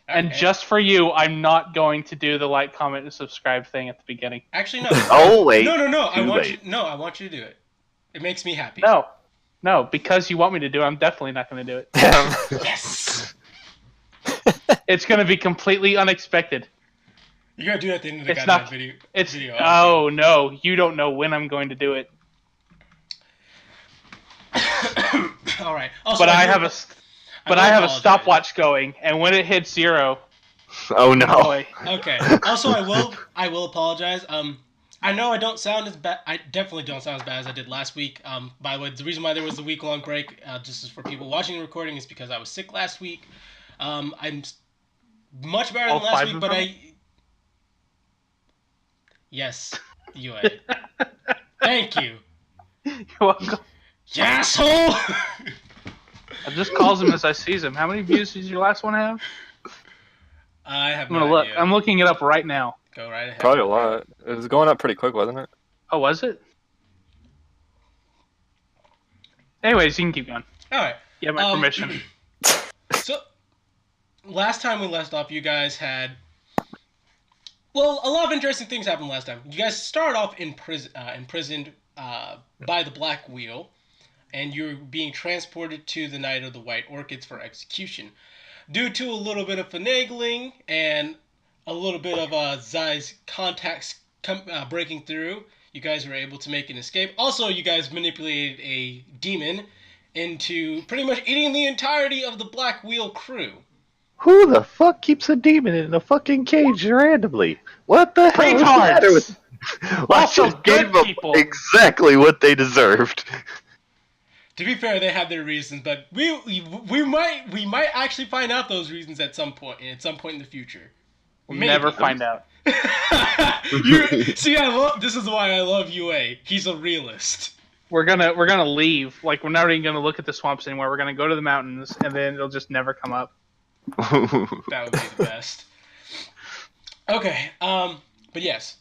And Okay. just for you, I'm not going to do the like, comment, and subscribe thing at the beginning. Actually, no. Oh, wait. No. Too late. I want you to do it. It makes me happy. No, because you want me to do it, I'm definitely not going to do it. Damn. Yes. It's going to be completely unexpected. You gotta do it at the end of the It's goddamn not. video. It's video. oh no, you don't know when I'm going to do it. All right. Also, But I have a apologize. stopwatch going, and when it hits 0, Oh, no. boy, Okay. Also, I will apologize. I know I don't sound as bad. I definitely don't sound as bad as I did last week. By the way, the reason why there was a week-long break, just for people watching the recording, is because I was sick last week. I'm much better All than last 5 week, of but them? yes, UA. Thank you. you're welcome. You asshole. I just calls him as I sees him. How many views does your last one have? I have I'm gonna no look. idea. I'm looking it up right now. Go right ahead. Probably a lot. It was going up pretty quick, wasn't it? Oh, was it? Anyways, you can keep going. All right. You have my permission. So, last time we left off, you guys had... Well, a lot of interesting things happened last time. You guys started off imprisoned by the Black Wheel, and you're being transported to the Night of the White Orchids for execution. Due to a little bit of finagling and a little bit of Zai's contacts breaking through, you guys were able to make an escape. Also, you guys manipulated a demon into pretty much eating the entirety of the Black Wheel crew. Who the fuck keeps a demon in a fucking cage randomly? What the hell is the matter with... Let's Also just give good them people. exactly what they deserved. To be fair, they had their reasons, but we might actually find out those reasons at some point in the future. We'll Maybe. never find out. See, this is why I love UA. He's a realist. We're gonna leave. Like, we're not even gonna look at the swamps anymore. We're gonna go to the mountains, and then it'll just never come up. That would be the best. Okay, but yes,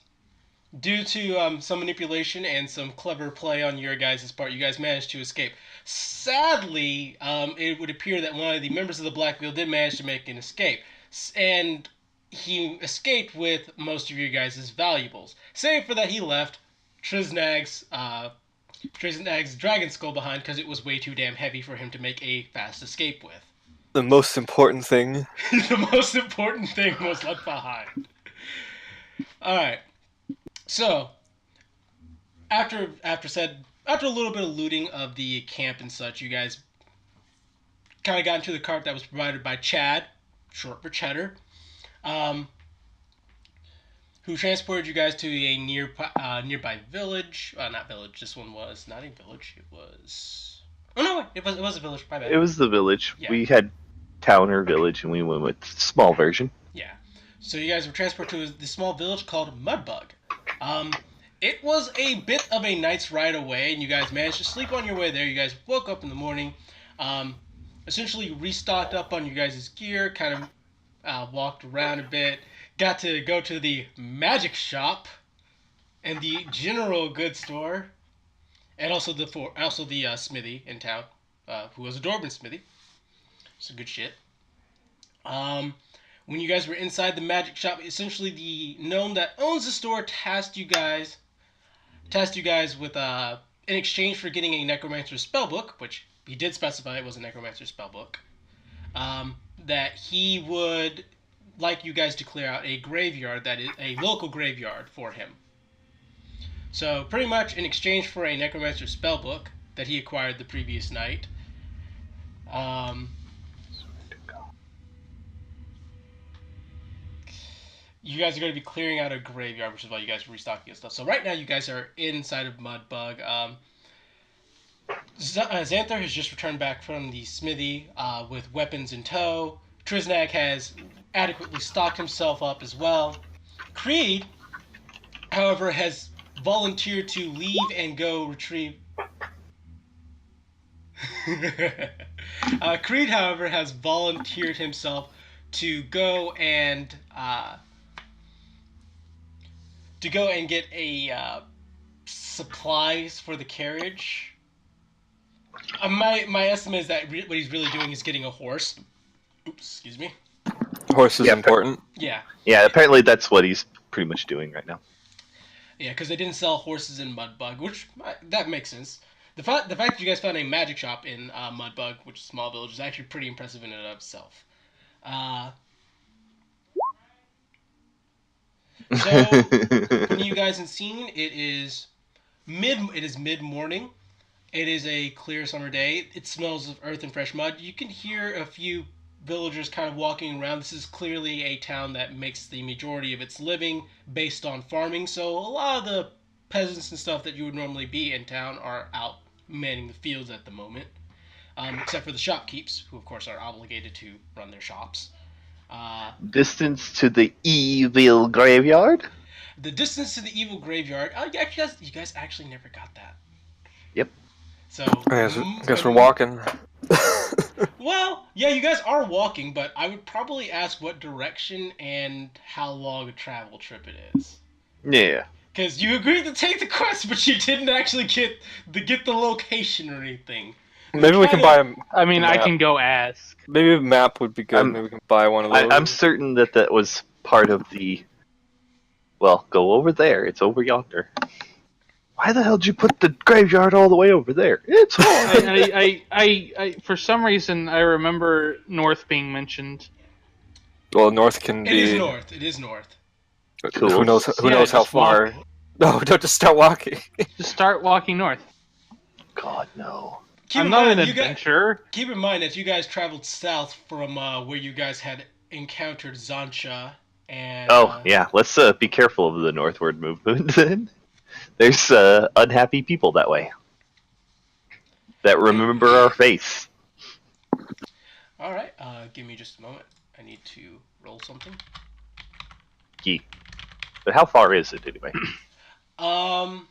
due to some manipulation and some clever play on your guys' part, you guys managed to escape. Sadly, it would appear that one of the members of the Black Wheel did manage to make an escape, and he escaped with most of your guys' valuables, save for that he left Triznag's dragon skull behind because it was way too damn heavy for him to make a fast escape with. The most important thing. The most important thing was left behind. Alright. So, after a little bit of looting of the camp and such, you guys kind of got into the cart that was provided by Chad, short for Cheddar, who transported you guys to a nearby village. Not village. This one was not a village. It was... Oh, no, it was a village. My bad. It was the village. Yeah. We had town or village, and we went with small version. Yeah. So you guys were transported to the small village called Mudbug. It was a bit of a night's ride away, and you guys managed to sleep on your way there. You guys woke up in the morning, essentially restocked up on you guys' gear, kind of walked around a bit, got to go to the magic shop and the general goods store, and also the smithy in town, who was a Dwarven smithy. Some good shit. When you guys were inside the magic shop, essentially the gnome that owns the store tasked you guys with in exchange for getting a necromancer spellbook, which he did specify it was a necromancer spellbook, that he would like you guys to clear out a graveyard that is a local graveyard for him. So pretty much in exchange for a necromancer spellbook that he acquired the previous night, you guys are going to be clearing out a graveyard, which is why you guys are restocking and stuff. So right now you guys are inside of Mudbug. Xanther has just returned back from the smithy with weapons in tow. Triznag has adequately stocked himself up as well. Creed, however, has volunteered to leave and go retrieve... Creed, however, has volunteered himself to go and get a supplies for the carriage. My estimate is that what he's really doing is getting a horse. Oops, excuse me. Horse is Yeah, important. Yeah. Yeah, apparently that's what he's pretty much doing right now. Yeah, because they didn't sell horses in Mudbug, which that makes sense. The fact that you guys found a magic shop in Mudbug, which is a small village, is actually pretty impressive in and of itself. So putting you guys in scene, it is mid morning. It is a clear summer day. It smells of earth and fresh mud. You can hear a few villagers kind of walking around. This is clearly a town that makes the majority of its living based on farming. So a lot of the peasants and stuff that you would normally be in town are out manning the fields at the moment. Except for the shopkeepers, who of course are obligated to run their shops. Distance to the evil graveyard? The distance to the evil graveyard. You guys actually never got that. Yep. So I guess we're walking. Well, yeah, you guys are walking, but I would probably ask what direction and how long a travel trip it is. Yeah. Because you agreed to take the quest, but you didn't actually get the location or anything. Maybe we can buy a I mean, I map. can go ask. Maybe a map would be good. Maybe we can buy one of those. I'm certain that was part of the... Well, go over there. It's over yonder. Why the hell did you put the graveyard all the way over there? It's hard. I for some reason, I remember North being mentioned. Well, north can It be. is north. It is north. Cool. Who knows? Who Yeah, knows how just walk. far? No, don't just start walking. Just start walking north. God, no. Keep I'm in not mind, an you guys- adventurer. Keep in mind that you guys traveled south from where you guys had encountered Zancha and. Oh, yeah. Let's be careful of the northward movement then. There's unhappy people that way. That remember our face. All right. Give me just a moment. I need to roll something. Gee. But how far is it anyway? I'm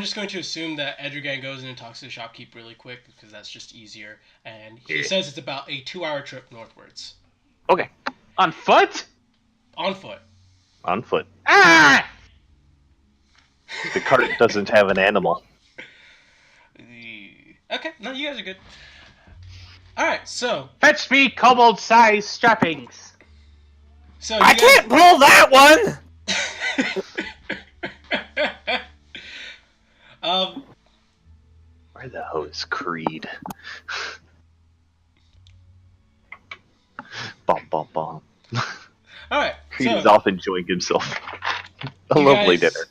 just going to assume that Edrigan goes in and talks to the shopkeep really quick because that's just easier. And he says it's about a 2-hour trip northwards. Okay. On foot? On foot. On foot. Ah! The cart doesn't have an animal. Okay, no, you guys are good. Alright, so. Fetch me kobold-sized strappings. So I can't pull that one. Where the hell is Creed? Bum bum bum. Alright, Creed so is off enjoying himself. A you lovely guys- dinner.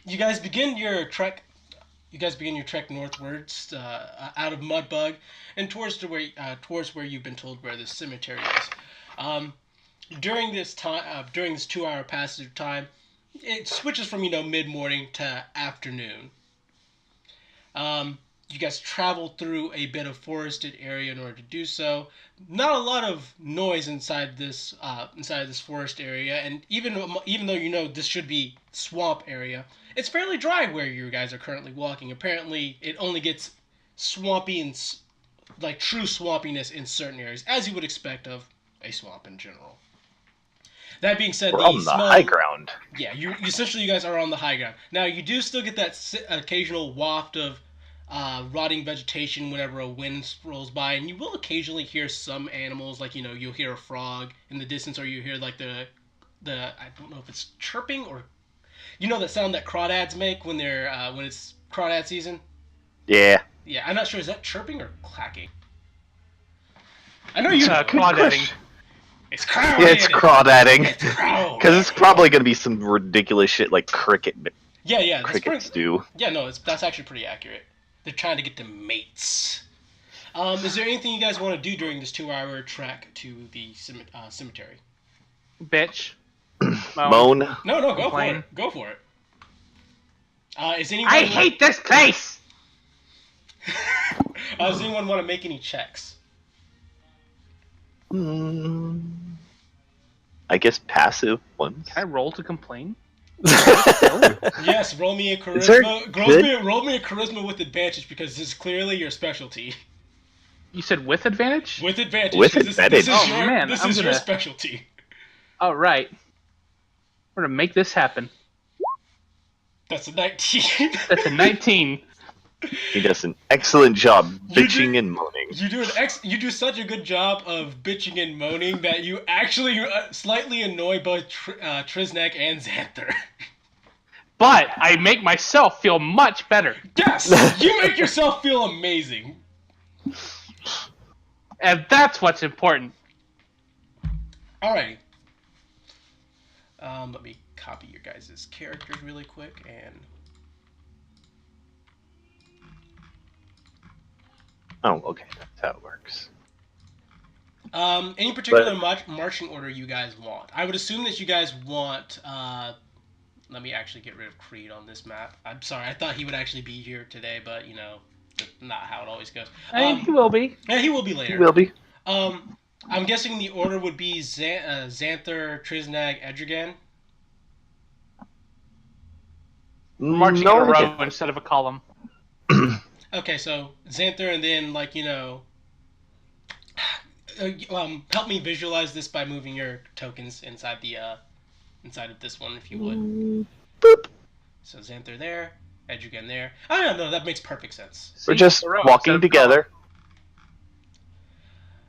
You guys begin your trek. You guys begin your trek northwards, out of Mudbug, and towards where you've been told where the cemetery is. During this time, during this 2-hour passage of time, it switches from mid morning to afternoon. You guys travel through a bit of forested area in order to do so. Not a lot of noise inside this forest area, and even though this should be swamp area, it's fairly dry where you guys are currently walking. Apparently, it only gets swampy and like true swampiness in certain areas, as you would expect of a swamp in general. That being said, We're on the high ground. Yeah, you guys are on the high ground. Now you do still get that occasional waft of rotting vegetation whenever a wind rolls by, and you will occasionally hear some animals, like you'll hear a frog in the distance, or you hear like the I don't know if it's chirping or that sound that crawdads make when they're when it's crawdad season. Yeah. Yeah, I'm not sure, is that chirping or clacking? I know you. Crawdadding. It's crawdadding. Yeah, it's crawdadding. It's crawdadding. Because it's probably going to be some ridiculous shit like crickets Crickets do. Yeah, no, that's actually pretty accurate. They're trying to get the mates. Is there anything you guys want to do during this 2-hour trek to the cemetery? Bitch. Moan. No, go Complain. for it. Go for it. Is anyone? I hate this place! Does anyone want to make any checks? I guess passive ones. Can I roll to complain? Yes, roll me a charisma. Roll me a charisma with advantage because this is clearly your specialty. You said with advantage? With advantage. With 'cause advantage. This is your specialty. Oh, right. We're gonna make this happen. That's a 19. That's a 19. He does an excellent job You bitching do- and moaning. You do such a good job of bitching and moaning that you actually slightly annoy both Triznek and Xanther. But I make myself feel much better. Yes, you make yourself feel amazing. And that's what's important. Alrighty. Let me copy your guys' characters really quick and. Oh, okay, that's how it works. Any particular marching order you guys want? I would assume that you guys want. Let me actually get rid of Creed on this map. I'm sorry, I thought he would actually be here today, but you know, that's not how it always goes. I mean, he will be. Yeah, he will be later. He will be. I'm guessing the order would be Xanther, Triznak, Edrigan. Marching in a row instead of a column. Okay, so Xanther, and then help me visualize this by moving your tokens inside the inside of this one, if you would. Boop. So Xanther there, Edrigan there. I don't know. That makes perfect sense. We're just walking together.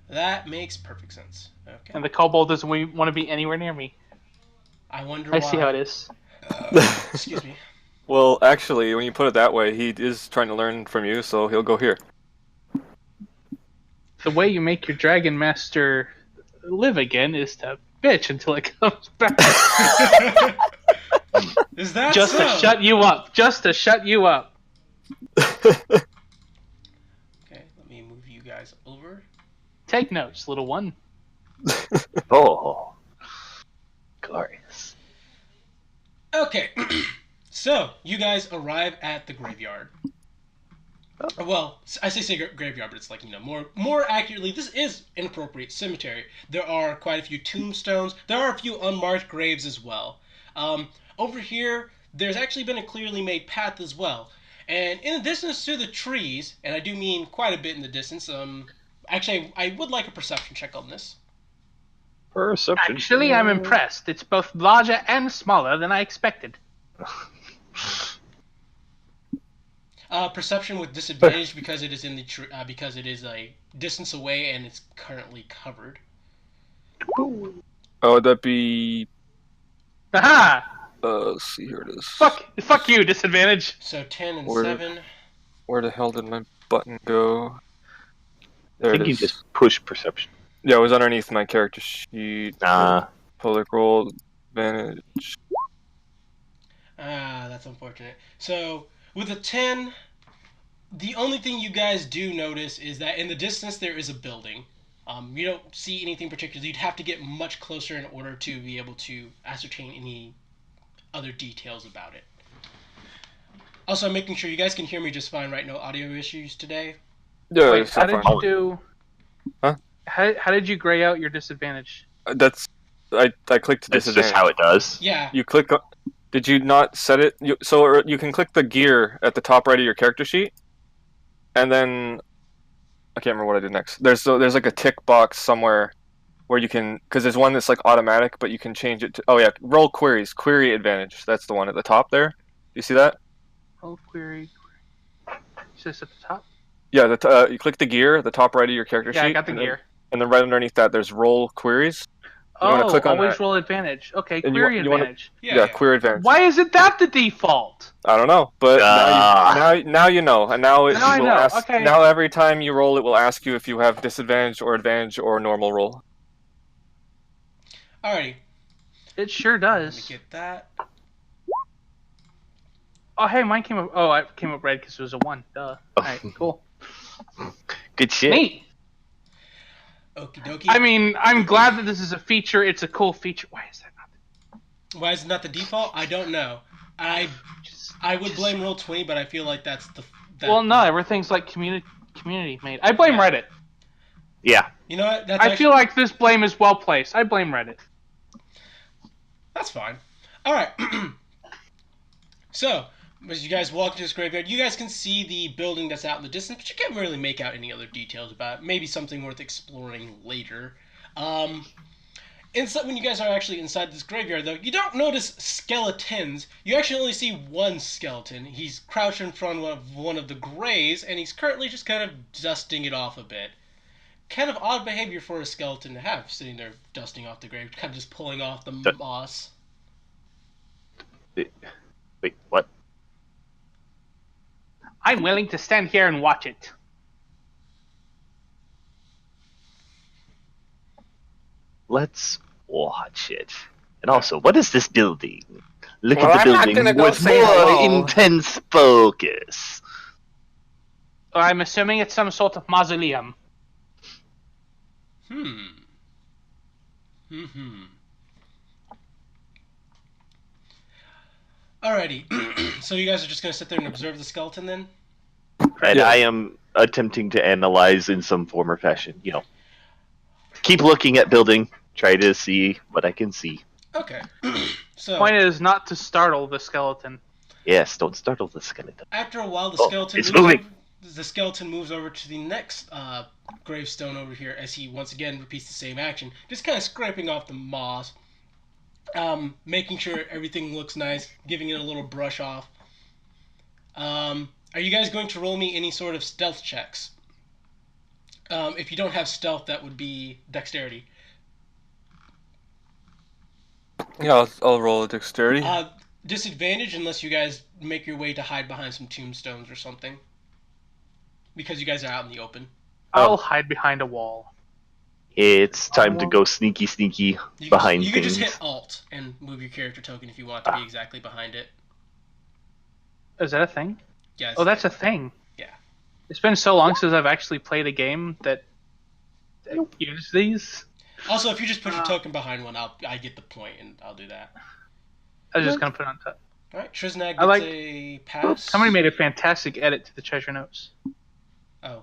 That makes perfect sense. Okay. And the kobold doesn't want to be anywhere near me. I wonder why. I see how it is. Excuse me. Well, actually, when you put it that way, he is trying to learn from you, so he'll go here. The way you make your dragon master live again is to bitch until it comes back. Is that Just so? to shut you up. Just to shut you up. Okay, let me move you guys over. Take notes, little one. Oh, glorious. Okay, so you guys arrive at the graveyard. Well, I say graveyard, but it's like, you know, more accurately, this is an appropriate cemetery. There are quite a few tombstones. There are a few unmarked graves as well. Over here, there's actually been a clearly made path as well. And in the distance to the trees, and I do mean quite a bit in the distance, actually, I would like a perception check on this. Perception. Actually, I'm impressed. It's both larger and smaller than I expected. Perception with disadvantage because it is in the because it is a distance away and it's currently covered. Oh, would that be... Aha! let's see, here it is. Fuck you, disadvantage. So 10 and Where- 7. Where the hell did my button go? There I think it you is. just push perception. Yeah, it was underneath my character sheet. Nah. Public roll advantage. Ah, that's unfortunate. So, with a 10, the only thing you guys do notice is that in the distance there is a building. You don't see anything particular. You'd have to get much closer in order to be able to ascertain any other details about it. Also, I'm making sure you guys can hear me just fine, right? No audio issues today? Yeah, Wait, it's how not did fine. you do... Huh? How did you gray out your disadvantage? That's... I clicked That's disadvantage. just how it does. Yeah. You click on... Did you not set it? So you can click the gear at the top right of your character sheet, and then... I can't remember what I did next. There's like a tick box somewhere where you can... Because there's one that's like automatic, but you can change it to... Oh yeah, roll queries. Query advantage. That's the one at the top there. You see that? Oh, query. Is this at the top? Yeah, you click the gear at the top right of your character sheet. Yeah, I got the and gear. And then right underneath that, there's roll queries. You wanna click on always that. roll advantage. Okay, And query you wanna- advantage. Yeah, query advantage. Why isn't that the default? I don't know, but now you know, and now it Now I will know, ask. okay. Now every time you roll, it will ask you if you have disadvantage or advantage or normal roll. Alrighty. It sure Let me does. get that. Oh, hey, mine came up. Oh, I came up red because it was a 1. Duh. Alright, cool. Good shit. Neat. Okie dokie. I mean, I'm glad that this is a feature. It's a cool feature. Why is that not Why is it not the default? I don't know. I would blame Roll20, but I feel like that's the... Well, no, everything's like community made. I blame Yeah. Reddit. Yeah. You know what? That's I feel like this blame is well placed. I blame Reddit. That's fine. Alright. So, as you guys walk to this graveyard, you guys can see the building that's out in the distance, but you can't really make out any other details about it. Maybe something worth exploring later. inside, when you guys are actually inside this graveyard, though, you don't notice skeletons. You actually only see one skeleton. He's crouched in front of one of the graves, and he's currently just kind of dusting it off a bit. Kind of odd behavior for a skeleton to have, sitting there dusting off the grave, kind of just pulling off the moss. Wait, what? I'm willing to stand here and watch it. Let's watch it. And also, what is this building? Look Well, at the I'm not building gonna go with say more hello. intense focus. I'm assuming it's some sort of mausoleum. Alrighty, so you guys are just gonna sit there and observe the skeleton then? And Yeah. I am attempting to analyze in some form or fashion. Keep looking at building, try to see what I can see. Okay. So Point is not to startle the skeleton. Yes, don't startle the skeleton. after a while, It's moving. The skeleton moves over to the next gravestone over here as he once again repeats the same action, just kind of scraping off the moss, making sure everything looks nice, giving it a little brush off. Are you guys going to roll me any sort of stealth checks? If you don't have stealth, that would be dexterity. Yeah, I'll roll a dexterity. Disadvantage unless you guys make your way to hide behind some tombstones or something. Because you guys are out in the open. I'll hide behind a wall. It's time to go sneaky behind you things. can just hit Alt and move your character token if you want to be exactly behind it. Is that a thing? Yeah. Oh, that's a thing. Yeah. It's been so long since I've actually played a game that use these. Also, if you just put your token behind one, I get the point, and I'll do that. I was just gonna put it on top. All right, Trisnag gets a pass. Somebody made a fantastic edit to the treasure notes. Oh.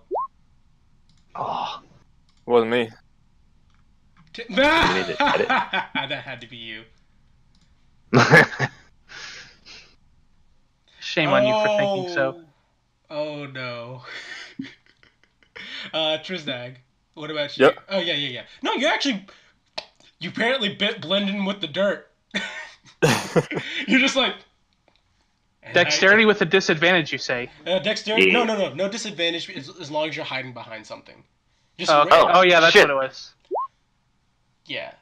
Oh, Wasn't me. made it edit. That had to be you. Shame on you for thinking so. Oh no. Trisnag, what about you? Yep. Oh yeah. No, you apparently blend in with the dirt. You're just like Dexterity with a disadvantage, you say? Dexterity? Yeah. No disadvantage as long as you're hiding behind something. Just Oh yeah, that's shit. what it was. Yeah.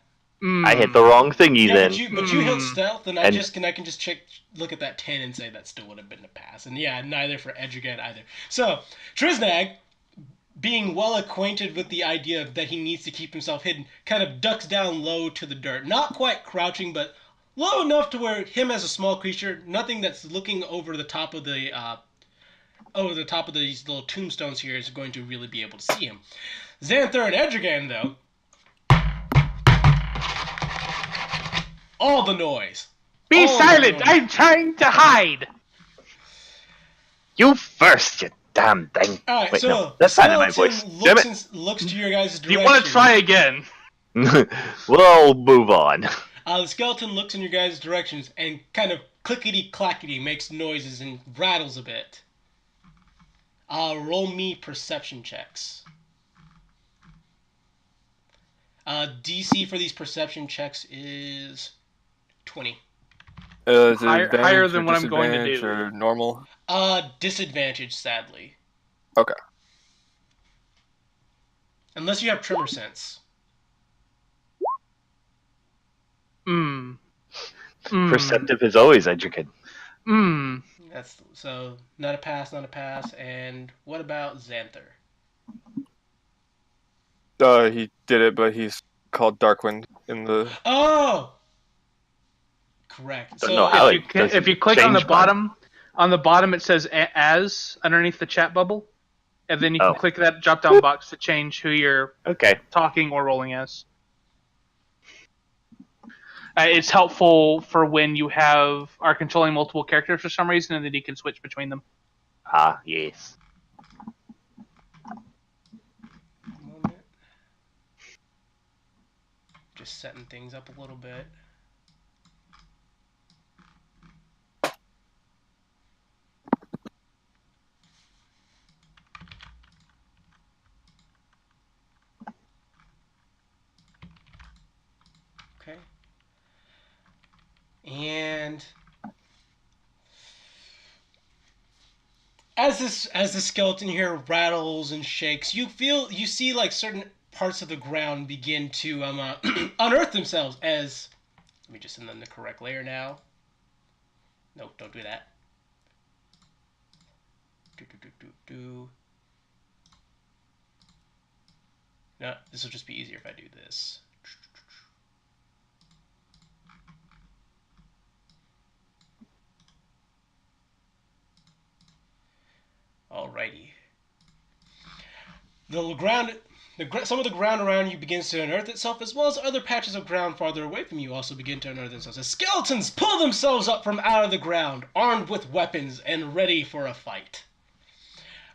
I hit the wrong thingy Yeah, then. but you hit stealth, and I And- can just look at that 10 and say that still would have been a pass. And yeah, neither for Edgergan either. So Trisnag, being well acquainted with the idea that he needs to keep himself hidden, kind of ducks down low to the dirt, not quite crouching, but low enough to where him as a small creature, nothing that's looking over the top of these little tombstones here is going to really be able to see him. Xanther and Edgergan, though, all the noise. Be All the silent! noise. I'm trying to hide! You first, you damn thing. All right, Wait, so no, that's not in my voice. Damn looks to your guys' direction. Do you want to try again? it. We'll move on. The skeleton looks in your guys' directions and kind of clickety clackety makes noises and rattles a bit. Roll me perception checks. DC for these perception checks is 20. Is it Higher- advantage higher or than what I'm going to disadvantage do. Or normal? Disadvantage, sadly. Okay. Unless you have tremor sense. Perceptive as always, Edgerkin. That's so not a pass. And what about Xanther? He did it, but he's called Darkwind in the. Oh, correct. Don't know how If you click on the change mine. bottom it says as underneath the chat bubble, and then you can Oh. click that drop down box to change who you're Okay. talking or rolling as. It's helpful for when you are controlling multiple characters for some reason, and then you can switch between them. Ah, yes. Moment. Just setting things up a little bit. Okay. And as the skeleton here rattles and shakes, you see like certain parts of the ground begin to unearth themselves as let me just send them the correct layer now. Nope, don't do that. No, this will just be easier if I do this. Alrighty. Some of the ground around you begins to unearth itself, as well as other patches of ground farther away from you also begin to unearth themselves. As skeletons pull themselves up from out of the ground, armed with weapons and ready for a fight.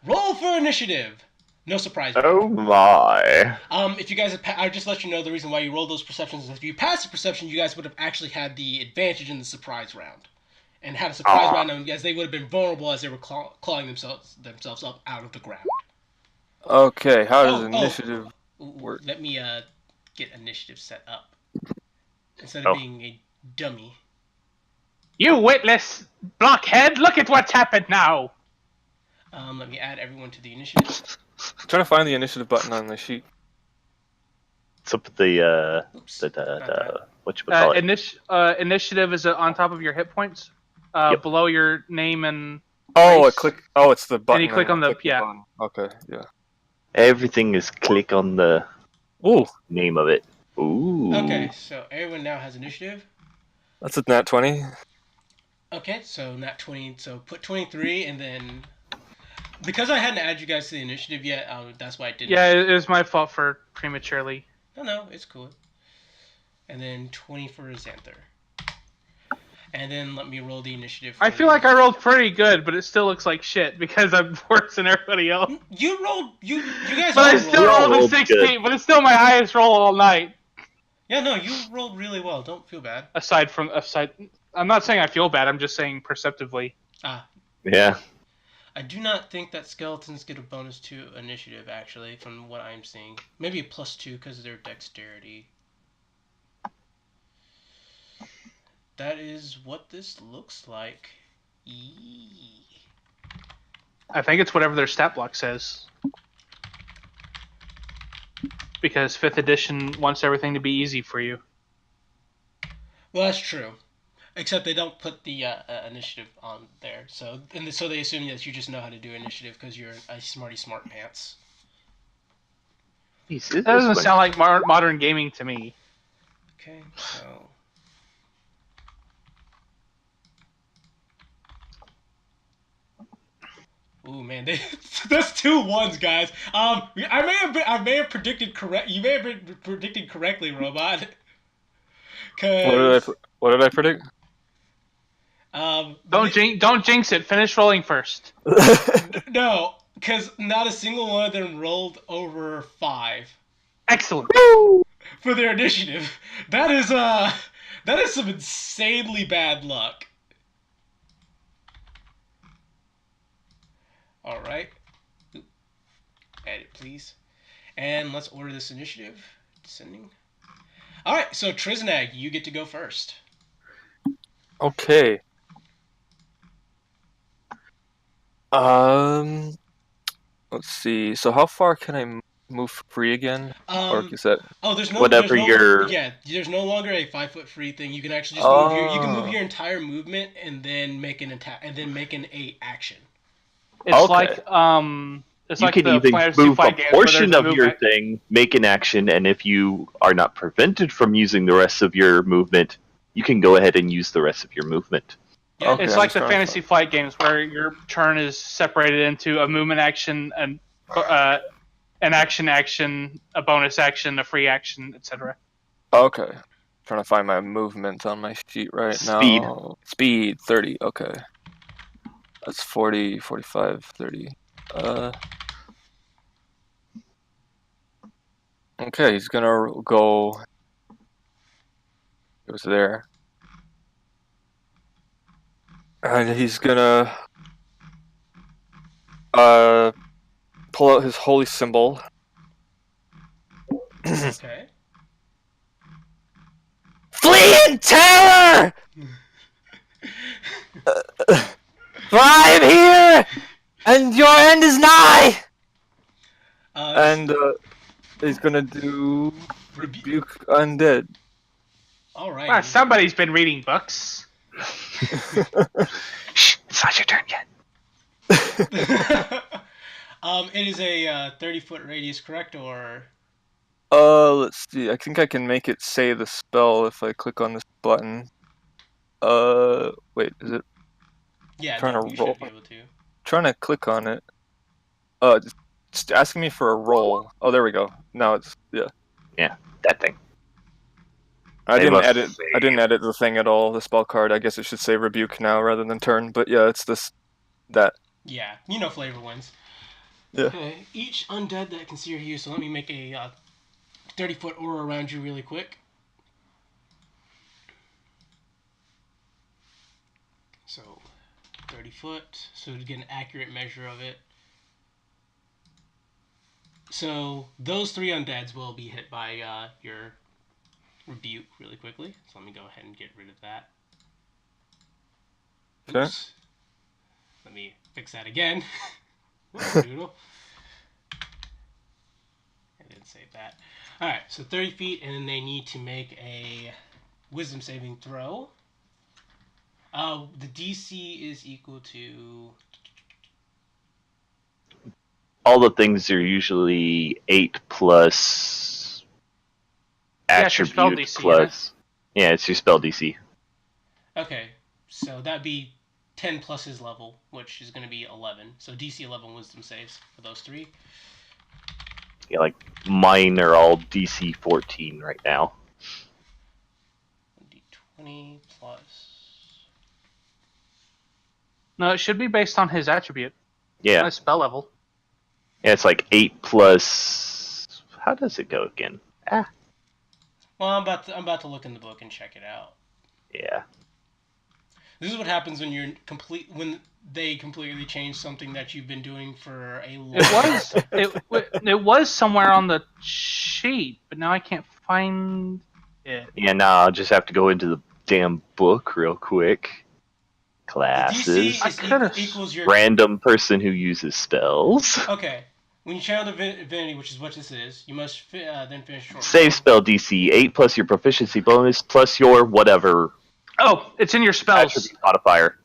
Roll for initiative. No surprise. Oh my. If you guys had, I'll just let you know the reason why you rolled those perceptions is if you passed the perception, you guys would have actually had the advantage in the surprise round, and had a surprise round, as they would have been vulnerable as they were clawing themselves up out of the ground. Okay, how does initiative work? Let me get initiative set up instead of being a dummy. You witless blockhead! Look at what's happened now. Let me add everyone to the initiative. I'm trying to find the initiative button on the sheet. It's up at the whatchamacallit? Initiative is on top of your hit points, below your name and. Oh, race. it's the button. And you click on the button. Okay, yeah. Everything is click on the name of it. Ooh. Okay, so everyone now has initiative. That's a nat 20. Okay, so nat 20. So put 23, and then because I hadn't added you guys to the initiative yet, that's why I didn't. Yeah, it was my fault for prematurely. No, it's cool. And then 20 for Xanther. And then let me roll the initiative. I feel like I rolled pretty good, but it still looks like shit because I'm worse than everybody else. You rolled, you guys. But I still rolled a 16. Good. But it's still my highest roll all night. Yeah, no, you rolled really well. Don't feel bad. Aside, I'm not saying I feel bad. I'm just saying perceptively. Yeah. I do not think that skeletons get a bonus to initiative, actually, from what I'm seeing. Maybe a +2 because of their dexterity. That is what this looks like. I think it's whatever their stat block says. Because 5th edition wants everything to be easy for you. Well, that's true. Except they don't put the initiative on there. So they assume that you just know how to do initiative because you're a smarty smart pants. That doesn't sound like modern gaming to me. Okay, so... Ooh man, that's 2 1s, guys. I may have predicted correct. You may have been predicting correctly, Robot. What did I predict? Don't jinx it. Finish rolling first. No, because not a single one of them rolled over 5. Excellent. For their initiative. That is some insanely bad luck. Alright. Edit, please. And let's order this initiative. Descending. Alright, so Triznag, you get to go first. Okay. Let's see. So how far can I move free again? Or is that... there's no longer a 5-foot free thing. You can actually just move your entire movement and then make an attack and then make an action. It's like you can even move a portion of your thing, make an action, and if you are not prevented from using the rest of your movement, you can go ahead and use the rest of your movement. Yeah, it's like the Fantasy Flight games where your turn is separated into a movement action, and an action, a bonus action, a free action, etc. Okay. Trying to find my movement on my sheet right now. Speed 30. Okay. That's 40, 45, 30. Okay, he's gonna go. It was there. And he's gonna pull out his holy symbol. Okay. Flee in terror! For I am here, and your end is nigh. And he's gonna do rebuke undead. All right. Wow, somebody's been reading books. Shh, it's not your turn yet. It is a 30-foot radius, correct, or? Let's see. I think I can make it say the spell if I click on this button. Wait, is it? Yeah, trying to you roll. should be able to. Trying to click on it. It's asking me for a roll. Oh, there we go. Now it's yeah. Yeah, that thing. I didn't edit the thing at all. The spell card. I guess it should say rebuke now rather than turn. But yeah, it's that. Yeah, flavor wins. Yeah. Okay, each undead that can see or hear. So let me make a 30-foot aura around you really quick. So 30 foot, so to get an accurate measure of it. So those 3 undeads will be hit by your rebuke really quickly. So let me go ahead and get rid of that. Oops. Okay. Let me fix that again. Doodle. I didn't save that. Alright, so 30 feet, and then they need to make a wisdom saving throw. The DC is equal to... All the things are usually 8 plus attribute DC, plus. Yeah, it's your spell DC. Okay, so that'd be 10 plus his level, which is going to be 11. So DC 11 wisdom saves for those 3. Yeah, like mine are all DC 14 right now. D20 plus... No, it should be based on his attribute. Yeah. Not his spell level. Yeah, it's like 8 plus... How does it go again? Well, I'm about to look in the book and check it out. Yeah. This is what happens when when they completely change something that you've been doing for a long time. It was somewhere on the sheet, but now I can't find it. Yeah, now I'll just have to go into the damn book real quick. Classes. DC equals your... Random person who uses spells. Okay. When you channel divinity, which is what this is, you must then finish short. Save spell DC 8 plus your proficiency bonus plus your whatever. Oh, it's in your spells. Attribute modifier.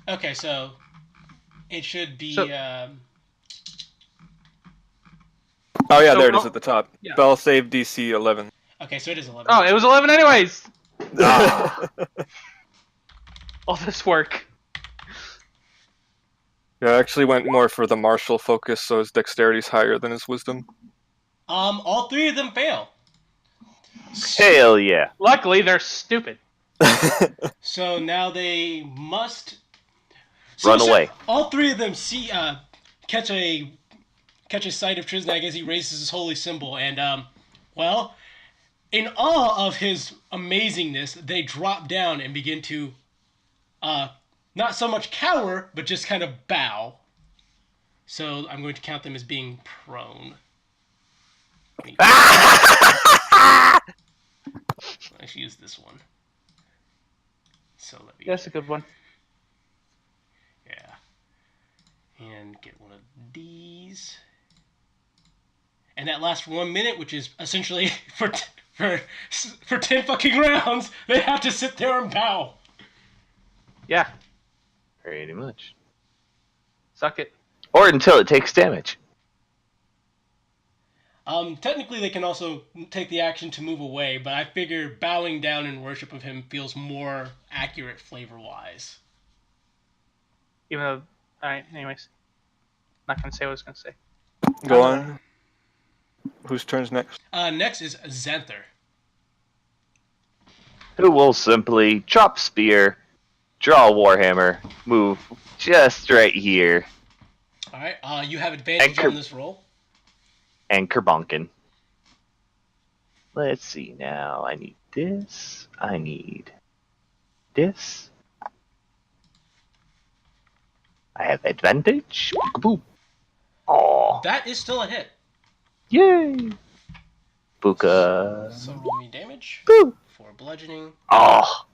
Okay, so it should be. Oh yeah, there it is at the top. Yeah. Spell save DC 11. Okay, so it is 11. Oh, it was 11 anyways. All this work. Yeah, I actually went more for the martial focus, so his dexterity's higher than his wisdom. All 3 of them fail. Hell yeah. Luckily, they're stupid. So now they must run away. All 3 of them see catch a sight of Triznag as he raises his holy symbol, and well, in awe of his amazingness, they drop down and begin to not so much cower, but just kind of bow. So I'm going to count them as being prone. Let's use this one. So let me... That's a good one. Yeah. And get one of these. And that lasts for 1 minute, which is essentially for 10 fucking rounds, they have to sit there and bow. Yeah. Pretty much. Suck it. Or until it takes damage. Technically, they can also take the action to move away, but I figure bowing down in worship of him feels more accurate flavor-wise. Even though... Alright, anyways. Not gonna say what I was gonna say. Go on. Whose turn's next? Next is Xanther. Who will simply drop spear, draw Warhammer, move just right here. Alright, you have advantage on this roll. Anchor bonkin. Let's see now. I need this. I need this. I have advantage. Boom. Aww. That is still a hit. Yay. Buka. So roll me damage. Boo. 4 bludgeoning. Oh.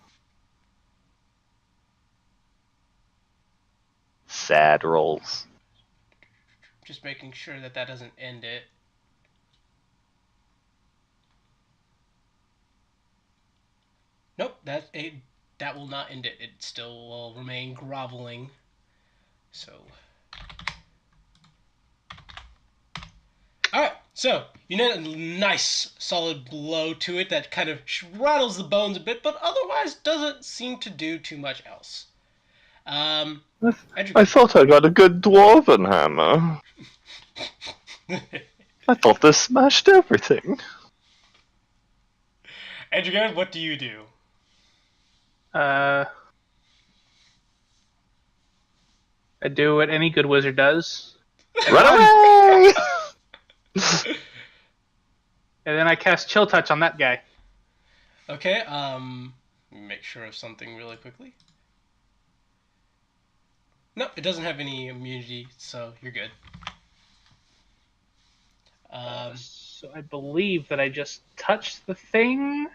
Sad rolls. Just making sure that doesn't end it. Nope, that will not end it. It still will remain groveling. So, all right. So you know, a nice solid blow to it that kind of rattles the bones a bit, but otherwise doesn't seem to do too much else. I thought I got a good dwarven hammer. I thought this smashed everything. Edrigan, what do you do? I do what any good wizard does. Run away! And then I cast Chill Touch on that guy. Okay, make sure of something really quickly. Nope, it doesn't have any immunity, so you're good. So I believe that I just touched the thing,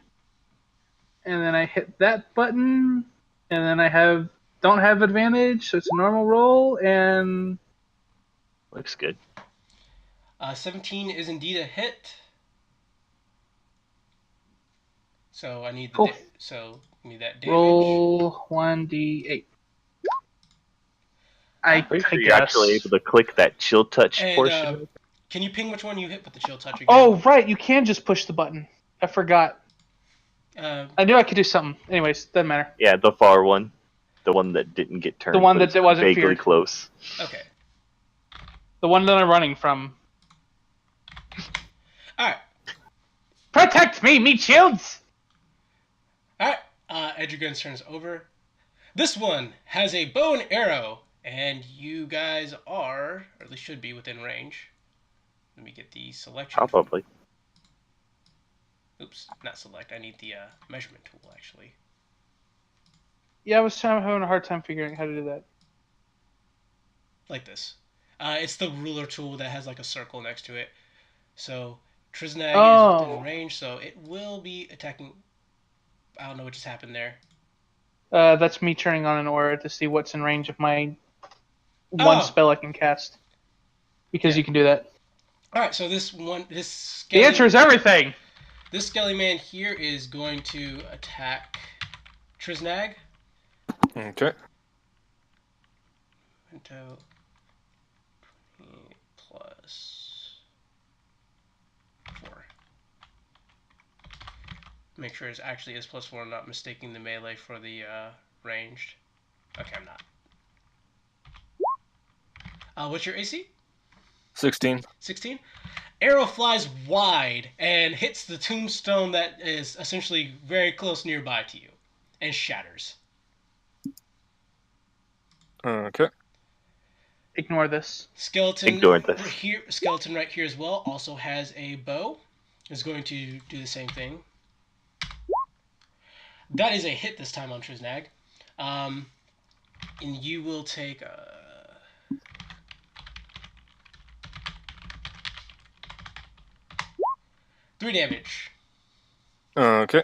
and then I hit that button, and then I don't have advantage, so it's a normal roll, and looks good. 17 is indeed a hit. So I need cool. Give me that damage. Roll 1d8. I'm pretty sure you're actually able to click that chill touch portion. Can you ping which one you hit with the chill touch again? Oh, right, you can just push the button. I forgot. I knew I could do something. Anyways, doesn't matter. Yeah, the far one. The one that didn't get turned. The one that wasn't vaguely feared. Close. Okay. The one that I'm running from. Alright. Protect me shields! Alright, Edrigan's turn is over. This one has a bow and arrow, and you guys are, or at least should be, within range. Let me get the selection. Probably. Oops, not select. I need the measurement tool, actually. Yeah, I was having a hard time figuring out how to do that. Like this. It's the ruler tool that has like a circle next to it. So, Triznag is within range, so it will be attacking. I don't know what just happened there. That's me turning on an aura to see what's in range of my one spell I can cast. Because you can do that. Alright, so the answer is everything! This Skelly Man here is going to attack Triznag. Okay. Until 20 plus 4. Make sure it actually is plus 4. I'm not mistaking the melee for the ranged. Okay, I'm not. What's your AC? 16. 16? Arrow flies wide and hits the tombstone that is essentially very close nearby to you and shatters. Okay. Ignore this. Skeleton right here as well also has a bow. Is going to do the same thing. That is a hit this time on Triznag. And you will take 3 damage. Okay.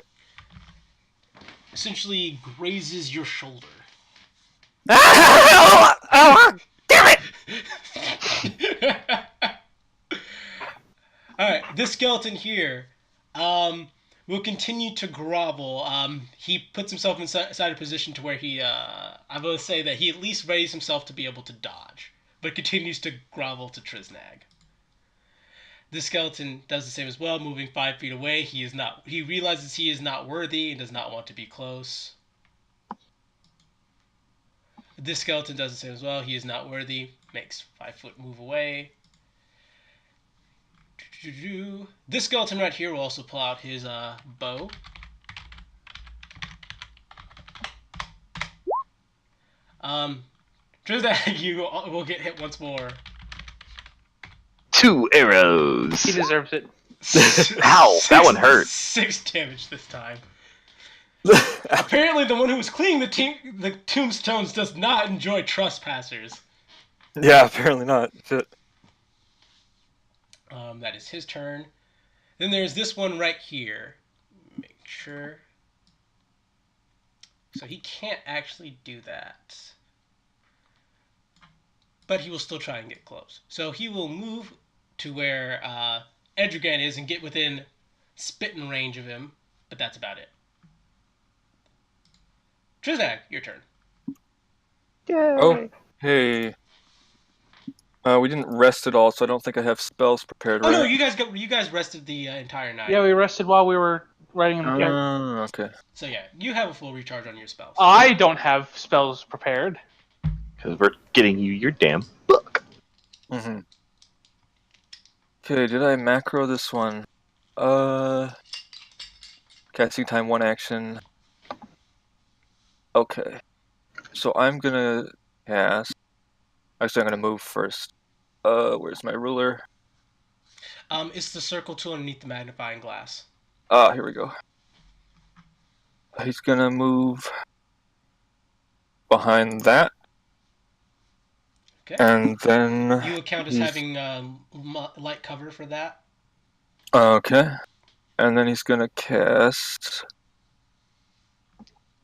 Essentially grazes your shoulder. Oh, damn it! Alright, this skeleton here will continue to grovel. He puts himself inside a position to where he, I will say that he at least readies himself to be able to dodge, but continues to grovel to Triznag. This skeleton does the same as well, moving 5 feet away. He realizes he is not worthy and does not want to be close. This skeleton does the same as well. He is not worthy. Makes 5-foot move away. This skeleton right here will also pull out his bow. Triznag, you will get hit once more. 2 arrows. He deserves it. Ow, that one hurt. 6 damage this time. Apparently the one who was cleaning the tombstones does not enjoy trespassers. Yeah, apparently not. Shit. That is his turn. Then there's this one right here. Make sure. So he can't actually do that. But he will still try and get close. So he will move to where Edrigan is and get within spitting range of him. But that's about it. Trizag, your turn. Yay. Oh, hey. We didn't rest at all, so I don't think I have spells prepared, right? Oh no, you guys rested the entire night. Yeah, we rested while we were riding in the cart. Okay. So yeah, you have a full recharge on your spells. I don't have spells prepared. Because we're getting you your damn book. Mm-hmm. Okay, did I macro this one? Casting time 1 action. Okay. So I'm gonna cast. Actually, I'm gonna move first. Where's my ruler? It's the circle tool underneath the magnifying glass. Here we go. He's gonna move behind that. Okay. And then... You account as having light cover for that. Okay. And then he's gonna cast...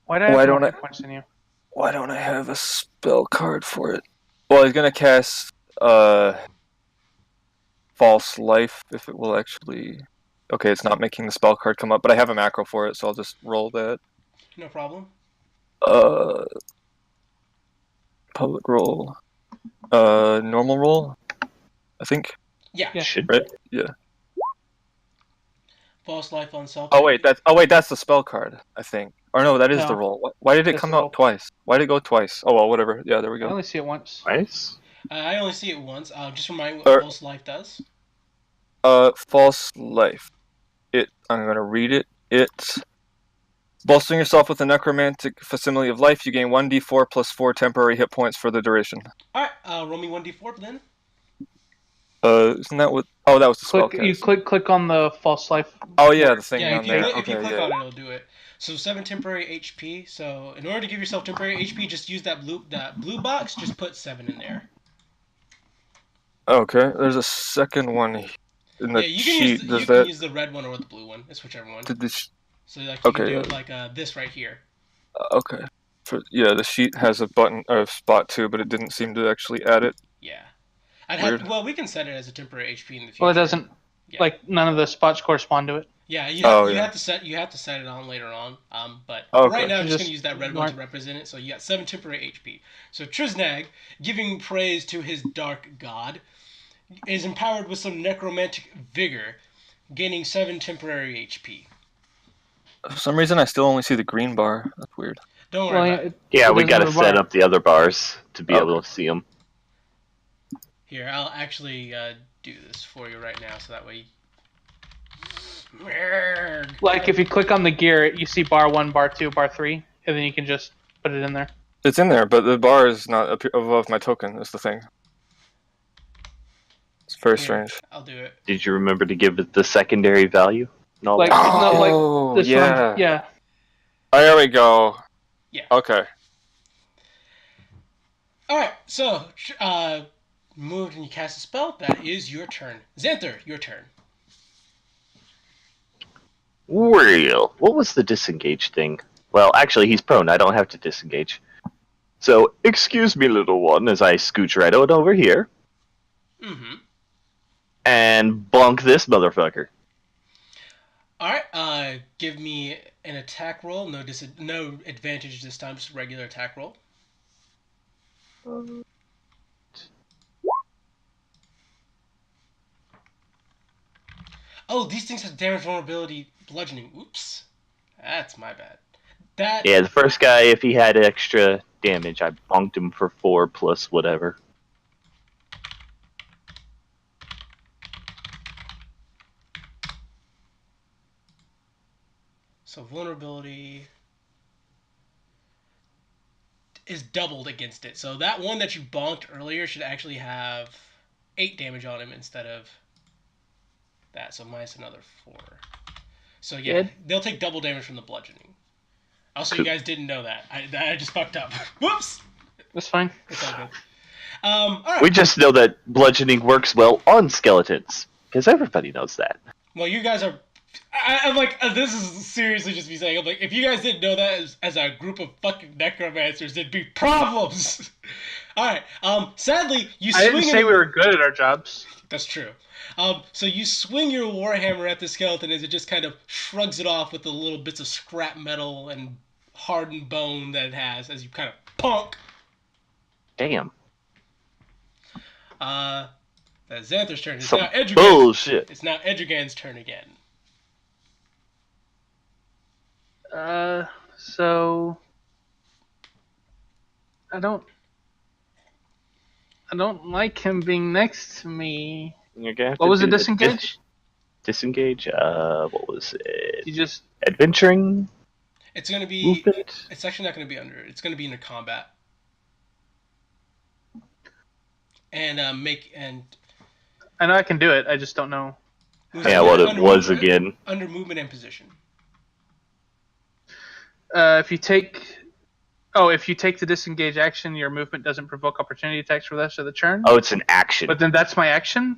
Why don't I points in you? Why don't I have a spell card for it? Well, he's gonna cast False Life if it will actually. Okay, it's not making the spell card come up, but I have a macro for it, so I'll just roll that. No problem. Public roll. Normal roll, I think. Yeah. Should right? Yeah. False Life on self. Oh wait, that's the spell card, I think. Or no, that is the roll. Why did it come out twice? Why did it go twice? Oh well, whatever. Yeah, there we go. I only see it once. Nice. I only see it once. Just remind me what False Life does. False Life. I'm gonna read it. It's bolstering yourself with a necromantic facsimile of life. You gain 1d4 plus 4 temporary hit points for the duration. All right, roll me 1d4 then. Isn't that what? Oh, that was the spell cast. You click on the False Life. Oh yeah, the thing yeah, on there. If you click on it, it'll do it. So 7 temporary HP. So in order to give yourself temporary HP, just use that blue box. Just put 7 in there. Okay, there's a second one in the sheet. You can use the red one or the blue one. It's whichever one. So like you can do it like this right here. Okay. The sheet has a button or a spot too, but it didn't seem to actually add it. Yeah. We can set it as a temporary HP in the future. Well, it doesn't. Yeah. Like none of the spots correspond to it. Yeah, you have to set it on later on. But right now I'm just gonna use that red one to represent it. So you got 7 temporary HP. So Triznag, giving praise to his dark god, is empowered with some necromantic vigor, gaining 7 temporary HP. For some reason, I still only see the green bar. That's weird. Don't worry about it. Yeah, we gotta set up the other bars to be able to see them. Here, I'll actually do this for you right now, so that way. Like if you click on the gear, you see bar 1, bar 2, bar 3, and then you can just put it in there. It's in there, but the bar is not above my token. Is the thing. It's very strange. I'll do it. Did you remember to give it the secondary value? No. Like, this one. Yeah. Oh, there we go. Yeah. Okay. All right. So, moved and you cast a spell. That is your turn. Xanther, your turn. Real. What was the disengage thing? Well, actually, he's prone. I don't have to disengage. So, excuse me, little one, as I scooch right over here. Mm-hmm. And bonk this motherfucker. Alright, give me an attack roll. No advantage this time, just a regular attack roll. Oh, these things have damage, vulnerability, bludgeoning. Oops. That's my bad. Yeah, the first guy, if he had extra damage, I bonked him for 4 plus whatever. So vulnerability is doubled against it. So that one that you bonked earlier should actually have 8 damage on him instead of that. So minus another 4. So yeah, they'll take double damage from the bludgeoning. Also, you guys didn't know that. I just fucked up. Whoops! That's fine. It's all good. All right. We just know that bludgeoning works well on skeletons. Because everybody knows that. Well, you guys are I'm like, this is seriously just me saying. I'm like, if you guys didn't know that as a group of fucking necromancers, there'd be problems. All right. Sadly, you swing. I didn't say we were good at our jobs. That's true. So you swing your warhammer at the skeleton as it just kind of shrugs it off with the little bits of scrap metal and hardened bone that it has as you kind of punk. Damn. That's Xanther's turn. It's Some now Edrigan's. Bullshit. It's now Edrigan's turn again. So I don't like him being next to me. What was the disengage? Disengage. What was it? You just adventuring. It's gonna be movement. It's actually not gonna be under. It's gonna be under combat. And I know I can do it. I just don't know. Yeah, what it was again. Under movement and position. If you take the disengage action, your movement doesn't provoke opportunity attacks for the rest of the turn. Oh, it's an action. But then that's my action?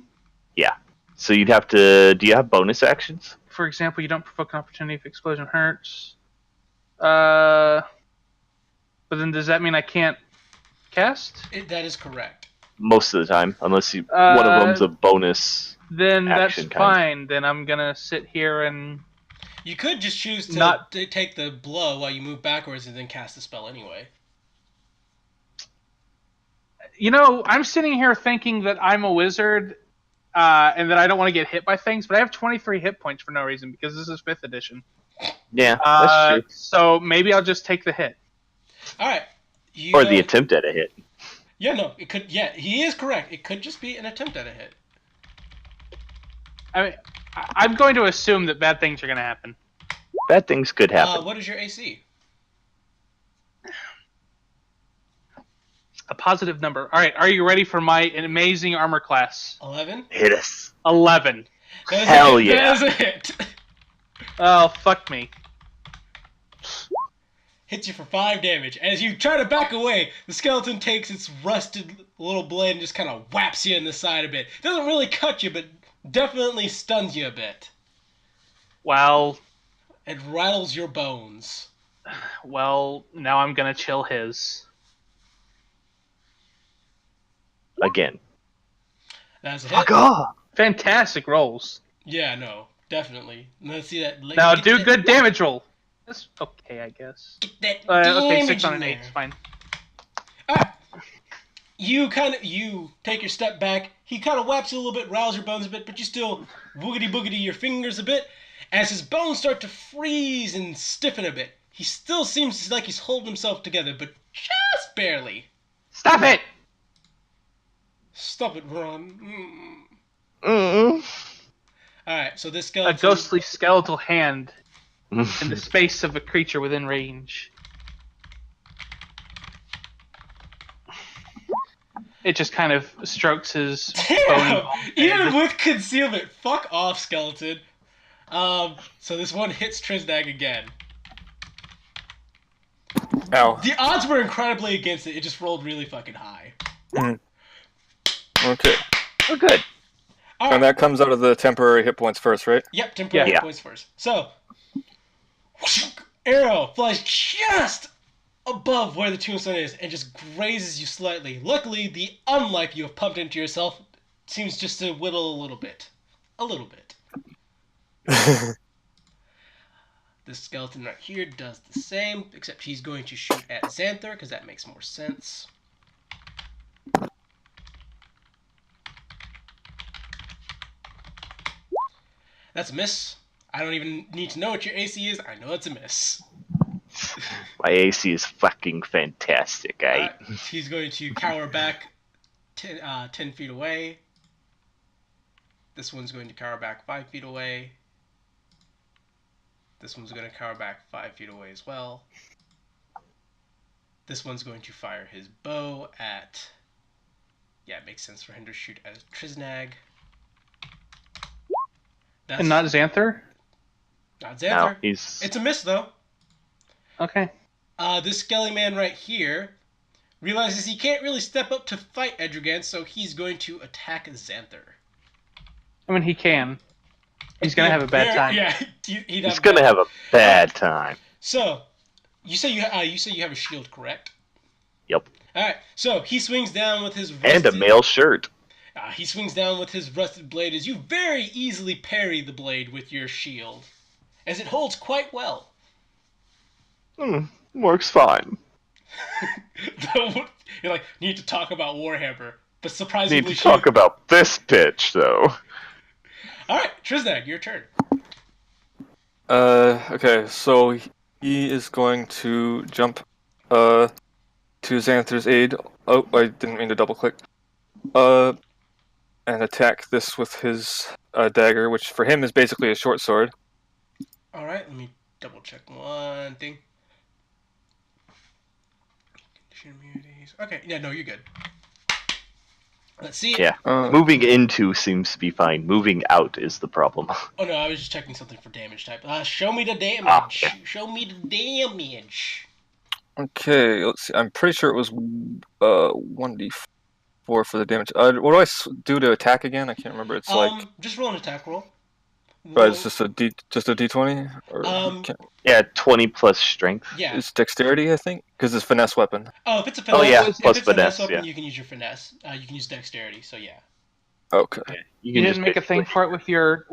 Yeah. So you'd have to... Do you have bonus actions? For example, you don't provoke an opportunity if explosion hurts. But then does that mean I can't cast? That is correct. Most of the time, unless one of them's a bonus. Then that's fine. Then I'm gonna sit here and... You could just choose to take the blow while you move backwards and then cast the spell anyway. You know, I'm sitting here thinking that I'm a wizard and that I don't want to get hit by things, but I have 23 hit points for no reason because this is 5th edition. Yeah, that's true. So maybe I'll just take the hit. All right. Or the attempt at a hit. Yeah, no, it could. Yeah, he is correct. It could just be an attempt at a hit. I mean, I'm going to assume that bad things are going to happen. Bad things could happen. What is your AC? A positive number. All right, are you ready for my amazing armor class? 11? Hit us. 11. Hell yeah. That is a hit. Oh, fuck me. Hits you for 5 damage. As you try to back away, the skeleton takes its rusted little blade and just kind of whaps you in the side a bit. Doesn't really cut you, but definitely stuns you a bit. Well... It rattles your bones. Well, now I'm gonna chill his. Again. That's a hit. Fuck off! Fantastic rolls. Yeah, no, definitely. Let's see that. Now do good damage roll. That's okay, I guess. Get that okay, 6 on an 8 is fine. Alright. You take your step back. He kind of whaps you a little bit, rattles your bones a bit, but you still boogity your fingers a bit. As his bones start to freeze and stiffen a bit, he still seems like he's holding himself together, but just barely. Stop it! Stop it, Ron. Alright, so this skeleton... A ghostly skeletal hand in the space of a creature within range. It just kind of strokes his bone. Even with concealment. Fuck off, skeleton. So this one hits Trisnag again. Ow. The odds were incredibly against it. It just rolled really fucking high. Okay. We're good. Right. And that comes out of the temporary hit points first, right? Yep, temporary hit points first. So, arrow flies just above where the tombstone is and just grazes you slightly. Luckily, the unlife you have pumped into yourself seems just to whittle a little bit. A little bit. This skeleton right here does the same, except he's going to shoot at Xanther, because that makes more sense. That's a miss. I don't even need to know what your AC is. I know that's a miss. My AC is fucking fantastic, eh? He's going to cower back 10 feet away. This one's going to cower back 5 feet away. This one's going to cower back 5 feet away as well. This one's going to fire his bow at... Yeah, it makes sense for him to shoot at Trisnag. And not Xanther? Not Xanther. No, he's... It's a miss, though. Okay. This skelly man right here realizes he can't really step up to fight Edrigan, so he's going to attack Xanther. I mean, he can. He's gonna have a bad time. Yeah, he's gonna have a bad time. So, you say you have a shield, correct? Yep. All right. So he swings down with his and a male shirt. He swings down with his rusted blade as you very easily parry the blade with your shield, as it holds quite well. Works fine. You're like, need to talk about Warhammer, but surprisingly, need to talk about this pitch though. All right, Triznag, your turn. Okay, so he is going to jump to Xanther's aid. Oh, I didn't mean to double click. And attack this with his dagger, which for him is basically a short sword. All right, let me double check one thing. Okay, yeah, no, you're good. Let's see. Yeah, moving into seems to be fine. Moving out is the problem. Oh no, I was just checking something for damage type. Show me the damage. Okay. Show me the damage. Okay, let's see. I'm pretty sure it was 1d4 for the damage. What do I do to attack again? I can't remember. It's like just roll an attack roll. Right, it's just a d20, or yeah, 20 plus strength. Yeah, it's dexterity, I think, because it's finesse weapon. Oh, if it's a finesse, plus if it's finesse weapon, yeah. You can use your finesse. You can use dexterity. So yeah. Okay. Yeah, you didn't make a thing for it with your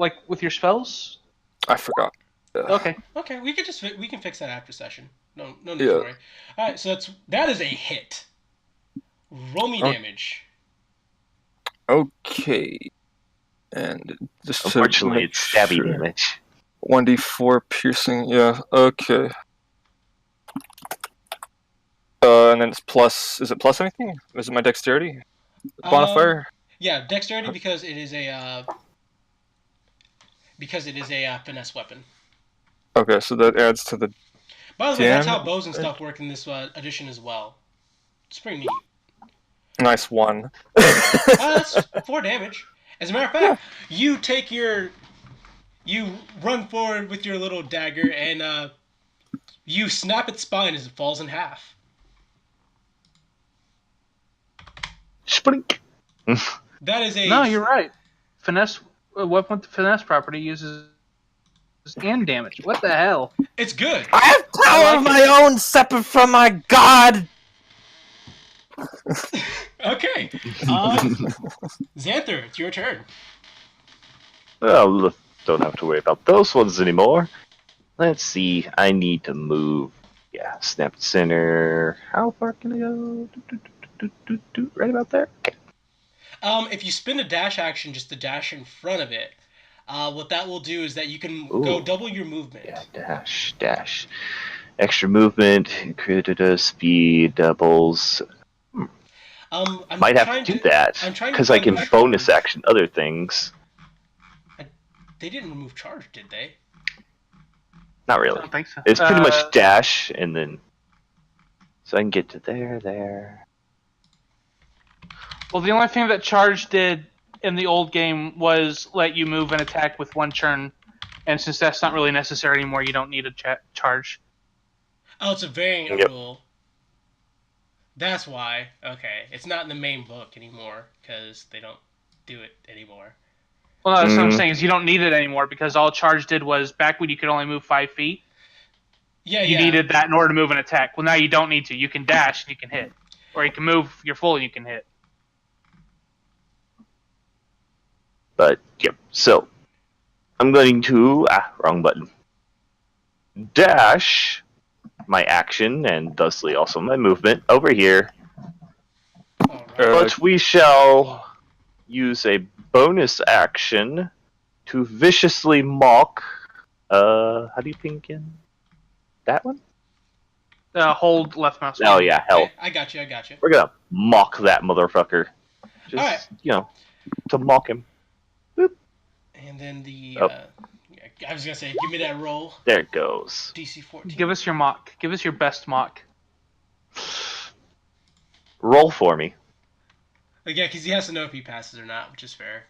spells. I forgot. Okay. Okay, we can fix that after session. No need to worry. All right, so that is a hit. Roll me damage. Okay. And just unfortunately, it's stabby damage. 1d4 piercing. Yeah. Okay. And then it's plus. Is it plus anything? Is it my dexterity modifier? Yeah, dexterity because it is a finesse weapon. Okay, so that adds to the. By the way, that's how bows and stuff work in this edition as well. It's pretty neat. Nice one. That's 4 damage. As a matter of fact, you run forward with your little dagger and you snap its spine as it falls in half. Splink. That is a... No, you're right. Finesse, a weapon with the finesse property uses and damage. What the hell? It's good. I have power of my own separate from my god. Okay. Xanther, it's your turn. Well, don't have to worry about those ones anymore. Let's see. I need to move. Yeah, snap center. How far can I go? Right about there? Okay. If you spin a dash action just to dash in front of it, what that will do is that you can go double your movement. Yeah, dash. Extra movement, credit speed, doubles. Might have to do that, because I can bonus action other things. They didn't remove charge, did they? Not really. I don't think so. It's pretty much dash, and then... So I can get to there. Well, the only thing that charge did in the old game was let you move and attack with one turn, and since that's not really necessary anymore, you don't need a charge. Oh, it's a variant rule. That's why. Okay, it's not in the main book anymore because they don't do it anymore. Well, no, that's what I'm saying is you don't need it anymore because all charge did was back when you could only move 5 feet. Yeah, you needed that in order to move and attack. Well, now you don't need to. You can dash and you can hit, or you can move your full and you can hit. But yep. So I'm going to wrong button. Dash my action and thusly also my movement over here. Right. But we shall use a bonus action to viciously mock. How do you ping in? That one? Hold left mouse. Oh yeah, hell. Okay, I got you. We're gonna mock that motherfucker. Just Alright. To mock him. Boop. And then I was gonna say, give me that roll. There it goes. DC 14. Give us your mock. Give us your best mock. Roll for me. Yeah, because he has to know if he passes or not, which is fair.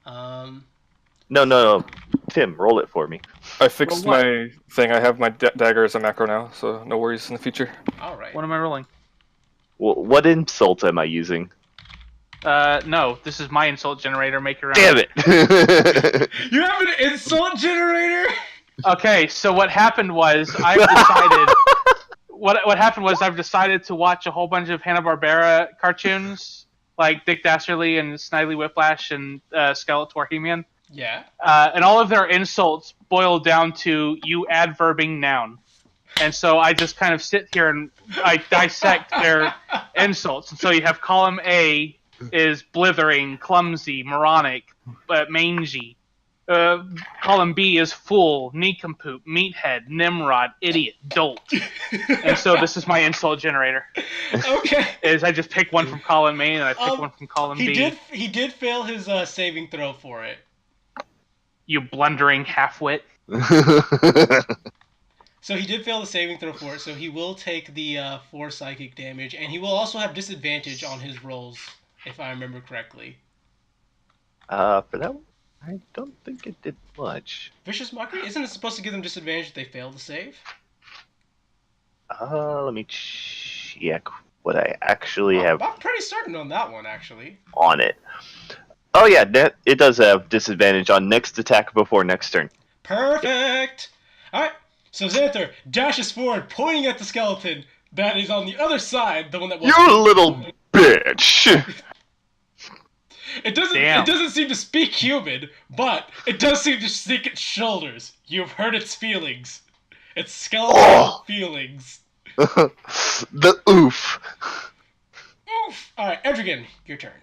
No. Tim, roll it for me. I fixed my thing. I have my dagger as a macro now, so no worries in the future. All right. What am I rolling? What insult am I using? No, this is my insult generator. Make your own. Damn it! You have an insult generator? Okay, so what happened was I've decided. What happened was I've decided to watch a whole bunch of Hanna-Barbera cartoons, like Dick Dastardly and Snidely Whiplash and Skeletor He-Man. Yeah. And all of their insults boil down to you adverbing noun. And so I just kind of sit here and I dissect their insults. And so you have column A is blithering, clumsy, moronic, mangy. Column B is fool, nincompoop, meathead, Nimrod, idiot, dolt. And so this is my insult generator. Okay. Is I just pick one from column A and I pick one from column B. He did fail his saving throw for it. You blundering halfwit. So he did fail the saving throw for it, so he will take the 4 psychic damage, and he will also have disadvantage on his rolls, if I remember correctly. For that one, I don't think it did much. Vicious Mockery? Isn't it supposed to give them disadvantage if they fail to save? Let me check what I actually have I'm pretty certain on that one, actually. on it. Oh yeah, it does have disadvantage on next attack before next turn. Perfect! Alright, so Xanther dashes forward, pointing at the skeleton that is on the other side, the one that was... You little bitch! It doesn't seem to speak human, but it does seem to sink its shoulders. You've hurt its feelings. Its skeletal feelings. The oof. Oof! Alright, Edrigan, your turn.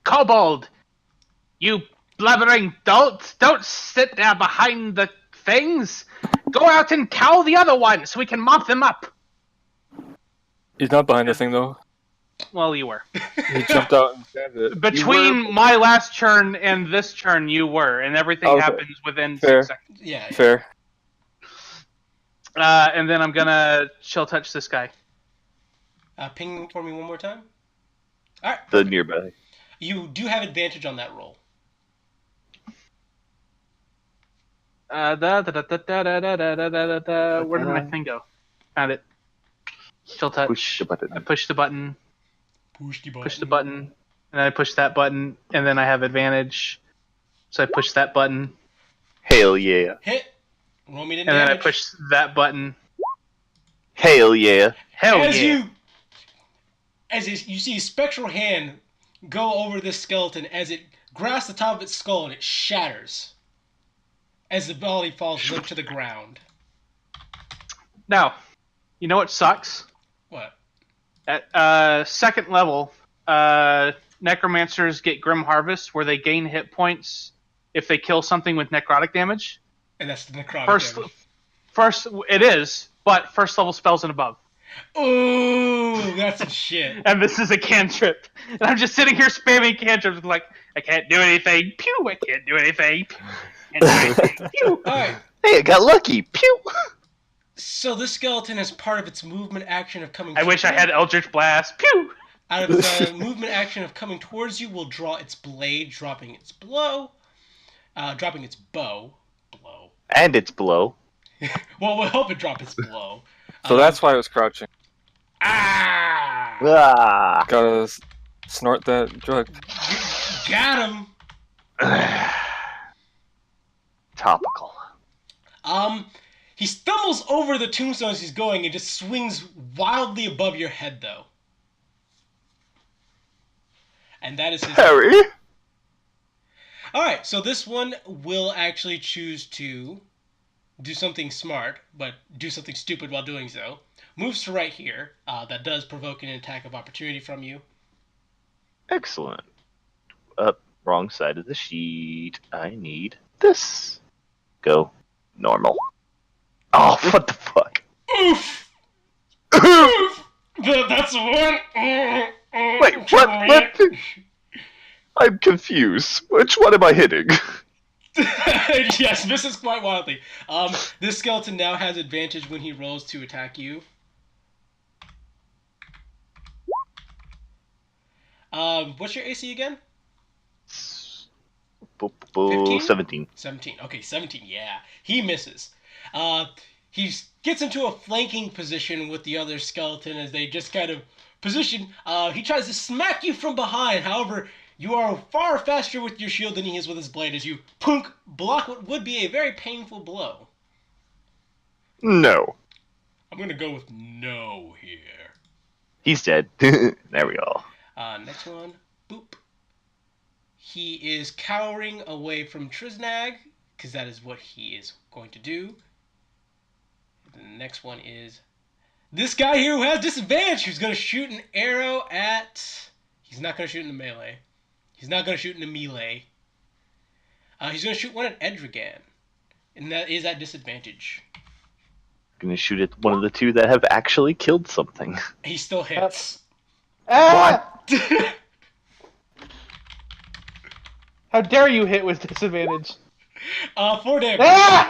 Kobold! You blabbering dolt! Don't sit there behind the things! Go out and cow the other one so we can mop them up! He's not behind the thing, though. Well, you were. He jumped out and grabbed it. Between my last turn and this turn, you were, and everything happens within 6 seconds. Yeah. Fair. And then I'm gonna chill touch this guy. Ping for me one more time. Alright. The nearby. You do have advantage on that roll. Where did my thing go? Found it. Chill touch. Push the button. I push the button. Push the button. Push the button. And then I push that button. And then I have advantage. So I push that button. Hell yeah. Hit. Roll me the And damage. then I push that button. Hell yeah. Hell yeah. As you see a spectral hand go over this skeleton as it grasps the top of its skull and it shatters as the body falls limp to the ground. Now, you know what sucks? What? At second level, necromancers get Grim Harvest, where they gain hit points if they kill something with necrotic damage. And that's the necrotic damage. First, it is, but first level spells and above. Ooh, that's some shit. And this is a cantrip. And I'm just sitting here spamming cantrips like, I can't do anything. Pew, I can't do anything. Can't do anything. Pew. Alright. Hey, I got lucky. Pew! So this skeleton, as part of its movement action of coming I wish I had Eldritch Blast. Pew! Out of the movement action of coming towards you, will draw its blade, dropping its bow. And it's below. Well, we'll hope it drops its blow. So that's why I was crouching. Ah! Ah! Gotta snort that drug. Got him! Topical. He stumbles over the tombstones he's going and just swings wildly above your head, though. And that is his... Harry? Alright, so this one will actually choose to do something smart, but do something stupid while doing so. Moves to right here. That does provoke an attack of opportunity from you. Excellent. Wrong side of the sheet. I need this. Go. Normal. Oh, what the fuck? Oof! Oof! That's one. Wait, what? I'm confused. Which one am I hitting? Yes, misses quite wildly. This skeleton now has advantage when he rolls to attack you. What's your AC again? 15? 17. 17. Okay, 17. Yeah, he misses. He gets into a flanking position with the other skeleton as they just kind of position. He tries to smack you from behind. However, you are far faster with your shield than he is with his blade as you block what would be a very painful blow. No. I'm going to go with no here. He's dead. There we go. Next one. Boop. He is cowering away from Triznag, because that is what he is going to do. The next one is this guy here who has disadvantage, who's going to shoot an arrow at... He's not going to shoot in the melee. He's not going to shoot in the melee. He's going to shoot one at Edrigan, and that is at disadvantage. Gonna shoot at one of the two that have actually killed something. He still hits. What? How dare you hit with disadvantage? 4 damage. Ah!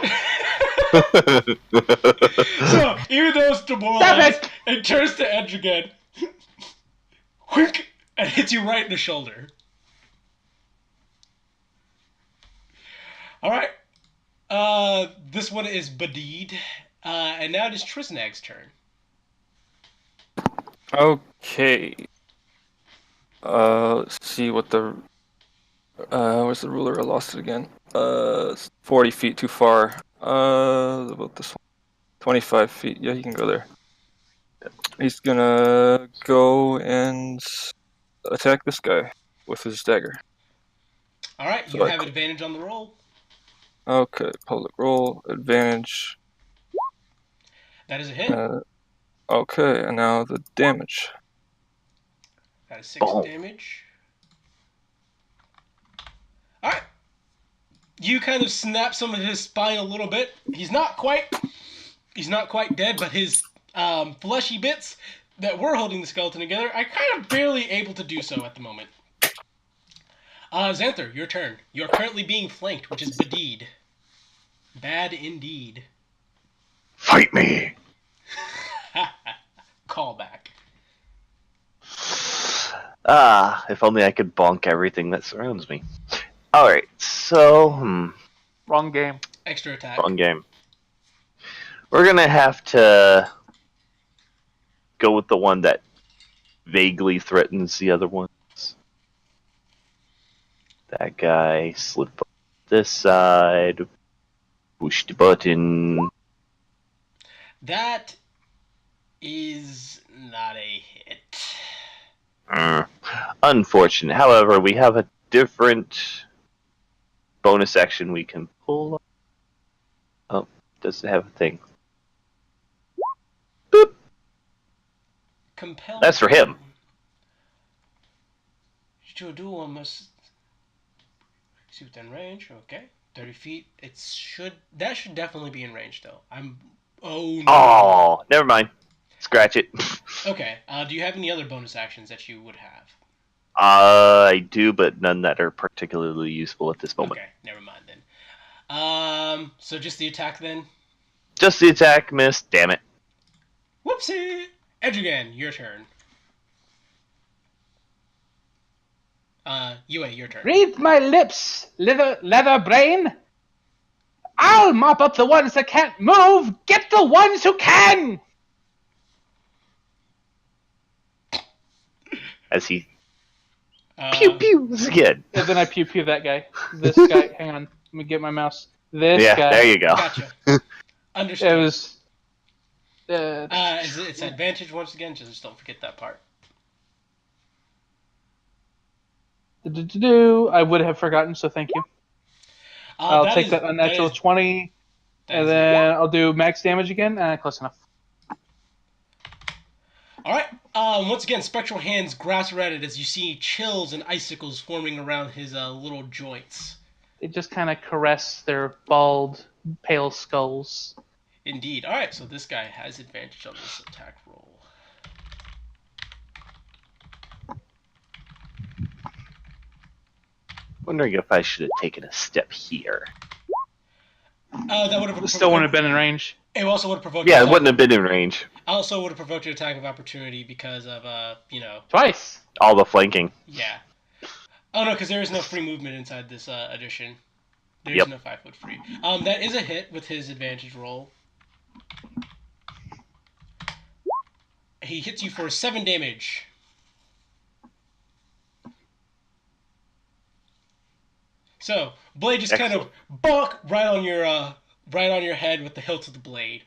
So, even though it's demoralized, it turns to Edrigan. Whink! And hits you right in the shoulder. Alright. This one is Badid. And now it is Triznag's turn. Okay. Let's see what the... where's the ruler? I lost it again. 40 feet too far. About this one. 25 feet. Yeah, he can go there. He's gonna go and attack this guy with his dagger. Alright, you have advantage on the roll. Okay, public roll, advantage. That is a hit. Okay, and now the damage. That is 6 damage. Alright. You kind of snap some of his spine a little bit. He's not quite dead, but his fleshy bits that were holding the skeleton together are kind of barely able to do so at the moment. Xanther, your turn. You're currently being flanked, which is Badid. Bad indeed. Fight me! Callback. If only I could bonk everything that surrounds me. Alright, so... Wrong game. Extra attack. Wrong game. We're gonna have to go with the one that vaguely threatens the other ones. That guy, slip up this side, push the button. That is not a hit. Unfortunate. However, we have a different bonus action we can pull. Oh, does it have a thing? Boop. Compel. That's for him. To do one must see within range. Okay, 30 feet. That should definitely be in range though. Oh no. Oh, never mind. Scratch it. Okay. Do you have any other bonus actions that you would have? I do, but none that are particularly useful at this moment. Okay, never mind then. So just the attack then? Just the attack, miss. Damn it. Whoopsie! Edrigan, your turn. Yue, your turn. Read my lips, leather brain. I'll mop up the ones that can't move. Get the ones who can. As he pew pews again. And then I pew pew that guy. This guy. Hang on. Let me get my mouse. This guy. There you go. Gotcha. Understood. It was. It's advantage once again. Just don't forget that part. I would have forgotten, so thank you. I'll take that unnatural 20, and then I'll do max damage again. Close enough. Alright, once again, Spectral Hands grasp around it as you see chills and icicles forming around his little joints. They just kind of caress their bald, pale skulls. Indeed. Alright, so this guy has advantage on this attack roll. Wondering if I should have taken a step here. That would have still wouldn't have been in range. It also would have provoked. Yeah, it wouldn't have been in range. Also would have provoked an attack of opportunity because of Twice. All the flanking. Yeah. Oh no, because there is no free movement inside this edition. There's no 5 foot free. That is a hit with his advantage roll. He hits you for 7 damage. So blade just kind of bonk right on your head with the hilt of the blade.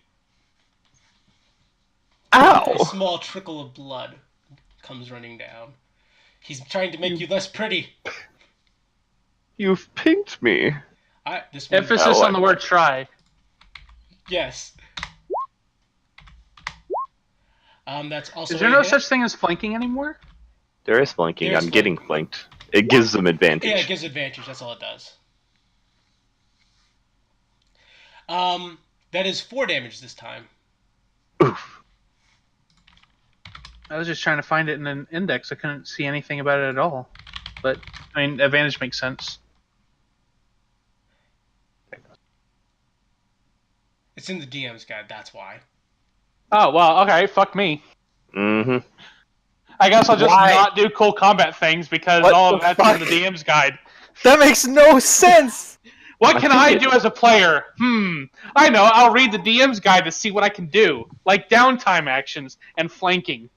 Ow! A small trickle of blood comes running down. He's trying to make you less pretty. You've pinked me. Emphasis on the word try. Yes. That's also. Is there no such thing as flanking anymore? There is flanking. I'm getting flanked. It gives them advantage. Yeah, it gives advantage. That's all it does. That is 4 damage this time. Oof. I was just trying to find it in an index. I couldn't see anything about it at all. But, I mean, advantage makes sense. It's in the DM's guide, that's why. Oh, well, okay, fuck me. Mm-hmm. I guess I'll just not do cool combat things because all of that's in the DM's guide. That makes no sense! What can I do as a player? I know, I'll read the DM's guide to see what I can do. Like downtime actions and flanking.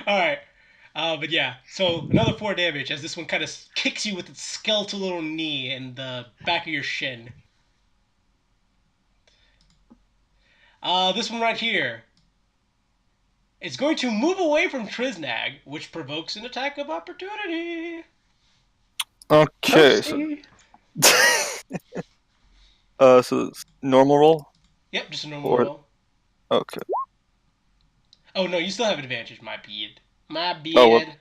Alright. But yeah, so another 4 damage as this one kind of kicks you with its skeletal little knee in the back of your shin. This one right here. It's going to move away from Triznag, which provokes an attack of opportunity. Okay. So it's normal roll? Yep, just a normal roll. Okay. Oh no, you still have advantage, my beard. My beard.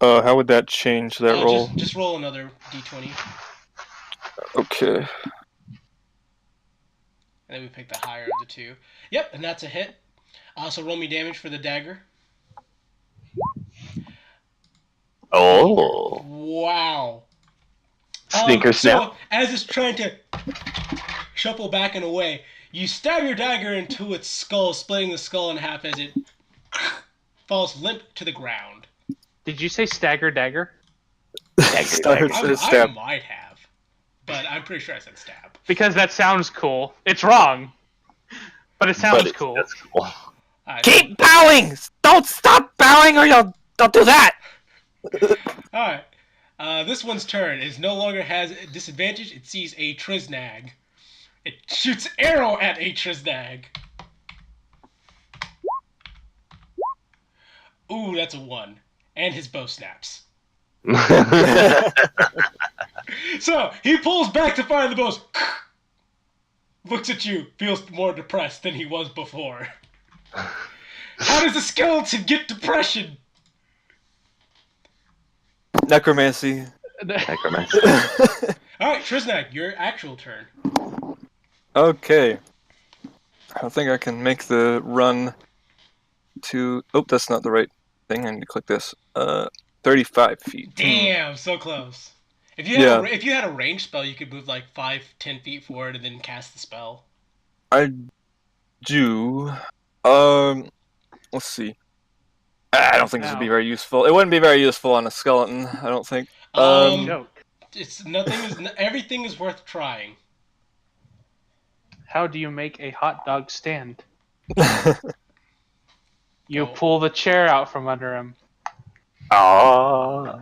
How would that change that roll? Just roll another d20. Okay. And then we pick the higher of the two. Yep, and that's a hit. So roll me damage for the dagger. Oh. Wow. Sneaker snap. So, as it's trying to shuffle back and away, you stab your dagger into its skull, splitting the skull in half as it falls limp to the ground. Did you say stagger dagger? Stagger. I might have, but I'm pretty sure I said stab. Because that sounds cool. It's wrong, but it sounds cool. That's cool. Keep bowing! Don't stop bowing or don't do that! Alright. This one's turn. It no longer has a disadvantage. It sees a Triznag. It shoots arrow at a Triznag. Ooh, that's a 1. And his bow snaps. So, he pulls back to fire the bows. Looks at you, feels more depressed than he was before. How does a skeleton get depression? Necromancy. Necromancy. Alright, Triznag, your actual turn. Okay. I don't think I can make the run to... Oh, that's not the right thing. I need to click this. 35 feet. Damn, so close. If you had a range spell, you could move like 5-10 feet forward and then cast the spell. I do. Let's see. I don't think this would be very useful. It wouldn't be very useful on a skeleton, I don't think. It's everything is worth trying. How do you make a hot dog stand? You pull the chair out from under him. Ah.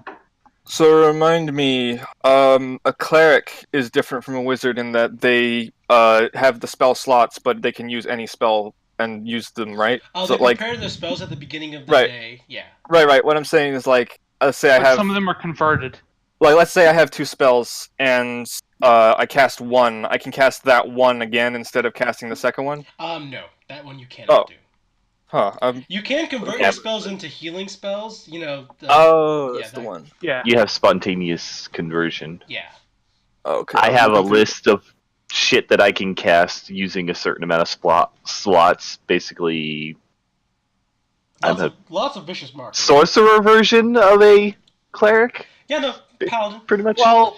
So remind me, a cleric is different from a wizard in that they have the spell slots, but they can use any spell and use them, right? Oh, so, they compare their spells at the beginning of the day. Yeah. Right. What I'm saying is, like, let's say I have... Some of them are converted. Like, let's say I have 2 spells, and I cast one. I can cast that one again instead of casting the second one? No. That one you cannot do. Huh. You can convert your spells into healing spells, you know. That's the one. Yeah. You have spontaneous conversion. Yeah. Okay. I have a list of shit that I can cast using a certain amount of slots. Basically, Lots of vicious marks. Sorcerer version of a cleric. Yeah, no, paladin. Pretty much. Well,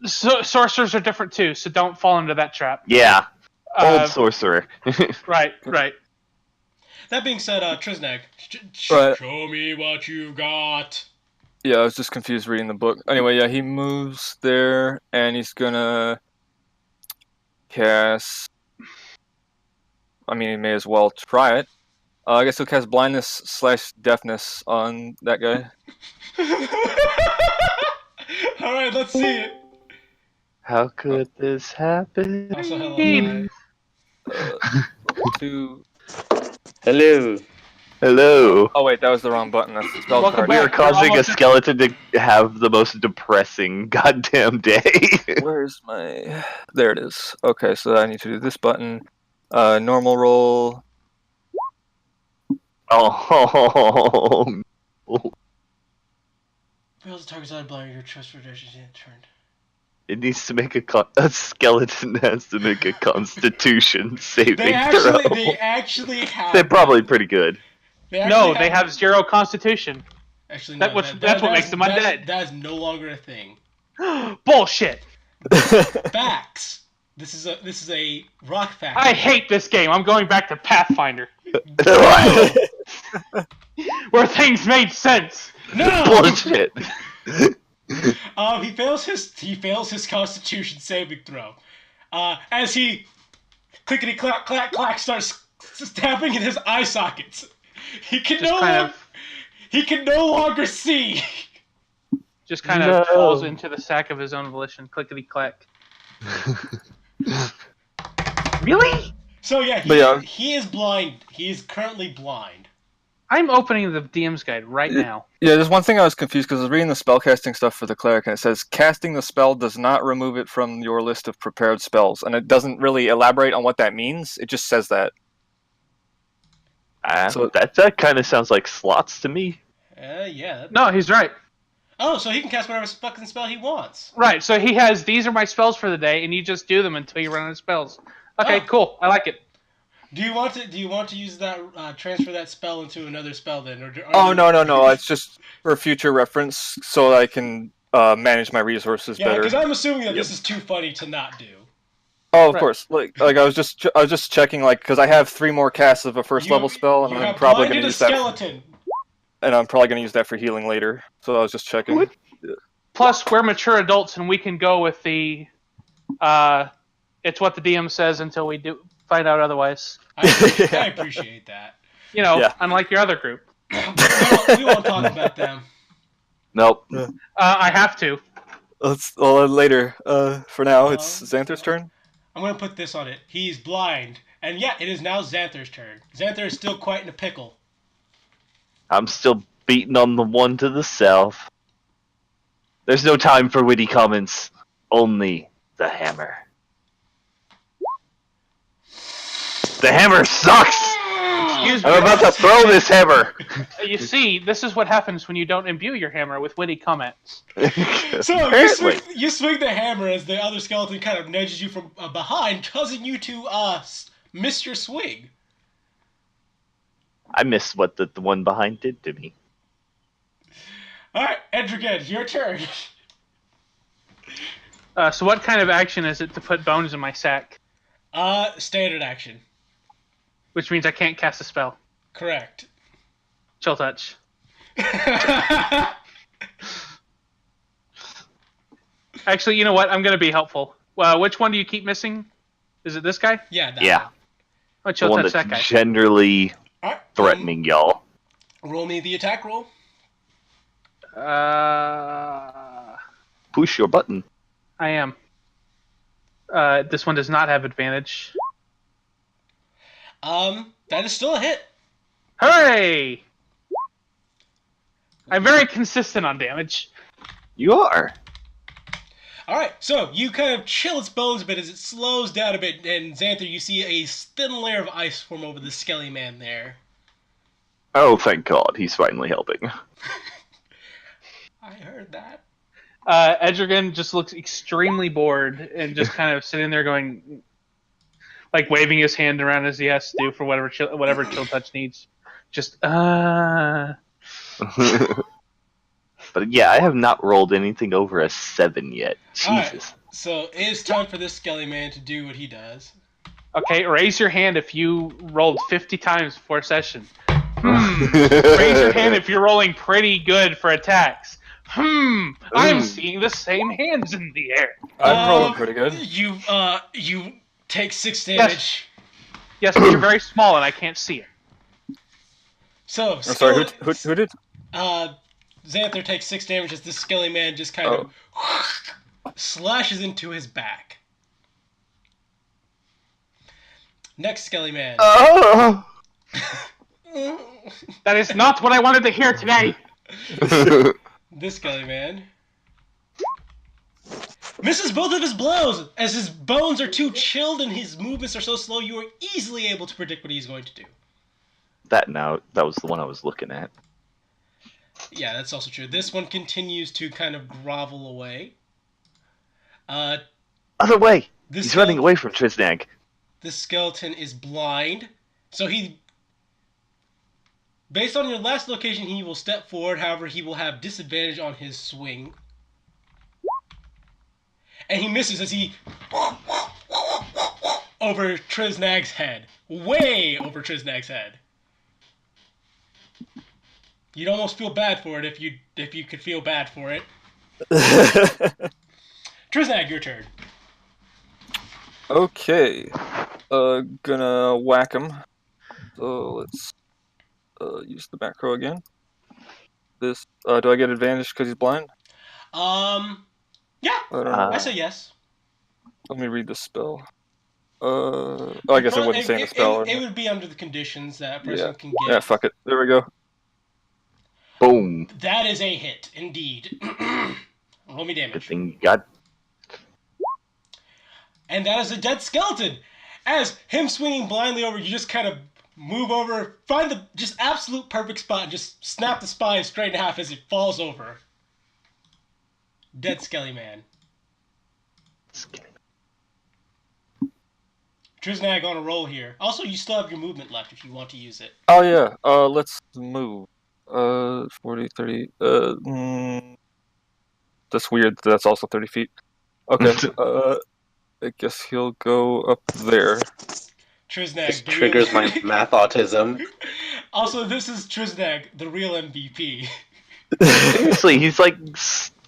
sorcerers are different too, so don't fall into that trap. Yeah. Old sorcerer. Right. That being said, Trisnag, Right. show me what you got. Yeah, I was just confused reading the book. Anyway, yeah, he moves there, and he's gonna cast. I mean, he may as well try it. I guess he'll cast blindness/deafness on that guy. All right, let's see it. How could this happen? Also, hello. Two. Hello. Hello. Oh wait, that was the wrong button. That's the spell Welcome card. We are back. causing a skeleton to have the most depressing goddamn day. Where's my? There it is. Okay, so I need to do this button. Normal roll. Oh. Fails the target's eye blind, your trust for is turned. It needs to make a skeleton has to make a Constitution saving They throw. actually have. They're probably pretty good. They have 0 constitution. Actually, That's what makes them undead. That is no longer a thing. Bullshit. Facts. This is a rock fact. I hate this game. I'm going back to Pathfinder, where things made sense. No. Bullshit. He fails his Constitution saving throw. As he clickety clack clack clack starts stabbing in his eye sockets. He can no longer see. Just kind of falls into the sack of his own volition. Clickety clack. Really? So yeah, he is blind. He is currently blind. I'm opening the DM's guide right now. Yeah, there's one thing I was confused because I was reading the spellcasting stuff for the cleric, and it says casting the spell does not remove it from your list of prepared spells, and it doesn't really elaborate on what that means. It just says that. So that kind of sounds like slots to me. Yeah. No, he's right. Oh, so he can cast whatever fucking spell he wants. Right, so he has, these are my spells for the day, and you just do them until you run out of spells. Okay, cool. I like it. Do you want to use that transfer that spell into another spell then? No. It's just for future reference so I can manage my resources better. Yeah, because I'm assuming that this is too funny to not do. Oh, of course. Like I was just checking, like, because I have 3 more casts of a first level spell, and I'm probably going to use skeleton. And I'm probably going to use that for healing later. So I was just checking. What? Plus, we're mature adults, and we can go with the, it's what the DM says until we do find out otherwise. I appreciate that. You know, unlike your other group. we won't talk about them. Nope. I have to. Later. For now, it's Xanther's turn. I'm going to put this on it. He's blind. And yeah, it is now Xanther's turn. Xanther is still quite in a pickle. I'm still beating on the one to the south. There's no time for witty comments. Only the hammer. The hammer sucks! Excuse me. I'm about to throw this hammer! You see, this is what happens when you don't imbue your hammer with witty comments. So, you swing the hammer as the other skeleton kind of nudges you from behind, causing you to miss your swing. I missed what the one behind did to me. Alright, Edrigan, your turn. So what kind of action is it to put bones in my sack? Standard action. Which means I can't cast a spell. Correct. Chill touch. Actually, you know what? I'm going to be helpful. Which one do you keep missing? Is it this guy? Yeah, that one. Oh, chill touch that guy. Generally threatening y'all. Roll me the attack roll. Push your button. I am. This one does not have advantage. That is still a hit. Hooray! I'm very consistent on damage. You are. Alright, so you kind of chill its bones a bit as it slows down a bit, and Xanther, you see a thin layer of ice form over the skelly man there. Oh, thank God, he's finally helping. I heard that. Edrigan just looks extremely bored and just kind of sitting there going, like waving his hand around as he has to do for whatever chill touch needs. Just, But yeah, I have not rolled anything over a 7 yet. Jesus. Right, so it is time for this skelly man to do what he does. Okay, raise your hand if you rolled 50 times before session. Raise your hand if you're rolling pretty good for attacks. I'm seeing the same hands in the air. I'm rolling pretty good. You take 6 damage. Yes, but you're very small and I can't see it. So, I'm sorry, who did? Xanther takes 6 damage as this skelly man just kind of slashes into his back. Next skelly man. That is not what I wanted to hear today. This skelly man misses both of his blows as his bones are too chilled and his movements are so slow you are easily able to predict what he's going to do. That was the one I was looking at. Yeah, that's also true. This one continues to kind of grovel away. Other way! He's running away from Triznag. This skeleton is blind, so based on your last location, he will step forward. However, he will have disadvantage on his swing. And he misses as he over Triznag's head. Way over Triznag's head. You'd almost feel bad for it if you could feel bad for it. Triznag, your turn. Okay. Gonna whack him. So let's use the macro again. This do I get advantage because he's blind? Yeah. I say yes. Let me read the spell. I guess I wouldn't say the spell. It would be under the conditions that a person can get. Yeah, fuck it. There we go. Boom. That is a hit, indeed. Roll me damage. Good thing you got. And that is a dead skeleton. As him swinging blindly over, you just kind of move over, find the just absolute perfect spot, and just snap the spine straight in half as it falls over. Dead skelly man. Triznag on a roll here. Also, you still have your movement left if you want to use it. Oh yeah. Let's move. 40, 30. That's weird. That's also 30 feet. Okay. I guess he'll go up there. Triznag. This triggers my math autism. Also, this is Triznag, the real MVP. Seriously, he's like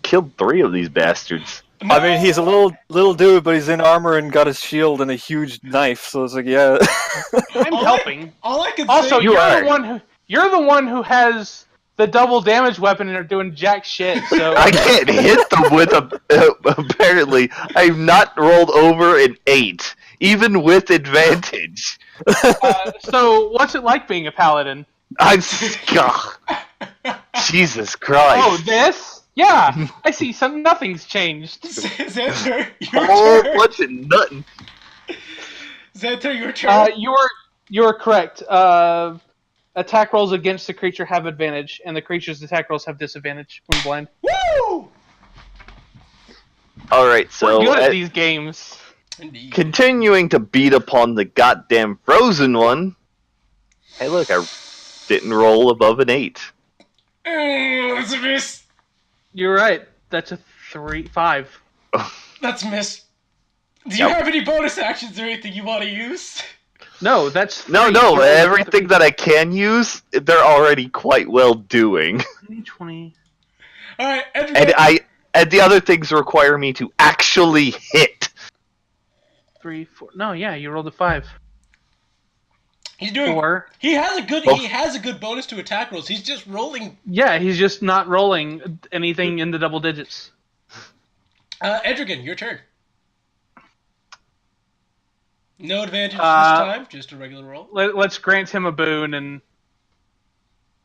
killed 3 of these bastards. No! I mean, he's a little dude, but he's in armor and got his shield and a huge knife. So it's like, yeah. I'm helping. All I can also, say. You're the one who has the double damage weapon and are doing jack shit. So I can't hit them with apparently, I've not rolled over an 8, even with advantage. So what's it like being a paladin? Jesus Christ! Oh, this? Yeah, I see. Nothing's changed. Xanther, your whole turn. bunch of nothing. Xanther, your turn. You're correct. Attack rolls against the creature have advantage, and the creature's attack rolls have disadvantage when blind. Woo! Alright, so we're good at these games. Indeed. Continuing to beat upon the goddamn frozen one. Hey, look, I didn't roll above an 8. That's a miss. You're right. That's a 5. That's a miss. Do you have any bonus actions or anything you want to use? No, that's 3. No. Everything that I can use, they're already quite well doing. 20. All right, and the other things require me to actually hit. 3, 4. No, yeah, you rolled a 5. He's doing 4. He has a good bonus to attack rolls. He's just rolling. Yeah, he's just not rolling anything in the double digits. Edrigan, your turn. No advantage this time, just a regular roll. Let's grant him a boon. And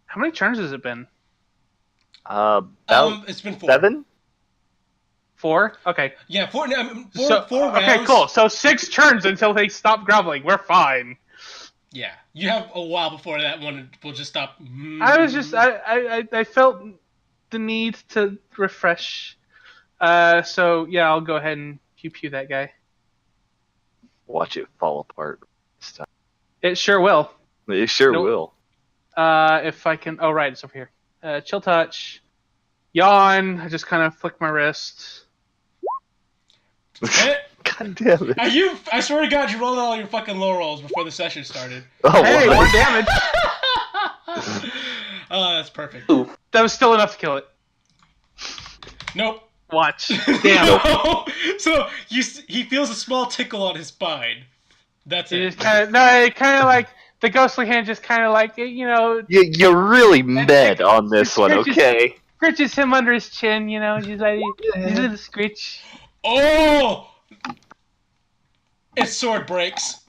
how many turns has it been? It's been 4. 7. 4? Okay. Yeah, 4 rounds. Okay, cool. So 6 turns until they stop groveling. We're fine. Yeah, you have a while before that one will just stop. I felt the need to refresh. So yeah, I'll go ahead and pew that guy. Watch it fall apart this time. It sure will. It sure will. If I can. Oh right, it's over here. Chill touch. Yawn. I just kind of flick my wrist. God damn it. I swear to God, you rolled all your fucking low rolls before the session started. Oh, Hey, what? 1 damage. Oh, that's perfect. Ooh. That was still enough to kill it. Nope. Watch. Damn. No. So he feels a small tickle on his spine. That's It it. just kind of like the ghostly hand just kind of like You're really mad on this one, okay? scritches him under his chin, just like these little scritch. Oh! Its sword breaks.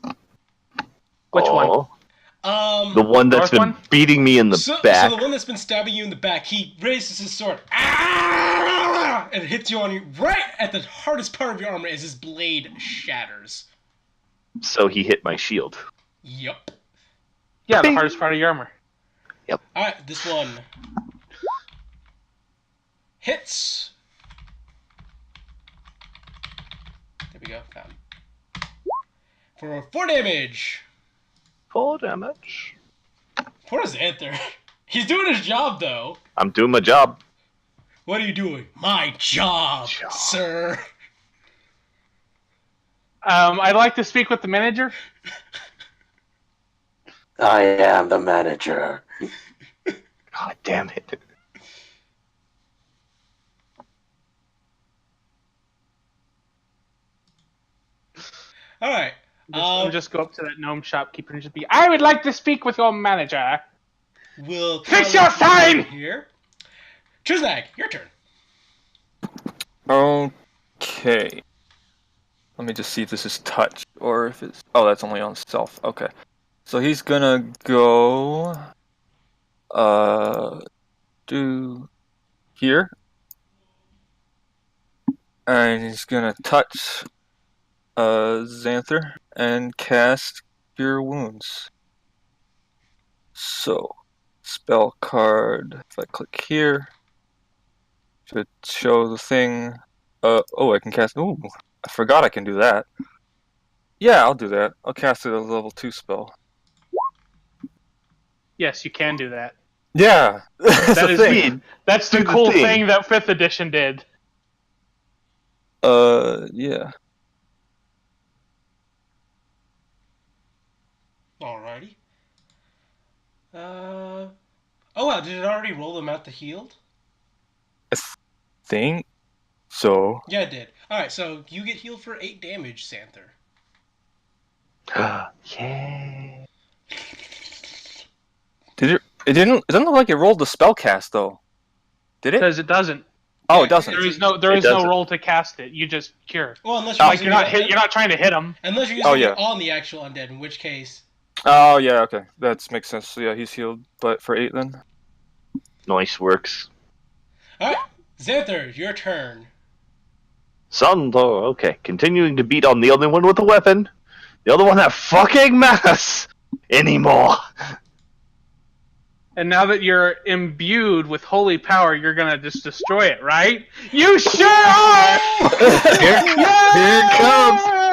Which one? The one that's been beating me in the back. So the one that's been stabbing you in the back, he raises his sword. And it hits you right at the hardest part of your armor as his blade shatters. So he hit my shield. Yup. Yeah, the hardest part of your armor. Yep. Alright, this one hits. There we go, found. For 4 damage. 4 damage. Poor Xanther. He's doing his job, though. I'm doing my job. What are you doing? My job, sir. I'd like to speak with the manager. I am the manager. God damn it. Alright. I'll just go up to that gnome shopkeeper and just be, I would like to speak with your manager. We'll fix your sign here. Trizag, your turn. Okay. Let me just see if this is touch or if it's. Oh, that's only on stealth. Okay. So he's gonna go. Do here. And he's gonna touch Xanther and cast Cure Wounds. So, spell card, if I click here, should show the thing. Oh, I can cast. Ooh, I forgot I can do that. Yeah, I'll do that. I'll cast it as a level 2 spell. Yes, you can do that. Yeah, That is the, that's the cool thing that 5th edition did. Yeah. Alrighty. Oh wow, did it already roll them out to healed? I think so. Yeah, it did. Alright, so you get healed for 8 damage, Xanther. Yeah. Did it? It didn't. It doesn't look like it rolled the spell cast though. Did it? Because it doesn't. Oh, it doesn't. There is no roll to cast it. You just cure. Well, unless you're you're not trying to hit them. Unless you're using it on the actual undead, in which case. Oh yeah, okay, that makes sense. So yeah, he's healed, but for 8 then. Nice works. All right, Xanther, your turn. Sandor, okay. Continuing to beat on the only one with a weapon. The other one that fucking matters anymore. And now that you're imbued with holy power, you're gonna just destroy it, right? You sure are!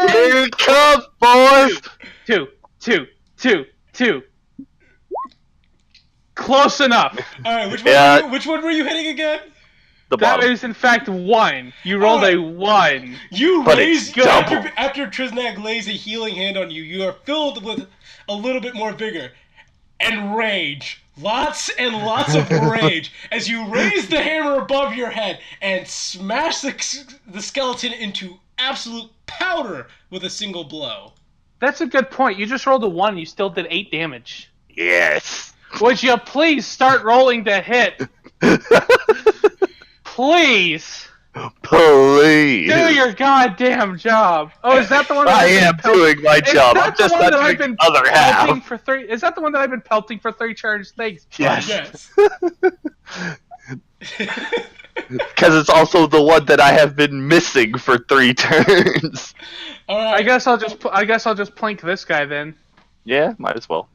Here it comes, boys! Two. Close enough. Alright, which one were you hitting again? The bottom. That is in fact 1. You rolled a 1. You But raised it's double. after Triznak lays a healing hand on you, you are filled with a little bit more vigor and rage. Lots and lots of rage as you raise the hammer above your head and smash the skeleton into absolute powder with a single blow. That's a good point. You just rolled a 1, you still did 8 damage. Yes! Would you please start rolling to hit? Please! Please! Do your goddamn job! Oh, is that the one that I am doing my job. I'm just not doing the other half. For 3? Is that the one that I've been pelting for 3 turns? Thanks. Yes. Yes. Because it's also the one that I have been missing for 3 turns. All right. I guess I'll just plink this guy then. Yeah, might as well.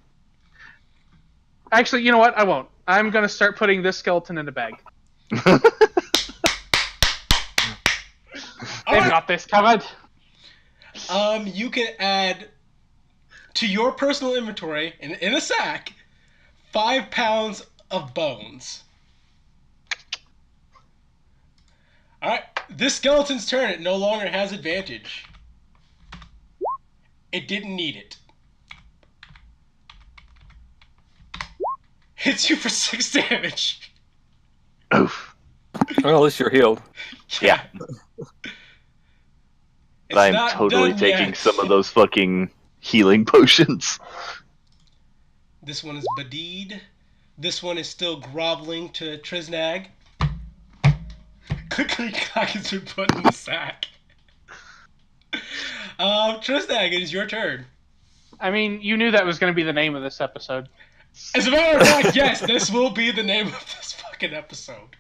Actually, you know what? I won't. I'm gonna start putting this skeleton in a bag. They've got this covered. You can add to your personal inventory in a sack 5 pounds of bones. All right, this skeleton's turn. It no longer has advantage. It didn't need it. Hits you for 6 damage. Oof. Well, at least you're healed. Yeah. It's I'm not totally done taking yet. some of those fucking healing potions. This one is Badid. This one is still groveling to Triznag. Clickety Clack has been put in the sack. Triznag, it is your turn. I mean, you knew that was going to be the name of this episode. As a matter of fact, yes, this will be the name of this fucking episode.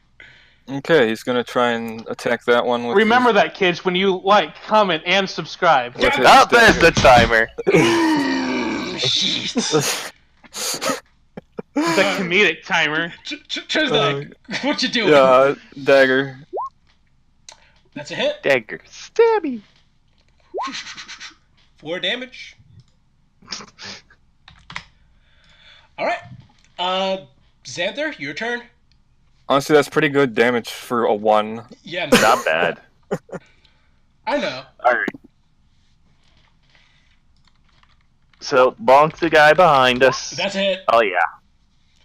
Okay, he's gonna try and attack that one with. Remember that, kids, when you like, comment, and subscribe. With his Not there's the dagger. timer. Shit. The comedic timer. Triznag, what you doing? Yeah, dagger. That's a hit. Dagger. Stabby. 4 damage. Alright. Xanther, your turn. Honestly, that's pretty good damage for a 1. Yeah, Not bad. I know. Alright. So, bonk the guy behind us. That's a hit. Oh, yeah.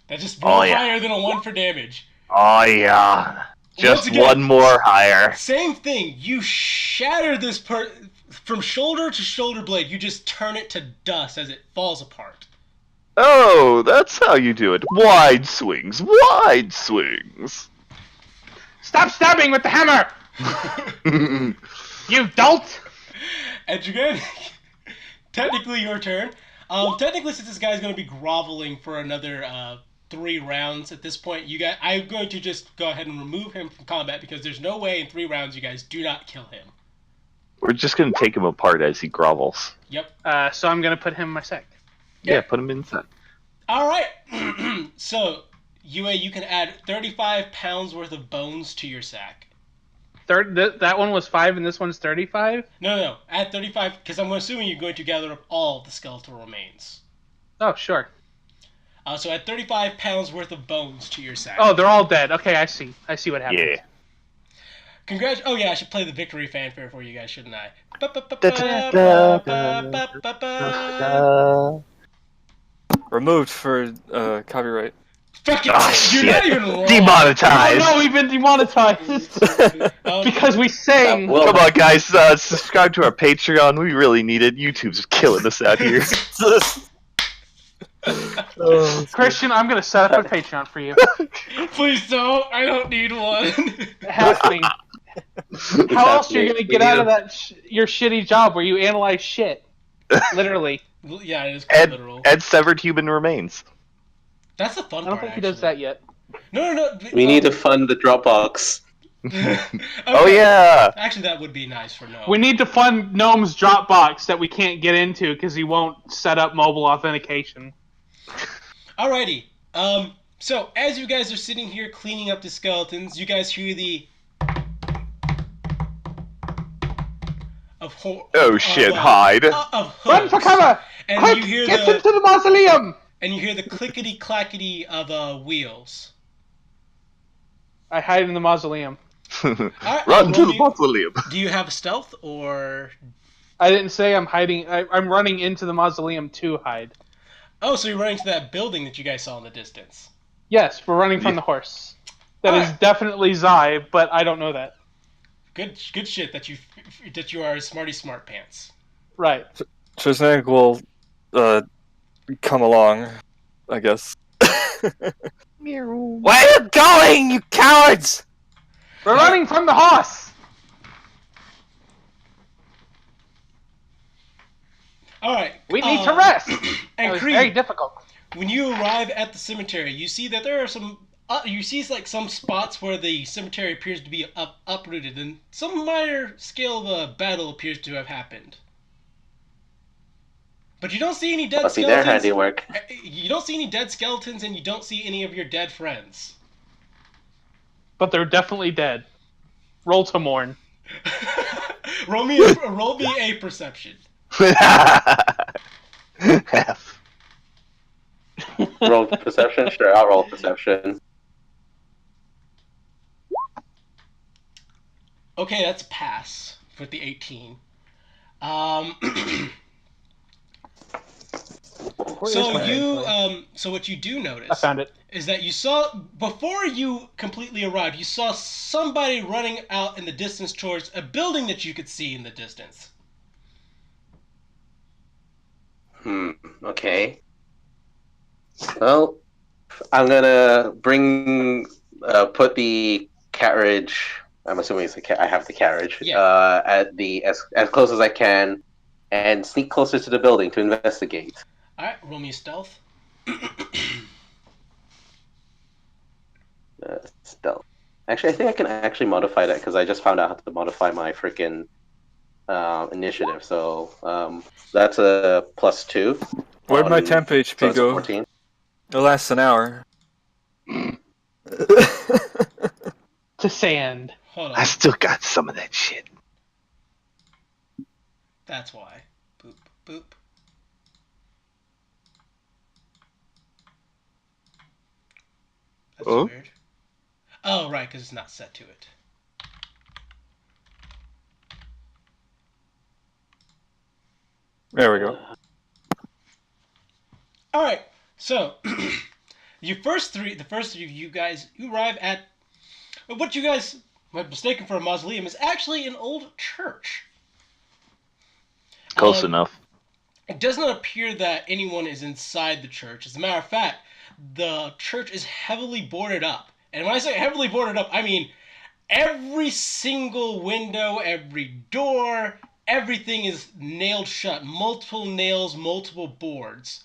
That just rolled Oh, yeah. higher than a 1 for damage. Oh, yeah. Just again, one more higher. Same thing. You shatter this from shoulder to shoulder blade. You just turn it to dust as it falls apart. Oh, that's how you do it. Wide swings. Wide swings. Stop stabbing with the hammer! You dolt! And again, technically your turn. Technically, since this guy's going to be groveling for another 3 rounds at this point, I'm going to just go ahead and remove him from combat because there's no way in 3 rounds you guys do not kill him. We're just going to take him apart as he grovels. Yep. So I'm going to put him in my sack. Yeah, put him inside. All right. So, Yue, you can add 35 pounds worth of bones to your sack. That one was 5 and this one's 35? No. Add 35 because I'm assuming you're going to gather up all the skeletal remains. Oh, sure. So add 35 pounds worth of bones to your sack. Oh, they're all dead. Okay, I see. I see what happens. Yeah. Oh yeah, I should play the victory fanfare for you guys, shouldn't I? Removed for copyright. Fuck it! Oh, You're shit. not even wrong. Demonetized. Oh no, we've been demonetized! Because we sang! Come on, guys. Subscribe to our Patreon. We really need it. YouTube's killing us out here. Christian, I'm gonna set up a Patreon for you. Please don't. I don't need one. Happening. How else are you gonna get out of that your shitty job where you analyze shit? Literally. Yeah, it is quite literal. And severed human remains. That's the fun part. I don't think he does that yet. No. We need to fund the Dropbox. Okay. Oh, yeah. Actually, that would be nice for Gnome. We need to fund Gnome's Dropbox that we can't get into because he won't set up mobile authentication. Alrighty. So as you guys are sitting here cleaning up the skeletons, you guys hear the hide. Run for cover! And Quick, you hear get into the mausoleum! And you hear the clickety clackety of wheels. I hide in the mausoleum. Run to the mausoleum. Do you have stealth or? I didn't say I'm hiding. I'm running into the mausoleum to hide. Oh, so you're running to that building that you guys saw in the distance. Yes, we're running from the horse. That is definitely Zai, but I don't know that. Good shit that you are smarty smart pants. Right. Triznag will come along, I guess. Where are you going, you cowards? We're running from the horse! Alright. We need to rest! And was Creed, very difficult. when you arrive at the cemetery, you see that there are some some spots where the cemetery appears to be uprooted, and some minor scale of battle appears to have happened. But you don't see any dead Must be skeletons. their handiwork. You don't see any dead skeletons, and you don't see any of your dead friends. But they're definitely dead. Roll to mourn. roll me a perception. F. Roll perception? Sure, I'll roll perception. Okay, that's a pass with the 18. So so what you do notice, I found it, is that you saw before you completely arrived, you saw somebody running out in the distance towards a building that you could see in the distance. Okay. Well, I'm gonna put the carriage. I'm assuming I have the carriage. Yeah. At as close as I can, and sneak closer to the building to investigate. All right, roll me stealth. Stealth. Actually, I think I can actually modify that because I just found out how to modify my freaking initiative. So that's a +2. Where'd my temp HP so it's go? 14. It lasts an hour. to sand. Hold on. I still got some of that shit. That's why. Boop, boop. That's weird. Oh, right, because it's not set to it. There we go. All right, so the first three of you guys, you arrive at what you guys might be mistaken for a mausoleum is actually an old church. Close enough. It does not appear that anyone is inside the church. As a matter of fact, the church is heavily boarded up. And when I say heavily boarded up, I mean every single window, every door, everything is nailed shut. Multiple nails, multiple boards.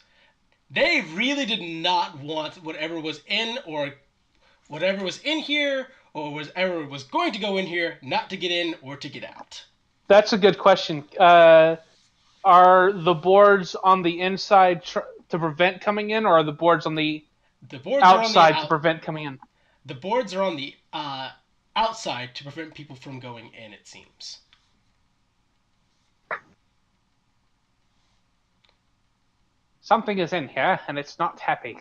They really did not want whatever was in here or whatever was going to go in here not to get in or to get out. That's a good question. Are the boards on the inside to prevent coming in, or are the boards on the outside to prevent coming in? The boards are on the outside to prevent people from going in, it seems. Something is in here, and it's not happy.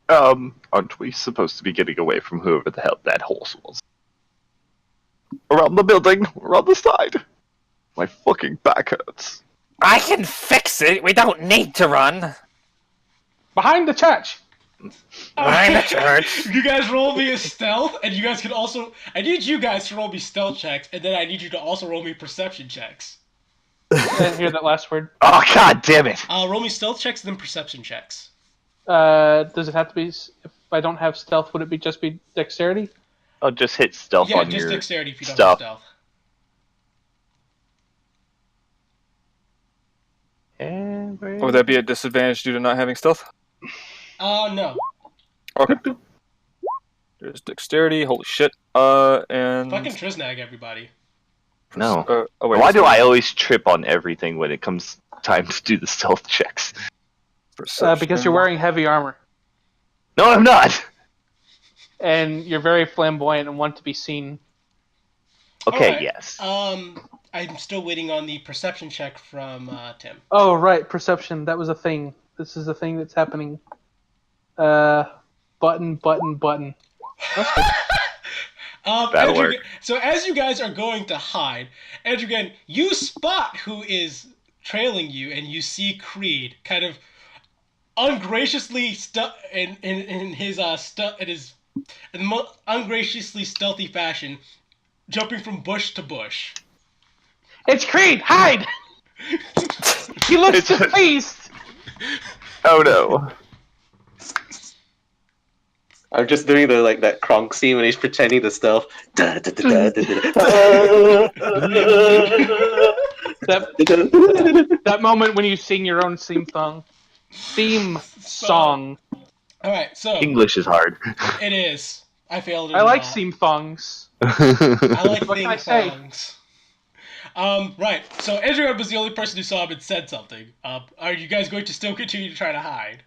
Aren't we supposed to be getting away from whoever the hell that horse was? Around the building, or on the side. My fucking back hurts. I can fix it. We don't need to run. Behind the church. Behind the church. You guys roll me a stealth, and you guys can also... I need you guys to roll me stealth checks, and then I need you to also roll me perception checks. I didn't hear that last word. Oh, god damn it! Roll me stealth checks, then perception checks. Does it have to be... If I don't have stealth, would it just be dexterity? I'll just hit stealth on your just dexterity if you don't stuff. have stealth. Would that be a disadvantage due to not having stealth? No. Okay. There's dexterity. Holy shit. And Fucking Trisnag, everybody. No. Wait, why do I always trip on everything when it comes time to do the stealth checks? Because you're wearing heavy armor. No, I'm not! And you're very flamboyant and want to be seen. Okay, right. yes. I'm still waiting on the perception check from Tim. Oh, right, perception. That was a thing. This is a thing that's happening. Button. That's good. That'll work. So as you guys are going to hide, Andrew, you spot who is trailing you, and you see Creed kind of ungraciously ungraciously stealthy fashion, jumping from bush to bush. It's Creed! Hide! He looks displeased! Oh no. I'm just doing that Kronk scene when he's pretending to stealth. That moment when you sing your own theme song. All right, so English is hard. It is. I failed it. I like theme thongs. I like What can I theme say? songs. Right. So Andrew was the only person who saw him and said something. Are you guys going to still continue to try to hide?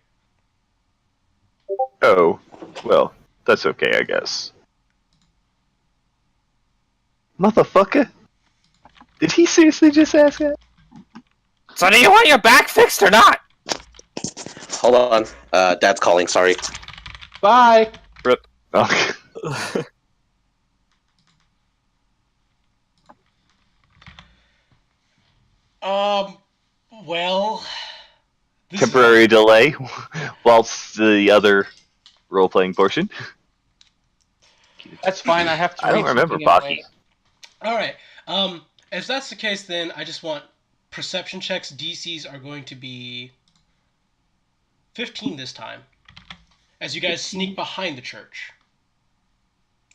Oh, well, that's okay, I guess. Motherfucker? Did he seriously just ask that? So do you want your back fixed or not? Hold on. Dad's calling, sorry. Bye! Rip. Okay. Well, temporary delay whilst the other role-playing portion. That's fine. I have to. I don't read remember something Baki. anyways. All right. If that's the case, then I just want perception checks. DCs are going to be 15 this time, as you guys sneak behind the church.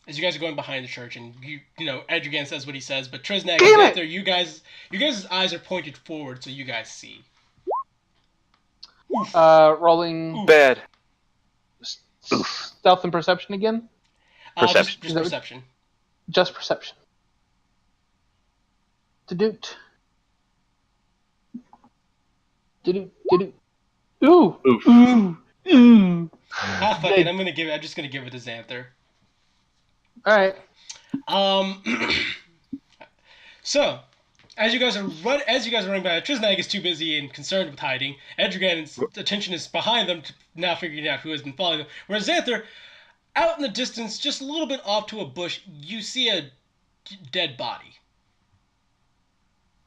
As you guys are going behind the church, and you know, Edrigan says what he says, but Trisnag is out there. You guys' eyes are pointed forward, so you guys see. Rolling Bad. stealth and perception again. Perception. Just perception. Just perception. Doot. Ooh. Oof. Ooh. Fuck it. I'm just gonna give it to Xanther. All right. So, as you guys are running by, Trisnag is too busy and concerned with hiding. Edrigan's attention is behind them, now figuring out who has been following them. Whereas Xanther, out in the distance, just a little bit off to a bush, you see a dead body.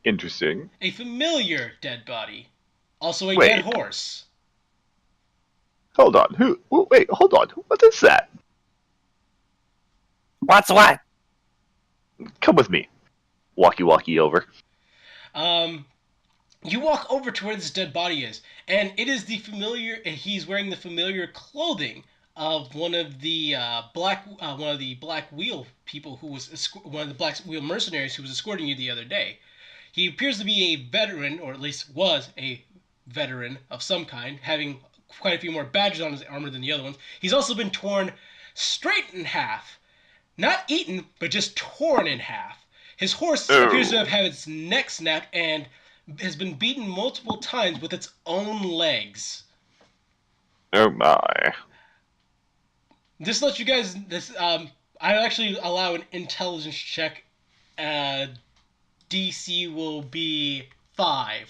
Interesting. A familiar dead body. Also a dead horse. Hold on. Wait, hold on. What is that? What's what? Come with me. Walkie over. You walk over to where this dead body is, and it is the familiar. He's wearing the familiar clothing of one of the black wheel people who was one of the black wheel mercenaries who was escorting you the other day. He appears to be a veteran, or at least was a veteran of some kind, having quite a few more badges on his armor than the other ones. He's also been torn straight in half. Not eaten, but just torn in half. His horse appears to have had its neck snapped and has been beaten multiple times with its own legs. Oh my. Just to let you guys, I actually allow an intelligence check. DC will be 5.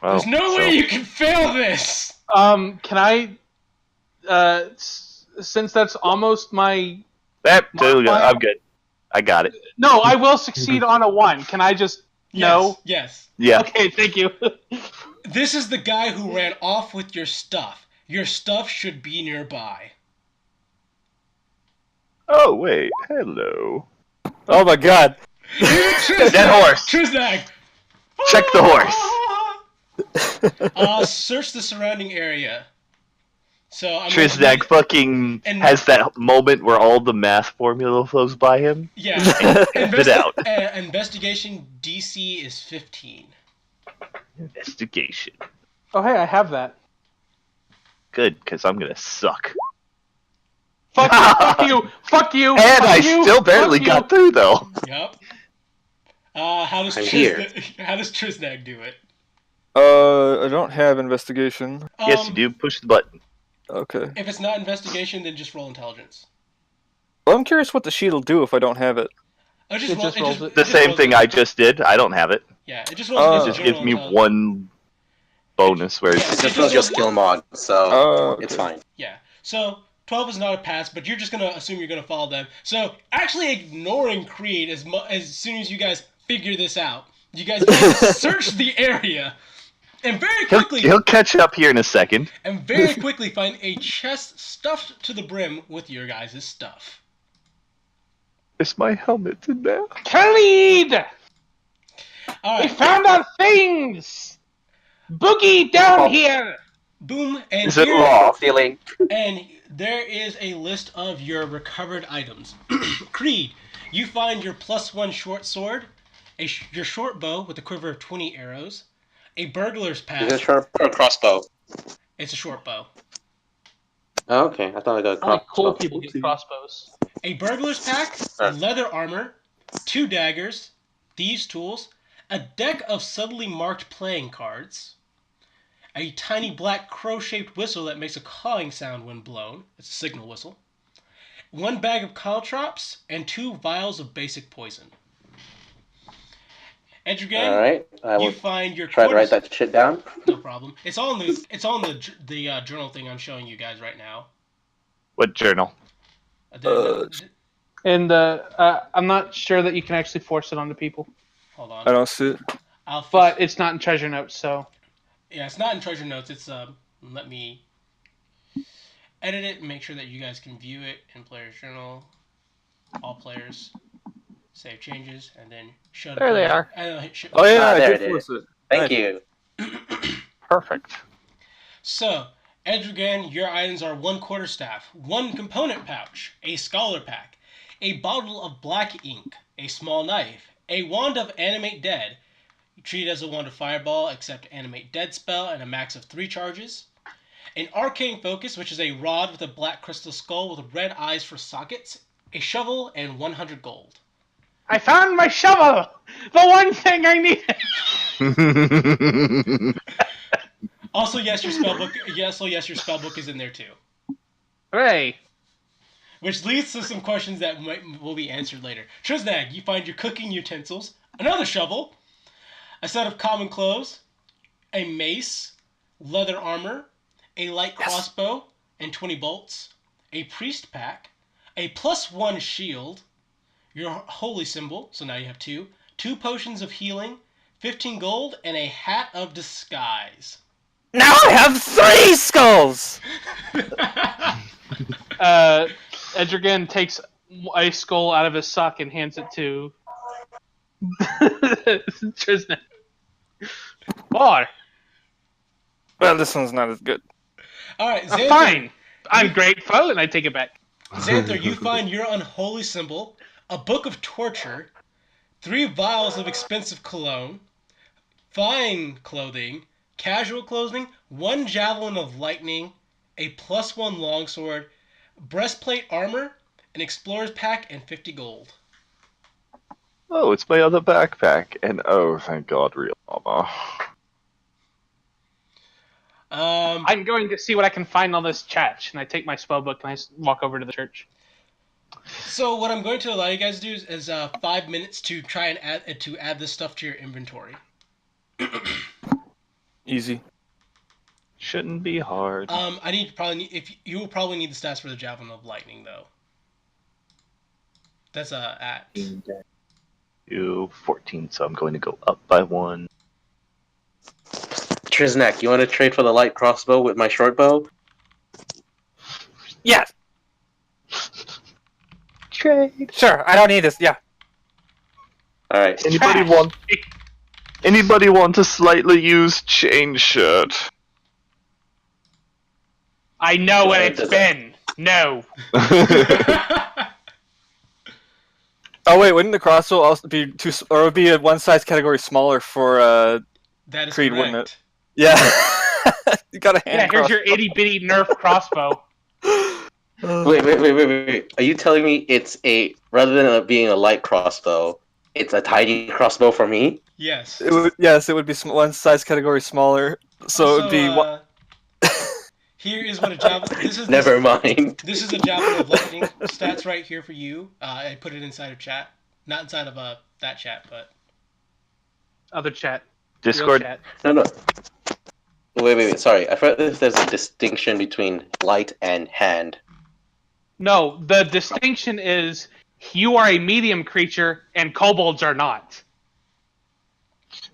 Well, There's no way you can fail this! Can I, since that's almost my... I'm good. I got it. No, I will succeed on a 1. Can I just... No? Yes. Yeah. Okay, thank you. This is the guy who ran off with your stuff. Your stuff should be nearby. Oh, wait. Hello. Oh my god. Dead horse. Trisnag! Check the horse. Search the surrounding area. So I'm Trisnag fucking has that moment where all the math formula flows by him. Yeah. Investigation DC is 15. Investigation. Oh, hey, I have that. Good, because I'm gonna suck. Fuck you! Fuck you! And fuck I you, still barely got through, though. Yep. How does Trisnag do it? I don't have investigation. Yes, you do. Push the button. Okay. If it's not investigation, then just roll intelligence. Well, I'm curious what the sheet will do if I don't have it. The same thing I just did. I don't have it. Yeah, it just rolls. It just gives me one bonus where it just rolls your skill mod, so it's fine. Yeah. So 12 is not a pass, but you're just gonna assume you're gonna follow them. So actually ignoring Creed as soon as you guys figure this out, you guys search the area. And very quickly... He'll catch up here in a second. And very quickly find a chest stuffed to the brim with your guys' stuff. Is my helmet in there? Khalid! Right. We found our things! Boogie down here! Boom, and is it raw feeling? And there is a list of your recovered items. Creed, you find your +1 short sword, your short bow with a quiver of 20 arrows, a burglar's pack. Is it a short or a crossbow? It's a short bow. Oh, okay, I thought I got a crossbow. Cool people get crossbows. A burglar's pack, leather armor, 2 daggers, thieves' tools, a deck of subtly marked playing cards, a tiny black crow-shaped whistle that makes a cawing sound when blown. It's a signal whistle. 1 bag of caltrops, and 2 vials of basic poison. Edrigan, alright, I will find your try to write that shit down. No problem. It's on the journal thing I'm showing you guys right now. What journal? And I'm not sure that you can actually force it onto people. Hold on. I don't see it. But it's not in treasure notes, so. Yeah, it's not in treasure notes. It's let me edit it and make sure that you guys can view it in Player's Journal. All players save changes and then show. There they are. Oh yeah, there I it did is. force it. Thank Nice. you. Perfect. So, Edrigan, your items are 1 quarterstaff, 1 component pouch, a scholar pack, a bottle of black ink, a small knife, a wand of animate dead. You treat it as a wand of fireball, except animate dead spell and a max of 3 charges. An arcane focus, which is a rod with a black crystal skull with red eyes for sockets, a shovel, and 100 gold. I found my shovel! The one thing I needed! Also, yes, your spellbook. Yes, your spellbook is in there too. Hooray! Which leads to some questions that will be answered later. Triznag, you find your cooking utensils, another shovel, a set of common clothes, a mace, leather armor, a light crossbow, and 20 bolts, a priest pack, a +1 shield, your holy symbol, so now you have 2 potions of healing, 15 gold, and a hat of disguise. Now I have 3 skulls! Edrigan takes a skull out of his sock and hands it to Tristan. Boy. Well, this one's not as good. Alright, Xanther. Fine. I'm grateful, and I take it back. Xanther, you find your unholy symbol, a book of torture, 3 vials of expensive cologne, fine clothing, casual clothing, 1 javelin of lightning, a +1 longsword, breastplate armor, an explorer's pack, and 50 gold. Oh, it's my other backpack, and oh, thank God, real armor. I'm going to see what I can find on this chat, and I take my spellbook and I walk over to the church. So what I'm going to allow you guys to do is 5 minutes to try and add this stuff to your inventory. Easy. Shouldn't be hard. You will probably need the stats for the javelin of lightning though. That's at 14, so I'm going to go up by 1. Triznak, you want to trade for the light crossbow with my short bow? Yes. Trade. Sure, I don't need this. Yeah. All right. Anybody want a slightly used chain shirt? I know what it's been. No. Oh wait, wouldn't the crossbow also be or would be a 1 size category smaller for that is Creed, correct. wouldn't it? Yeah. You got a hand. Yeah, here's your itty bitty Nerf crossbow. Wait. Are you telling me it's rather than it being a light crossbow, it's a tiny crossbow for me? Yes. It would be 1 size category smaller. So it would be Here is what a javelin. Never mind. This is a javelin of lightning stats right here for you. I put it inside of chat, not inside of that chat, but Other chat. Discord. Chat. No. Wait. Sorry, I forgot if there's a distinction between light and hand. No, the distinction is you are a medium creature and kobolds are not.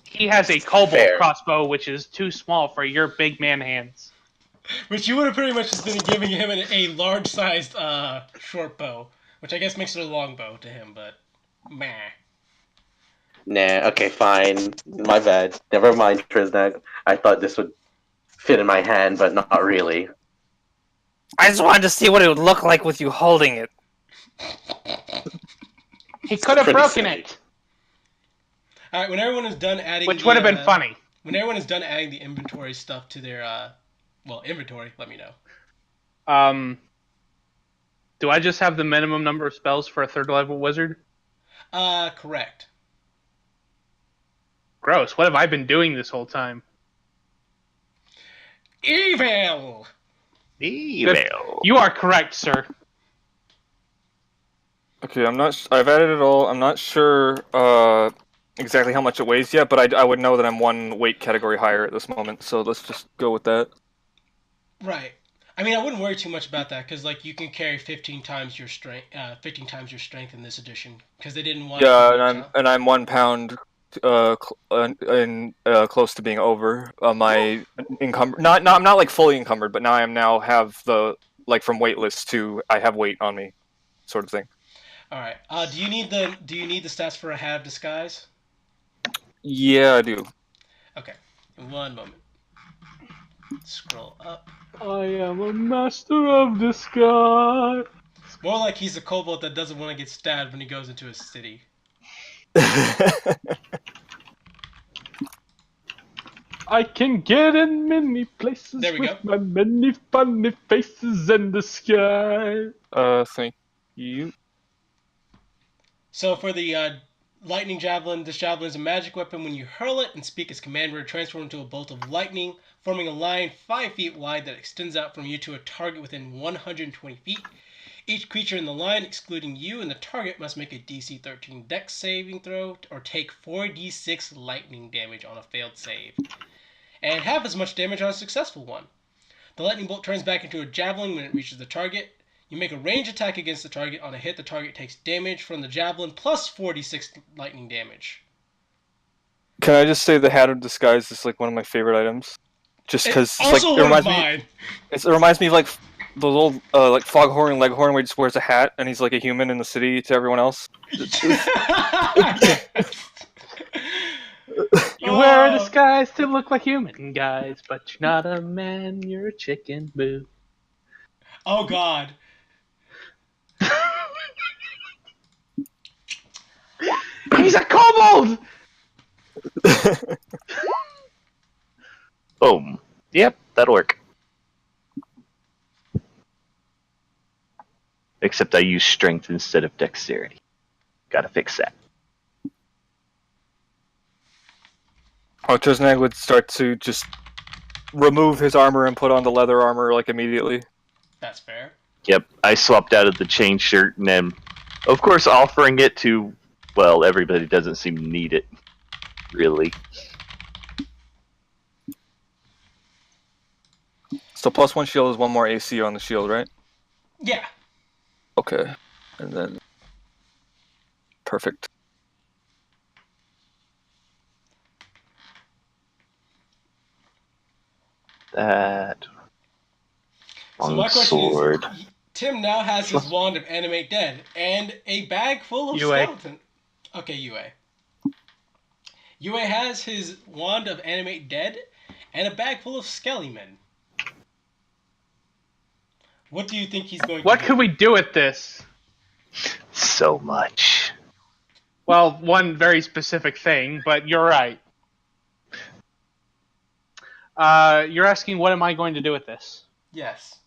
He has a kobold crossbow, which is too small for your big man hands. Which you would have pretty much just been giving him a large-sized short bow, which I guess makes it a long bow to him, but meh. Nah, okay, fine. My bad. Never mind, Triznak. I thought this would fit in my hand, but not really. I just wanted to see what it would look like with you holding it. He could have broken it. All right, when everyone is done adding, which would have been funny. When everyone is done adding the inventory stuff to their inventory, let me know. Do I just have the minimum number of spells for a 3rd level wizard? Correct. Gross. What have I been doing this whole time? Evil. You are correct, sir. Okay, I've added it all. I'm not sure exactly how much it weighs yet, but I would know that I'm 1 weight category higher at this moment. So let's just go with that. Right. I mean, I wouldn't worry too much about that because, you can carry 15 times your strength. 15 times your strength in this edition because they didn't want. Yeah, and I'm 1 pound close to being over. My encumbered. I'm not like fully encumbered, but now I have the like from weightless to I have weight on me, sort of thing. All right. Do you need the stats for a hat of disguise? Yeah, I do. Okay. In one moment. Scroll up. I am a master of disguise. More like he's a kobold that doesn't want to get stabbed when he goes into a city. I can get in many places There we with go. my many funny faces in the sky. Thank you. So for the lightning javelin, this javelin is a magic weapon. When you hurl it and speak its command word, transform into a bolt of lightning, forming a line 5 feet wide that extends out from you to a target within 120 feet. Each creature in the line, excluding you and the target, must make a DC 13 Dex saving throw or take 4d6 lightning damage on a failed save, and half as much damage on a successful one. The lightning bolt turns back into a javelin when it reaches the target. You make a range attack against the target. On a hit, the target takes damage from the javelin plus 4d6 lightning damage. Can I just say the Hat of Disguise is like one of my favorite items? Just because it reminds me. It reminds me of like the little like Foghorn and Leghorn where he just wears a hat and he's like a human in the city to everyone else. You wear a disguise to look like human guys, but you're not a man, you're a chicken, boo. Oh God. He's a kobold! Boom. Yep, that'll work. Except I use strength instead of dexterity. Gotta fix that. Trisnag would start to just remove his armor and put on the leather armor like immediately. That's fair. Yep, I swapped out of the chain shirt and then, of course, offering it to, well, everybody doesn't seem to need it. Really. So +1 shield is 1 more AC on the shield, right? Yeah. Okay. And then... Perfect. That... So my question sword. is, Tim now has his wand of Animate Dead and a bag full of skeleton. Okay, UA. UA has his wand of Animate Dead and a bag full of Skellymen. What do you think he's going to do? What could we do with this? So much. Well, one very specific thing, but you're right. You're asking what am I going to do with this? Yes.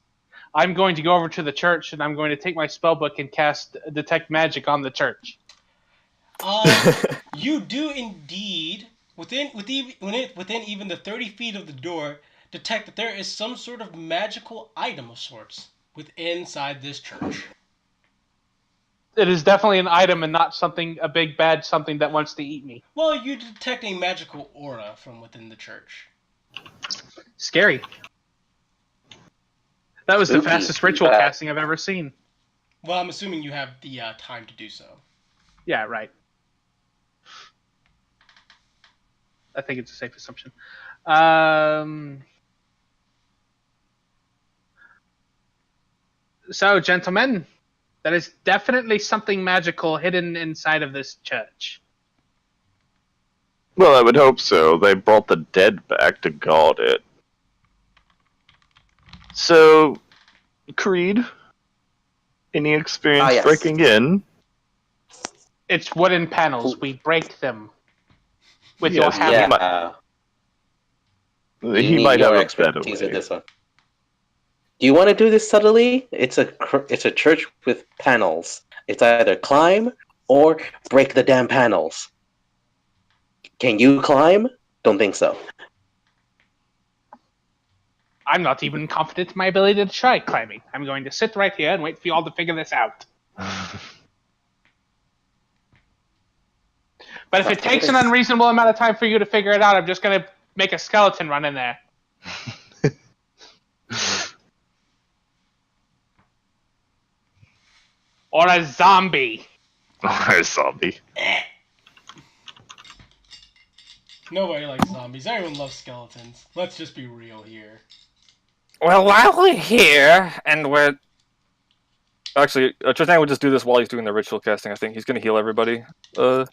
I'm going to go over to the church and I'm going to take my spellbook and cast Detect Magic on the church. You do indeed, within even the 30 feet of the door, detect that there is some sort of magical item of sorts inside this church. It is definitely an item and not a big bad something that wants to eat me. Well, you detect a magical aura from within the church. Scary. That was the fastest ritual casting I've ever seen. Well, I'm assuming you have the time to do so. Yeah, right. I think it's a safe assumption. So, gentlemen, that is definitely something magical hidden inside of this church. Well, I would hope so. They brought the dead back to guard it. So, Creed, any experience breaking in? It's wooden panels. We break them with Yes, your hammer. Yeah. He might have a better way. This one. Do you want to do this subtly? It's a church with panels. It's either climb or break the damn panels. Can you climb? Don't think so. I'm not even confident in my ability to try climbing. I'm going to sit right here and wait for you all to figure this out. But if it takes an unreasonable amount of time for you to figure it out, I'm just going to make a skeleton run in there. Or a zombie. Or a zombie. Nobody likes zombies. Everyone loves skeletons. Let's just be real here. Well, while we're here, and we're... Actually, Tristan would just do this while he's doing the ritual casting. I think he's going to heal everybody. Because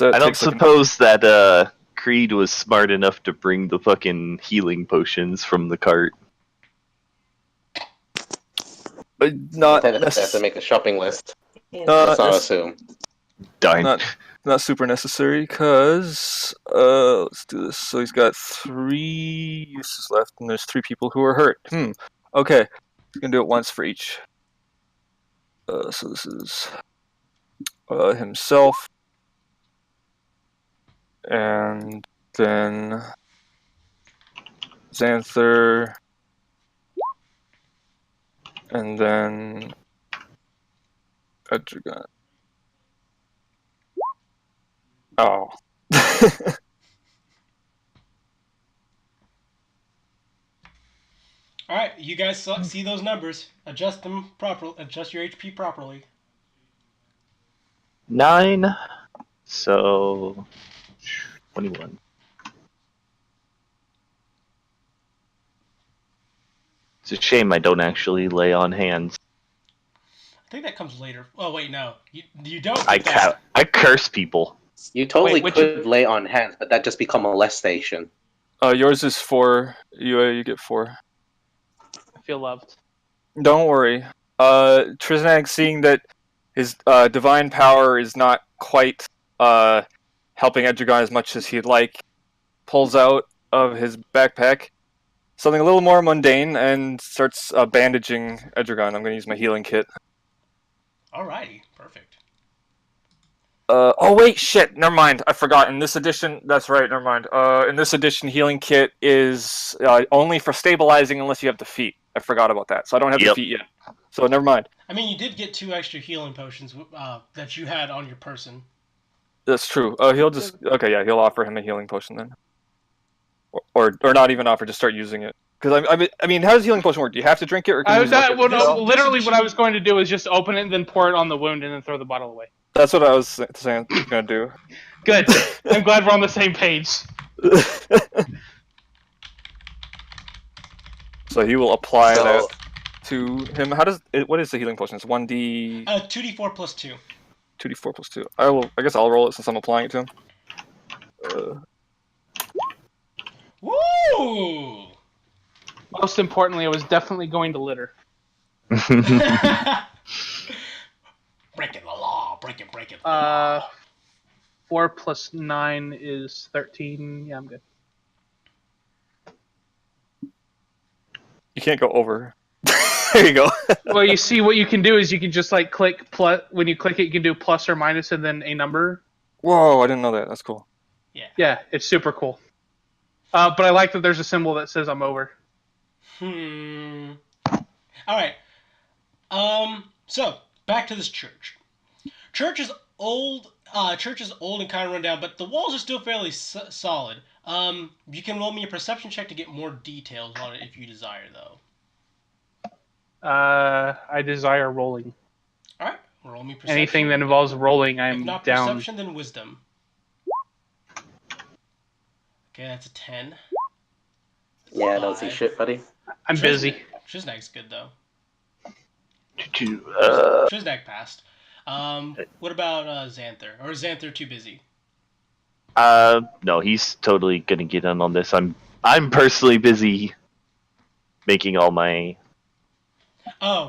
I don't suppose that Creed was smart enough to bring the fucking healing potions from the cart. Not I have to make a shopping list. Let's not assume. Darn. Not super necessary, because let's do this. So he's got 3 uses left, and there's 3 people who are hurt. Okay, he's gonna do it once for each. So this is himself, and then Xanther, and then Edragon. Oh. Alright, you guys see those numbers. Adjust them properly. Adjust your HP properly. 9. So 21. It's a shame I don't actually lay on hands. I think that comes later. Oh wait, no, you don't. I curse people. You totally could lay on hands, but that just become molestation. Yours is 4. You get 4. I feel loved. Don't worry. Trisnag, seeing that his divine power is not quite helping Edragon as much as he'd like, pulls out of his backpack something a little more mundane and starts bandaging Edragon. I'm going to use my healing kit. Alrighty, perfect. Oh wait, shit, never mind. I forgot. In this edition, that's right, never mind. In this edition, healing kit is only for stabilizing unless you have the feat. I forgot about that, so I don't have the feat yet. So never mind. I mean, you did get 2 extra healing potions that you had on your person. That's true. He'll just he'll offer him a healing potion then, or not even offer, just start using it. Because I mean, how does healing potion work? Do you have to drink it, or can you literally what I was going to do is just open it and then pour it on the wound and then throw the bottle away. That's what I was saying. Gonna do. Good. I'm glad we're on the same page. So he will apply that to him. What is the healing potion? It's 1d. 2d4 plus 2. 2d4 plus 2. I guess I'll roll it since I'm applying it to him. Woo! Most importantly, I was definitely going to litter. Breaking the law. Breaking the law. 4 plus 9 is 13. Yeah, I'm good. You can't go over. There you go. Well, you see, what you can do is you can just like click plus. When you click it, you can do plus or minus and then a number. Whoa, I didn't know that. That's cool. Yeah. Yeah, it's super cool. But I like that there's a symbol that says I'm over. All right. So back to this church. Church is old and kind of run down, but the walls are still fairly solid. You can roll me a perception check to get more details on it if you desire, though. I desire rolling. All right, roll me perception. Anything that involves rolling, I'm if not down. Perception, then wisdom. Okay, that's a 10. Yeah, I don't see shit, buddy. I'm busy. Trisnag's good though. Uh, Trisnag passed. What about Xanther? Or is Xanther too busy? No, he's totally gonna get in on this. I'm personally busy making all my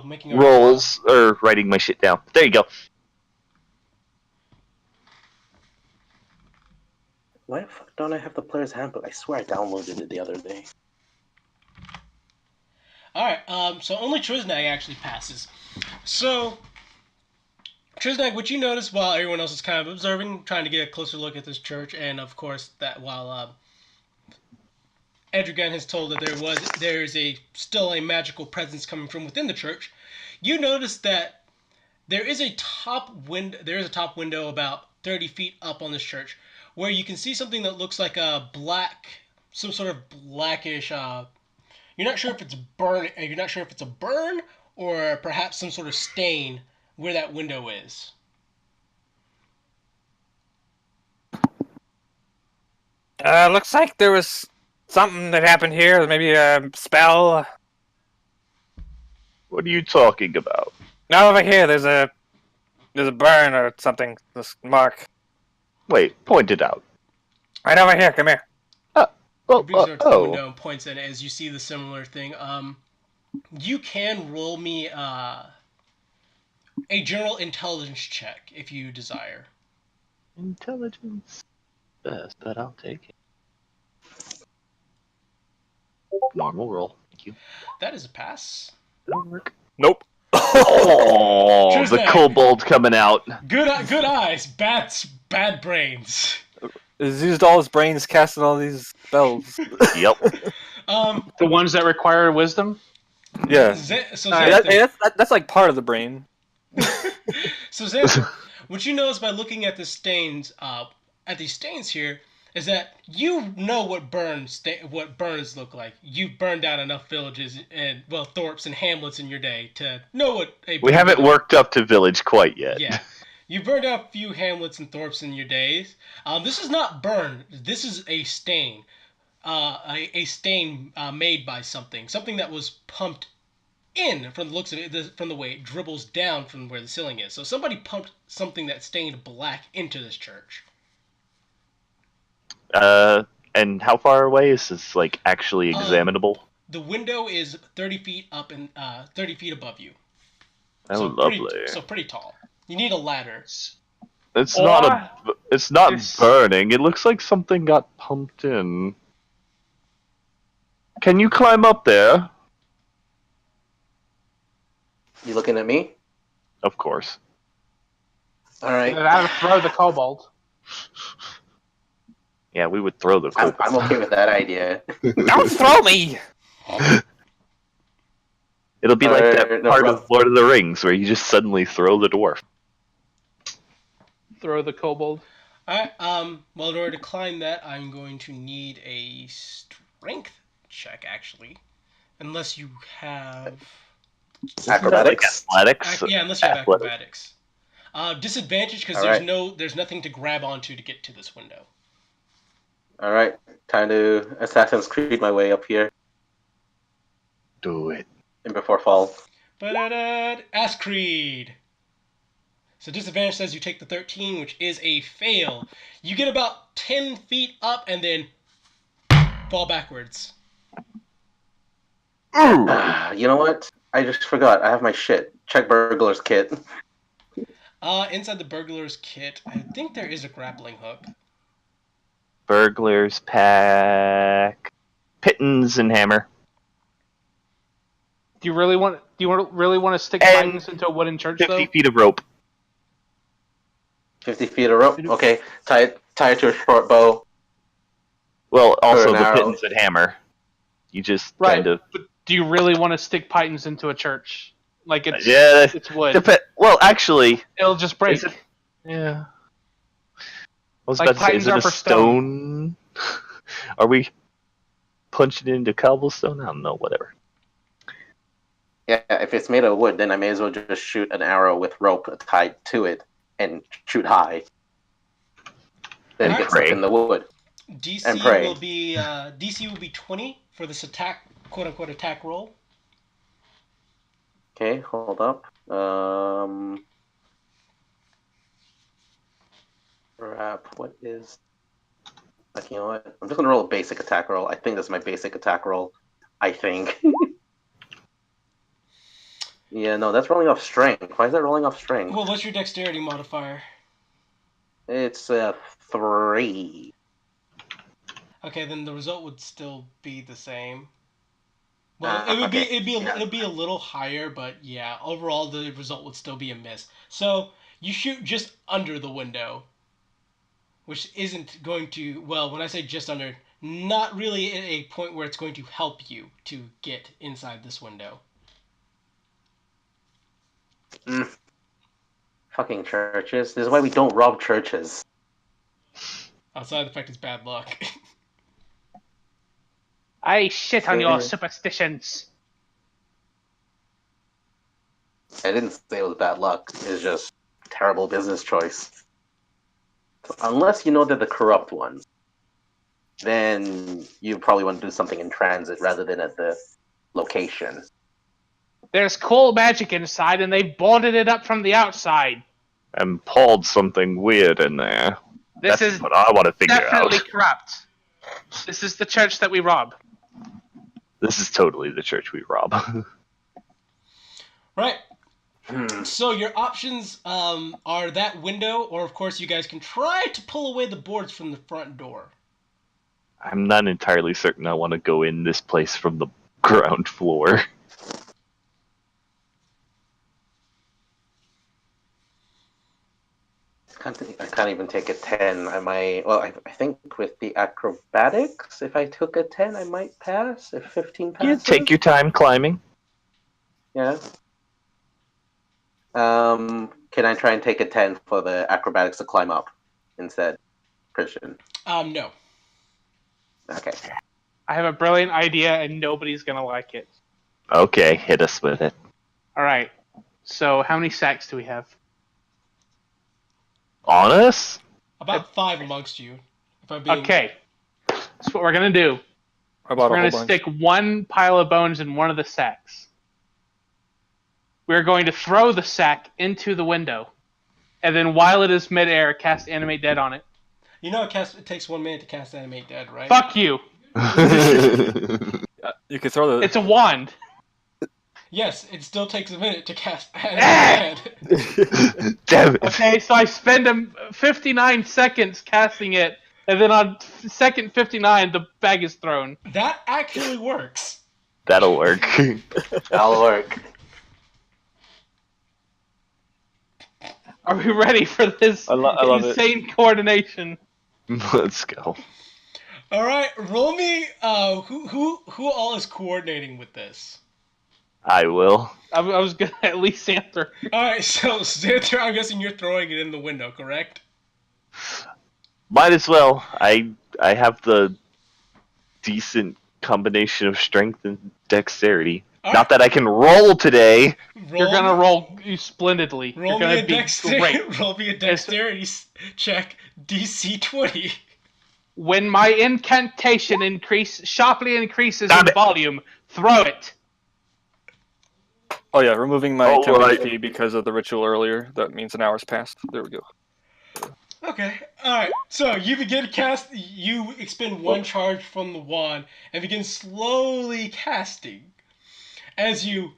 making rolls or writing my shit down. There you go. Why the fuck don't I have the player's handbook? I swear I downloaded it the other day. Alright, so only Trisnag actually passes. So, Trisnag, what you notice while everyone else is kind of observing, trying to get a closer look at this church, and of course that while Edragon has told that there is still a magical presence coming from within the church, you notice that there is a top window about 30 feet up on this church, where you can see something that looks like some sort of blackish. You're not sure if it's burn. You're not sure if it's a burn or perhaps some sort of stain where that window is. Looks like there was something that happened here. Maybe a spell. What are you talking about? No, over here. There's a burn or something. This mark. Wait, point it out. Right over here. Come here. He brings it over to the window and points at it as you see the similar thing. You can roll me a general intelligence check if you desire. Intelligence. Best, but I'll take it. Normal roll. Thank you. That is a pass. That'll work. Nope. Oh, the kobold coming out. Good eyes, bad brains. He's used all his brains casting all these spells. Yep. The ones that require wisdom? Yeah. That's like part of the brain. So Xanthan, what you notice by looking at the stains, at these stains here, is that you know what burns look like. You've burned down enough villages and thorps and hamlets in your day to know what a. We haven't worked up to village quite yet. Yeah, you burned out a few hamlets and thorps in your days. This is not burn. This is a stain. A stain made by something that was pumped in from the looks of it, from the way it dribbles down from where the ceiling is. So somebody pumped something that stained black into this church. And how far away is this, like, actually examinable? The window is 30 feet up and 30 feet above you. Oh, so lovely. Pretty tall. You need a ladder. It's not burning. It looks like something got pumped in. Can you climb up there? You looking at me? Of course. All right. Then I would throw the kobold. Yeah, we would throw the kobold. I'm okay with that idea. Don't throw me! It'll be like that part of Lord of the Rings where you just suddenly throw the dwarf. Throw the kobold. Alright, well, in order to climb that, I'm going to need a strength check, actually. Unless you have... Acrobatics? Like athletics? Yeah, unless you have acrobatics. Disadvantage, because there's nothing to grab onto to get to this window. Alright, time to Assassin's Creed my way up here. Do it. And before fall. Ass Creed! So disadvantage says you take the 13, which is a fail. You get about 10 feet up and then fall backwards. You know what? I just forgot. I have my shit. Check burglar's kit. Inside the burglar's kit, I think there is a grappling hook. Burglar's pack, pittance and hammer. Do you really want to stick Titans into a wooden church 50 feet of rope. 50 feet of rope? Okay. Tie it to a short bow. Well, also the pittance and hammer. You just kind of... But do you really want to stick Titans into a church? Like it's it's wood. Well, actually... It'll just break. Yeah. I was like about to say, is it a stone? Are we punching it into cobblestone? I don't know, whatever. Yeah, if it's made of wood, then I may as well just shoot an arrow with rope tied to it and shoot high. Then get stuck in the wood. DC will be 20 for this attack, quote unquote attack roll. Okay, hold up. Crap, what is... Like, you know what? I'm just gonna roll a basic attack roll. I think this is my basic attack roll. I think. Yeah, no, that's rolling off strength. Why is that rolling off strength? Well, what's your dexterity modifier? It's 3. Okay, then the result would still be the same. Well, it'd be a little higher, but yeah, overall the result would still be a miss. So you shoot just under the window, which isn't going to, well, when I say just under, not really at a point where it's going to help you to get inside this window. Fucking churches. This is why we don't rob churches. Outside the fact it's bad luck. I shit on your superstitions. I didn't say it was bad luck. It's just terrible business choice. Unless you know they're the corrupt ones. then you probably want to do something in transit rather than at the location. There's cool magic inside, and they bolted it up from the outside. And pulled something weird in there. This That's is what I want to figure definitely out. corrupt. This is the church that we rob. This is totally the church we rob. Right. So your options are that window, or of course you guys can try to pull away the boards from the front door. I'm not entirely certain I want to go in this place from the ground floor. I can't even take a 10. I think with the acrobatics, if I took a 10, I might pass. If 15 passes. You take your time climbing. Yeah. Can I try and take a 10 for the acrobatics to climb up instead, Christian? No. Okay. I have a brilliant idea, and nobody's gonna like it. Okay, hit us with it. Alright. So, how many sacks do we have? On us? About 5 amongst you. If I'm being... Okay. That's what we're gonna do. We're gonna stick one pile of bones in one of the sacks. We're going to throw the sack into the window. And then while it is midair, cast Animate Dead on it. You know it takes 1 minute to cast Animate Dead, right? Fuck you! You can throw the... It's a wand! Yes, it still takes a minute to cast Animate Dead. Damn it. Okay, so I spend 59 seconds casting it, and then on second 59, the bag is thrown. That actually works. That'll work. That'll work. Are we ready for this I love insane coordination? Let's go. Alright, roll me, who all is coordinating with this? I will. I was gonna at least answer. Alright, so Xanther, I'm guessing you're throwing it in the window, correct? Might as well. I have the decent combination of strength and dexterity. Alright. Not that I can roll today. You're gonna roll splendidly. Roll You're me, gonna be great. roll me a dexterity check, DC 20. When my incantation sharply increases Damn in it. volume, throw it. Oh yeah, removing my Oh, 10 right. HP because of the ritual earlier. That means an hour's passed. There we go. Okay, alright, so you begin to cast, you expend 1 charge from the wand, and begin slowly casting. As he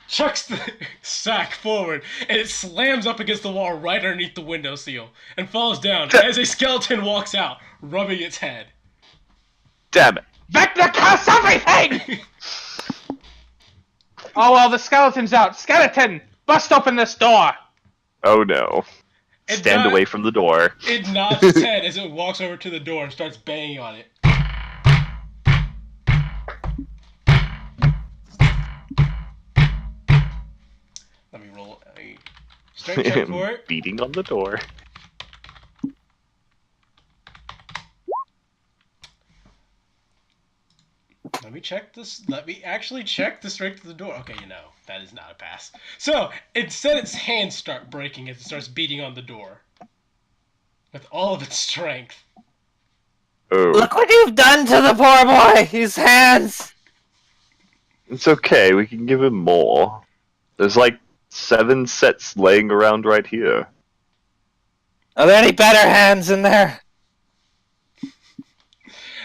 chucks the sack forward, and it slams up against the wall right underneath the windowsill, and falls down as a skeleton walks out, rubbing its head. Damn it. Vector cast everything! Oh well, the skeleton's out. Skeleton, bust open this door. Oh no. Stand away from the door. It nods its head as it walks over to the door and starts banging on it. Let me roll a strength check for it. Beating on the door. Let me check this. Let me actually check the strength of the door. Okay, that is not a pass. So, instead its hands start breaking as it starts beating on the door. With all of its strength. Oh. Look what you've done to the poor boy! His hands! It's okay, we can give him more. There's like 7 sets laying around right here. Are there any better hands in there?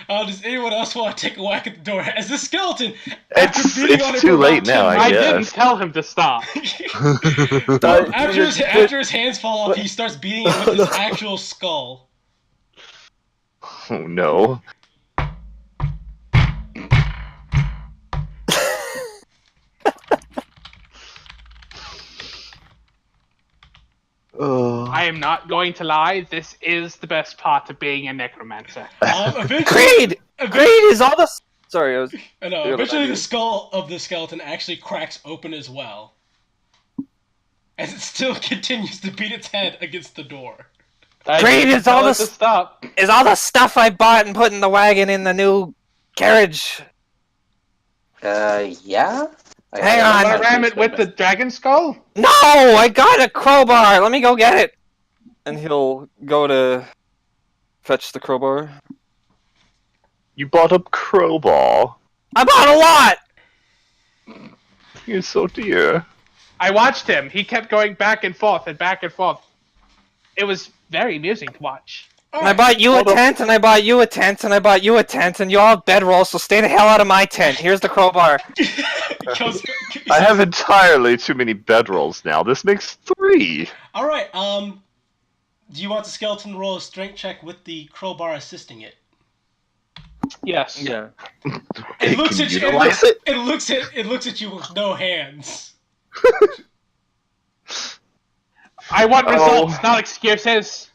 Does anyone else want to take a whack at the door? As the skeleton, after beating on it It's too for late about now, 10 I guess. didn't tell him to stop. after his hands fall off, he starts beating it with his actual skull. Oh no. I am not going to lie, this is the best part of being a necromancer. Creed! Creed is all the... Sorry, I was... No, eventually the skull of the skeleton actually cracks open as well. As it still continues to beat its head against the door. Creed is all the... Stop. Is all the stuff I bought and put in the wagon in the new carriage. Yeah? Hang on. Want to ram it with the dragon skull? No! I got a crowbar! Let me go get it! And he'll go to fetch the crowbar. You bought a crowbar. I bought a lot! You're so dear. I watched him. He kept going back and forth and back and forth. It was very amusing to watch. And I bought you a tent, and I bought you a tent, and I bought you a tent, and you all have bedrolls, so stay the hell out of my tent. Here's the crowbar. I have entirely too many bedrolls now. This makes 3. Alright, do you want the skeleton to roll a strength check with the crowbar assisting it? Yes. Yeah. It looks at you. It looks at you with no hands. I want results, not excuses.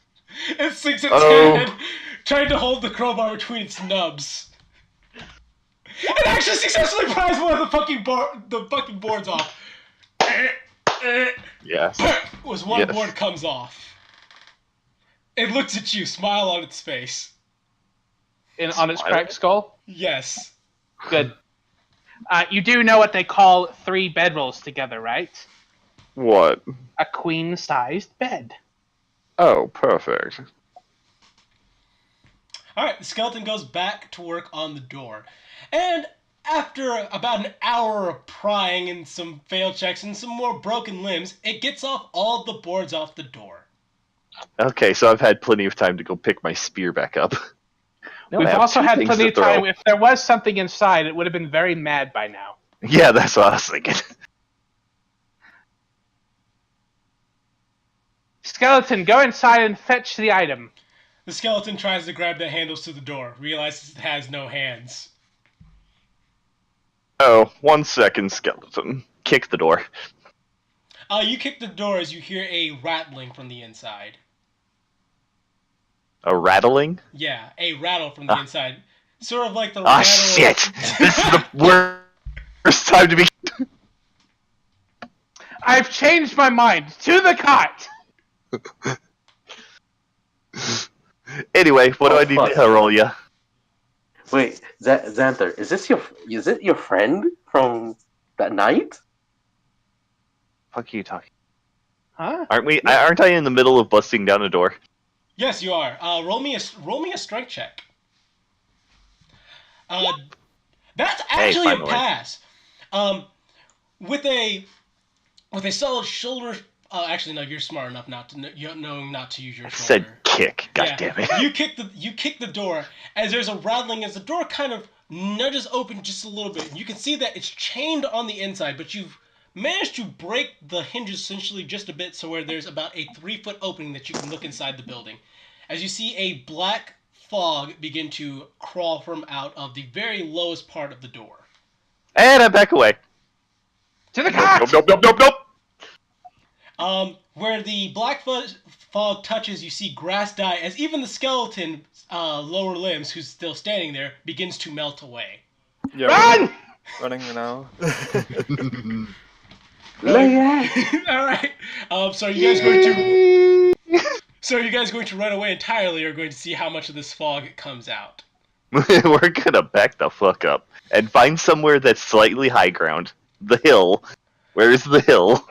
It sinks its head, trying to hold the crowbar between its nubs. It actually successfully pries one of the fucking boards off. Yes. Was one board comes off. It looks at you, smile on its face. On its cracked skull? Yes. Good. You do know what they call 3 bedrolls together, right? What? A queen-sized bed. Oh, perfect. Alright, the skeleton goes back to work on the door. And after about an hour of prying and some failed checks and some more broken limbs, it gets off all the boards off the door. Okay, so I've had plenty of time to go pick my spear back up. We've also had plenty of time. If there was something inside, it would have been very mad by now. Yeah, that's what I was thinking. Skeleton, go inside and fetch the item. The skeleton tries to grab the handles to the door, realizes it has no hands. Oh, 1 second, skeleton. Kick the door. You kick the door as you hear a rattling from the inside. A rattling? Yeah, a rattle from the inside. Sort of like the rattle... Ah, shit! This is the worst time to be... I've changed my mind. To the cot! Anyway, what do I need to roll ya? Wait, Xanther, is it your friend from that night? Fuck you talking. Huh? Aren't I in the middle of busting down a door? Yes, you are. Roll me a strength check. That's actually a pass. With a solid shoulder. Actually, no. You're smart enough not to knowing not to use your shoulder. Said kick. God damn it. You kick the door as there's a rattling as the door kind of nudges open just a little bit. You can see that it's chained on the inside, but you've managed to break the hinges essentially just a bit, so where there's about a 3-foot opening that you can look inside the building. As you see a black fog begin to crawl from out of the very lowest part of the door. And I back away. To the cot! Nope. Where the black fog touches, you see grass dye as even the skeleton lower limbs, who's still standing there, begins to melt away. Yeah, Run! Running now. Alright. So are you guys going to... So are you guys going to run away entirely, or going to see how much of this fog comes out? We're gonna back the fuck up and find somewhere that's slightly high ground. The hill. Where's the hill?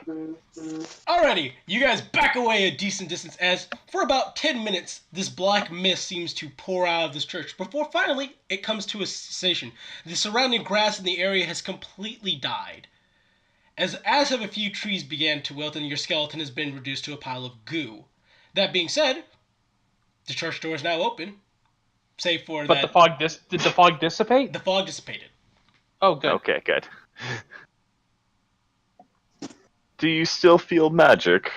Alrighty, you guys back away a decent distance as, for about 10 minutes, this black mist seems to pour out of this church, before finally it comes to a cessation. The surrounding grass in the area has completely died. As have a few trees began to wilt, and your skeleton has been reduced to a pile of goo. That being said, the church door is now open, save for But that... did the fog dissipate? The fog dissipated. Oh, good. Okay, good. Do you still feel magic?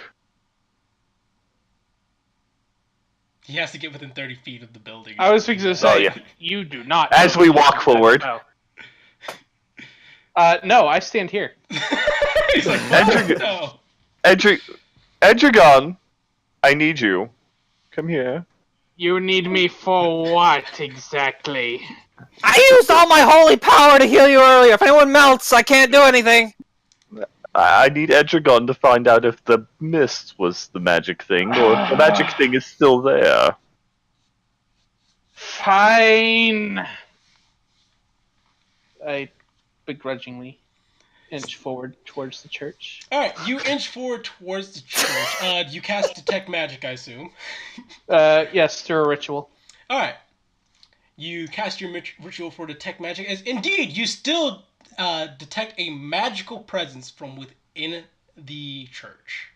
He has to get within 30 feet of the building. I was going to say, yeah. You do not. As we walk forward. No, I stand here. He's like, no. Edragon, I need you. Come here. You need me for what, exactly? I used all my holy power to heal you earlier. If anyone melts, I can't do anything. I need Edragon to find out if the mist was the magic thing, or if the magic thing is still there. Fine. I begrudgingly inch forward towards the church. Alright, you inch forward towards the church. You cast Detect Magic, I assume. Yes, through a ritual. Alright. You cast your ritual for detect magic. As indeed, you still detect a magical presence from within the church.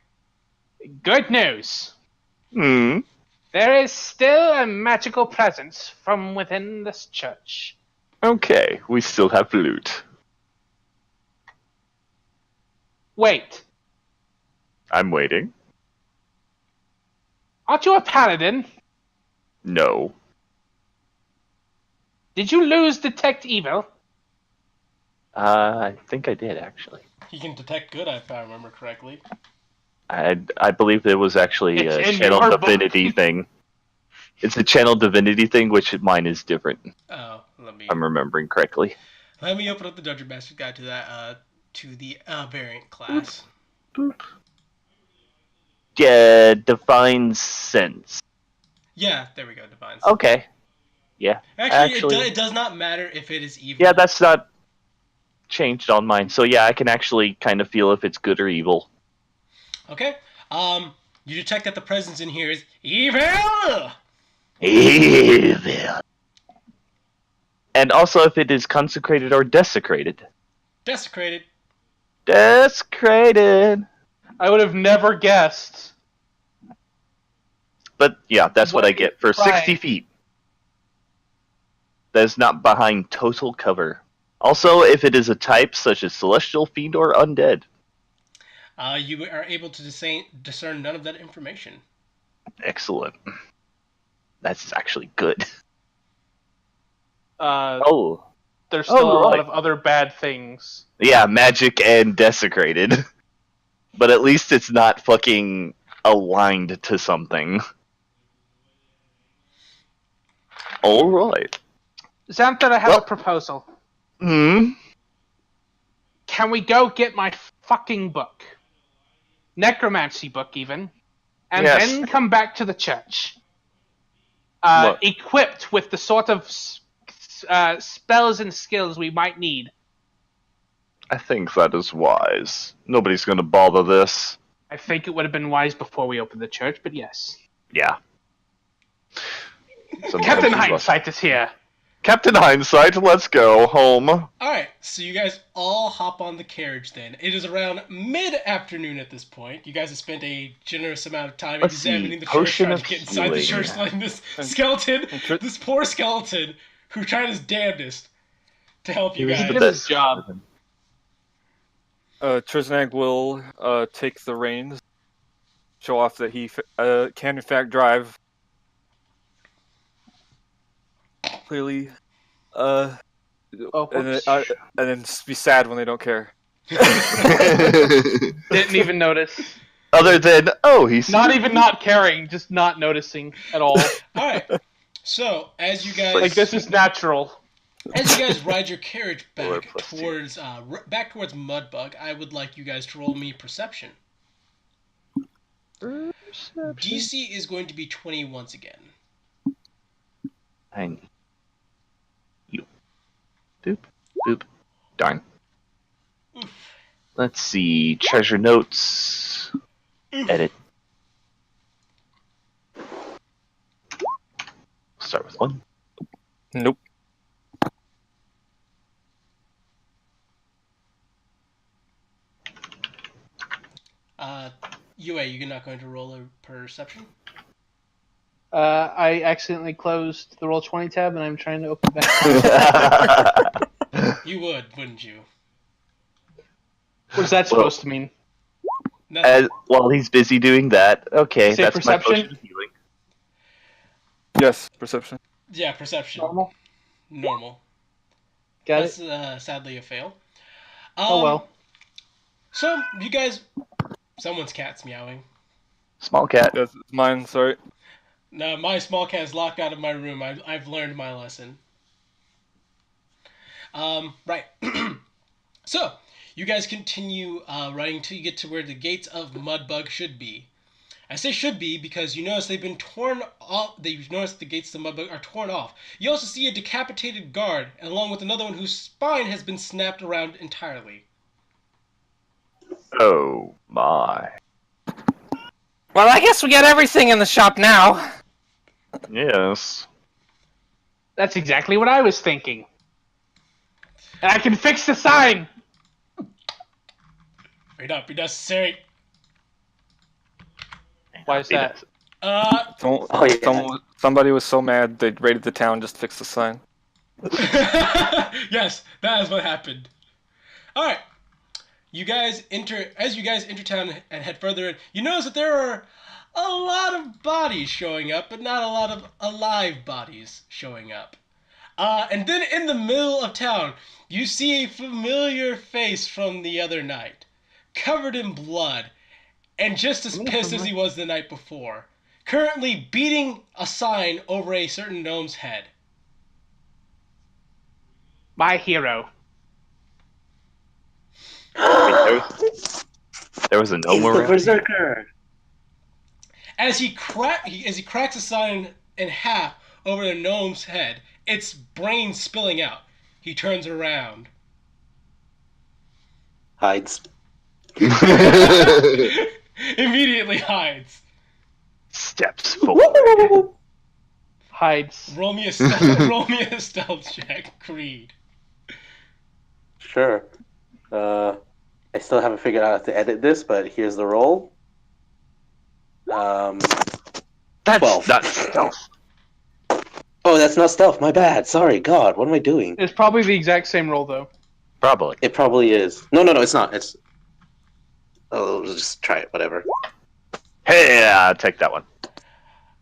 Good news. Hmm. There is still a magical presence from within this church. Okay, we still have loot. Wait, I'm waiting. aren't you a paladin? No. Did you lose detect evil? I think I did, actually. He can detect good, if I remember correctly. I believe it was actually It's a in channel your book. divinity thing. It's a channel divinity thing, which mine is different. Oh, I'm remembering correctly. let me open up the Dungeon Master's Guide to that to the variant class. Boop. Yeah, divine sense. Yeah, there we go, Divine. Okay. Yeah. Actually, it does not matter if it is evil. Yeah, that's not changed on mine. So yeah, I can actually kind of feel if it's good or evil. Okay. You detect that the presence in here is evil. Evil. And also if it is consecrated or desecrated. Desecrated. Desecrated. I would have never guessed. But yeah, that's what I get for 60 feet. That is not behind total cover. Also, if it is a type such as celestial, fiend, or undead. You are able to discern none of that information. Excellent. That's actually good. There's still a lot of other bad things. Yeah, magic and desecrated. But at least it's not fucking aligned to something. Alright. Xanther, I have a proposal. Hmm? Can we go get my fucking book? Necromancy book, even. And then come back to the church. Equipped with the sort of spells and skills we might need. I think that is wise. Nobody's going to bother this. I think it would have been wise before we opened the church, but yes. Yeah. Captain Hindsight is here. Captain Hindsight, let's go home. Alright, so you guys all hop on the carriage then. It is around mid-afternoon at this point. You guys have spent a generous amount of time examining the church, trying to get inside the church, letting this skeleton, this poor skeleton, who tried his damnedest to help you guys. He did his job. Trisnag will take the reins, show off that he can in fact drive. Clearly, and then be sad when they don't care. Didn't even notice. Other than, he's not even not caring, just not noticing at all. Alright, so as you guys... this is natural. As you guys ride your carriage back towards Mudbug, I would like you guys to roll me perception. DC is going to be 20 once again. Hang. You. Boop. Boop. Darn. Oof. Let's see. Treasure notes. Oof. Edit. Start with 1. Nope. UA, you're not going to roll a perception? I accidentally closed the Roll20 tab, and I'm trying to open it back. You would, wouldn't you? What's that supposed to mean? While he's busy doing that, okay, that's perception? My potion of healing. Yes, perception. Yeah, perception. Normal. Got it. That's sadly a fail. Oh well. So, you guys... Someone's cat's meowing. Small cat. Yes, it's mine, sorry. No, my small cat is locked out of my room. I've learned my lesson. Right. So, you guys continue riding till you get to where the gates of Mudbug should be. I say should be because you notice they've been torn off. You've noticed the gates of Mudbug are torn off. You also see a decapitated guard, along with another one whose spine has been snapped around entirely. Oh my. Well, I guess we got everything in the shop now. Yes. That's exactly what I was thinking. And I can fix the sign! May not be necessary. Why is that? Somebody was so mad they raided the town just to fix the sign. Yes, that is what happened. Alright. As you guys enter town and head further in, you notice that there are a lot of bodies showing up, but not a lot of alive bodies showing up. And then in the middle of town, you see a familiar face from the other night, covered in blood, and just as pissed as he was the night before, currently beating a sign over a certain gnome's head. My hero. Wait, there was a gnome around. The berserker. As he cracks a sign in half over the gnome's head, its brain spilling out. He turns around. Hides. Immediately hides. Steps forward. Hides. Roll me a stealth check, Creed. Sure. I still haven't figured out how to edit this, but here's the roll. That's 12. not stealth. Oh, that's not stealth. My bad. Sorry. God, what am I doing? It's probably the exact same roll, though. Probably. It probably is. No, it's not. It's. Oh, we'll just try it. Whatever. Hey, I'll take that one.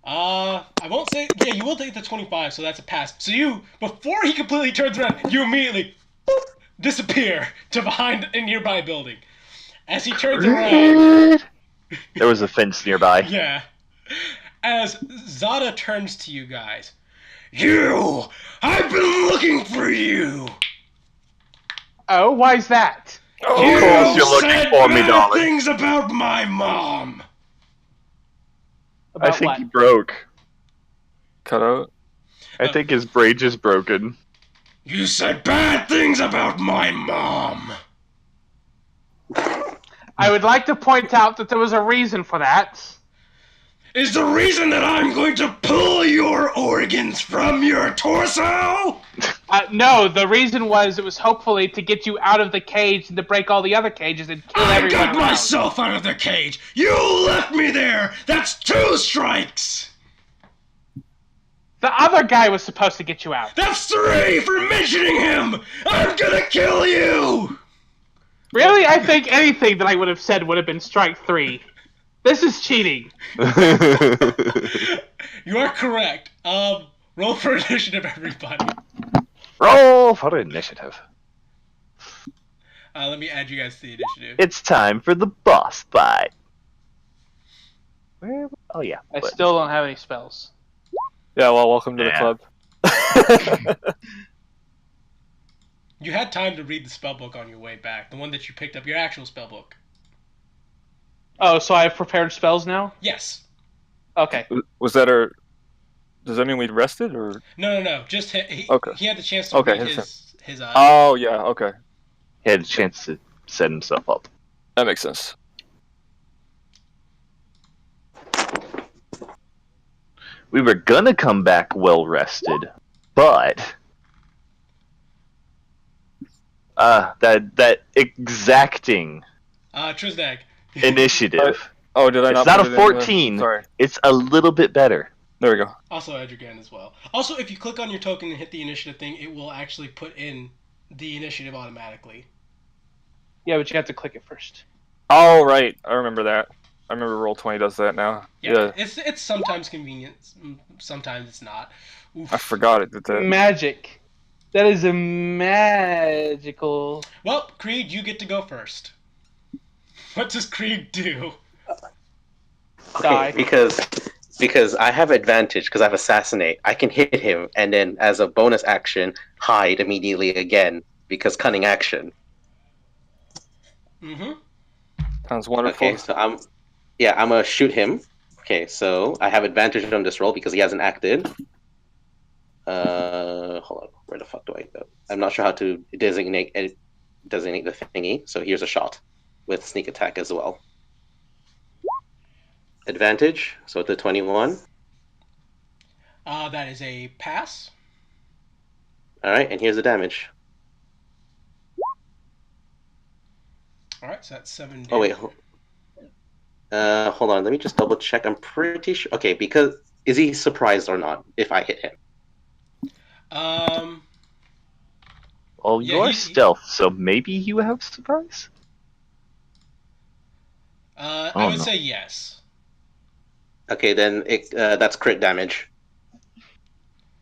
I won't say. Yeah, you will take the 25, so that's a pass. So you, before he completely turns around, you immediately disappear to behind a nearby building. As he turns around, there was a fence nearby. Yeah. As Zada turns to you guys, you! I've been looking for you! Oh, why's that? Of course you're looking for me, darling. Things about my mom! About I think what? he broke. Cut out. I think his brain just broken. You said bad things about my mom! I would like to point out that there was a reason for that. Is the reason that I'm going to pull your organs from your torso? No, the reason was it was hopefully to get you out of the cage and to break all the other cages and kill everyone I got around. myself out of the cage! You left me there! That's 2 strikes! The other guy was supposed to get you out. That's 3 for mentioning him! I'm gonna kill you! Really? I think anything that I would have said would have been strike 3. This is cheating. You are correct. Roll for initiative, everybody. Roll for initiative. Let me add you guys to the initiative. It's time for the boss fight. Oh yeah. I still don't have any spells. Yeah, well, welcome to the club. You had time to read the spellbook on your way back. The one that you picked up, your actual spellbook. Oh, so I have prepared spells now? Yes. Okay. Was that our... Does that mean we'd rested, or...? No. Just he had the chance to read his Oh, yeah, okay. He had a chance to set himself up. That makes sense. We were gonna come back well rested, but that exacting Trisnag. initiative. Oh, did I not? It's not put a it 14. Sorry. It's a little bit better. There we go. Also add your again as well. Also, if you click on your token and hit the initiative thing, it will actually put in the initiative automatically. Yeah, but you have to click it first. Oh, right. I remember that. I remember Roll20 does that now. Yeah. It's sometimes convenient, sometimes it's not. Oof. I forgot it did that. Magic. That is a magical... Well, Creed, you get to go first. What does Creed do? Die. Okay, because I have advantage because I have assassinate. I can hit him and then as a bonus action hide immediately again because cunning action. Mm-hmm. Sounds wonderful. Okay, so I'm gonna shoot him. Okay, so I have advantage on this roll because he hasn't acted. Hold on, where the fuck do I go? I'm not sure how to designate the thingy. So here's a shot with sneak attack as well. Advantage, so the 21. That is a pass. Alright, and here's the damage. Alright, so that's 7 damage. Oh, wait. Hold on. Let me just double check. I'm pretty sure. Okay, because is he surprised or not if I hit him? Well, yeah, you're stealth, so maybe you have surprise? I would say yes. Okay, then that's crit damage.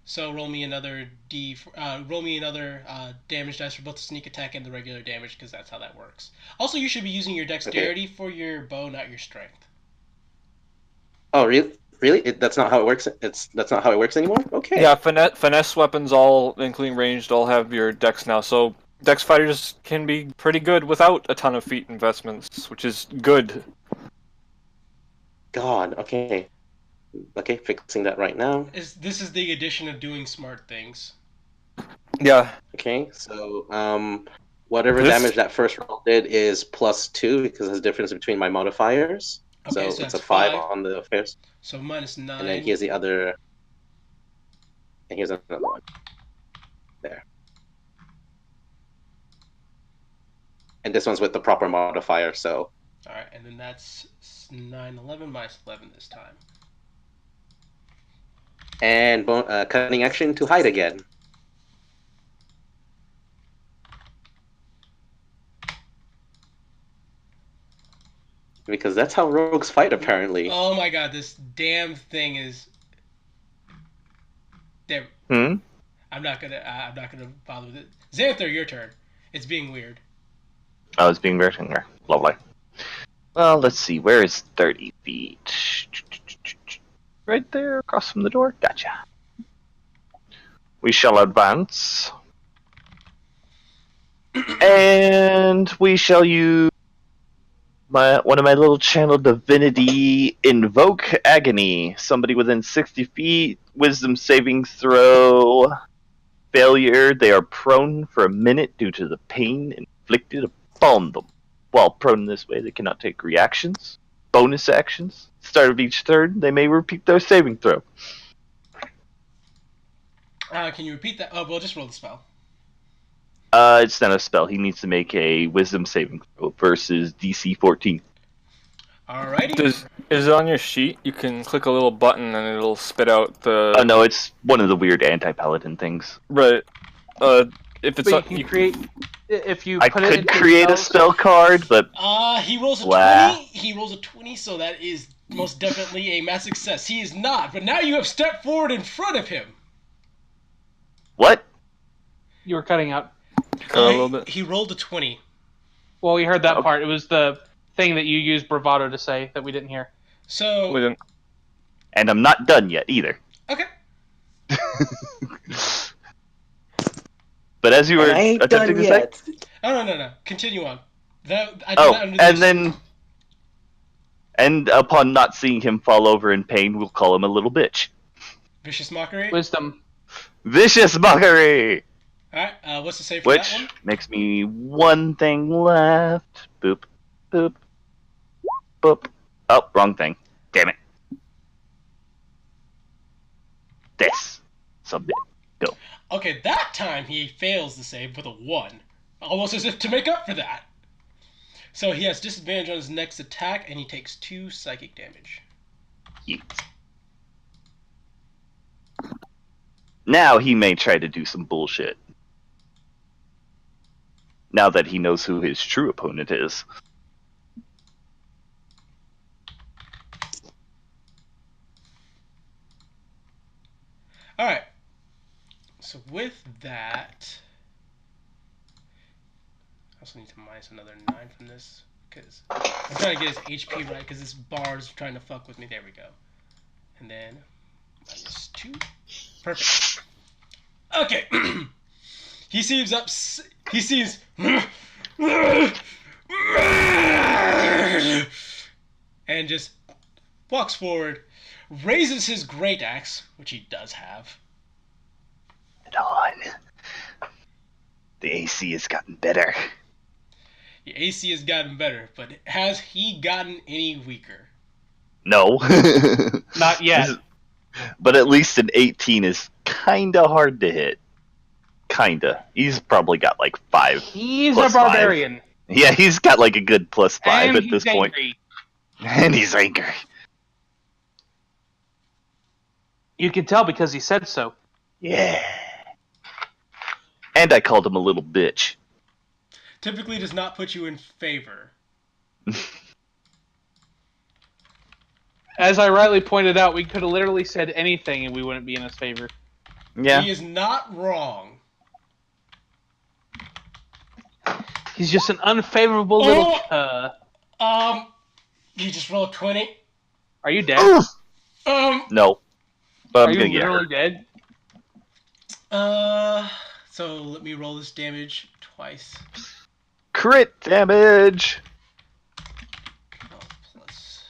So roll me another damage dice for both the sneak attack and the regular damage, because that's how that works. Also, you should be using your dexterity for your bow, not your strength. Oh, really? Really? That's not how it works. That's not how it works anymore. Okay. Yeah, finesse weapons, all including ranged, all have your dex now. So dex fighters can be pretty good without a ton of feat investments, which is good. God. Okay. Okay, fixing that right now. This is the addition of doing smart things. Yeah. Okay, so whatever damage that first roll did is +2 because there's a difference between my modifiers. Okay, so it's a 5 on the affairs. So -9. And then here's the other. And here's another one. There. And this one's with the proper modifier, so. Alright, and then that's 9, 11 minus 11 this time. And cunning action to hide again. Because that's how rogues fight, apparently. Oh my god, this damn thing is. There. I'm not gonna bother with it. Xanther, your turn. It's being weird. Oh, it's being weird. Lovely. Well, let's see. Where is 30 feet? Right there, across from the door. Gotcha. We shall advance. And we shall use one of my little channel divinity, Invoke Agony. Somebody within 60 feet, wisdom saving throw, failure. They are prone for a minute due to the pain inflicted upon them. While prone this way, they cannot take reactions, bonus actions. Start of each turn, they may repeat their saving throw. Can you repeat that? Oh, we'll just roll the spell. It's not a spell. He needs to make a wisdom saving throw versus DC 14. Alrighty. Is it on your sheet? You can click a little button and it'll spit out the. Oh no, it's one of the weird anti-paladin things. Right. If it's but you can create. If you I put it could into create a spell card, but he rolls a 20. He rolls a 20, so that is most definitely a mass success. He is not, but now you have stepped forward in front of him. What? You were cutting out. A little bit. He rolled a 20. Well, we heard that part. It was the thing that you used bravado to say that we didn't hear. So. We didn't. And I'm not done yet either. Okay. But as you were attempting to say. Oh no. Continue on. And upon not seeing him fall over in pain, we'll call him a little bitch. Vicious mockery. Wisdom. Vicious mockery. Alright, what's the save for that one? Which makes me one thing left. Boop, boop, boop. Oh, wrong thing. Damn it. This. Submit. Go. Okay, that time he fails the save with a 1. Almost as if to make up for that. So he has disadvantage on his next attack, and he takes 2 psychic damage. Yeet. Now he may try to do some bullshit. Now that he knows who his true opponent is. Alright. So with that... I also need to minus another 9 from this, because I'm trying to get his HP right, because this bar is trying to fuck with me. There we go. And then minus 2. Perfect. Okay. He sees and just walks forward, raises his great axe, which he does have. On. The AC has gotten better. The AC has gotten better, but has he gotten any weaker? No. Not yet. But at least an 18 is kinda hard to hit. Kinda. He's probably got like 5. He's Plus a barbarian, Yeah, he's got like a good +5 and at he's this point. angry. And he's angry. You can tell because he said so. Yeah. And I called him a little bitch. Typically does not put you in favor. As I rightly pointed out, we could have literally said anything and we wouldn't be in his favor. Yeah. He is not wrong. He's just an unfavorable little You just rolled 20. Are you dead? Oof. No. But Are I'm you gonna get literally hurt. dead? So let me roll this damage twice. Crit damage! Oh, plus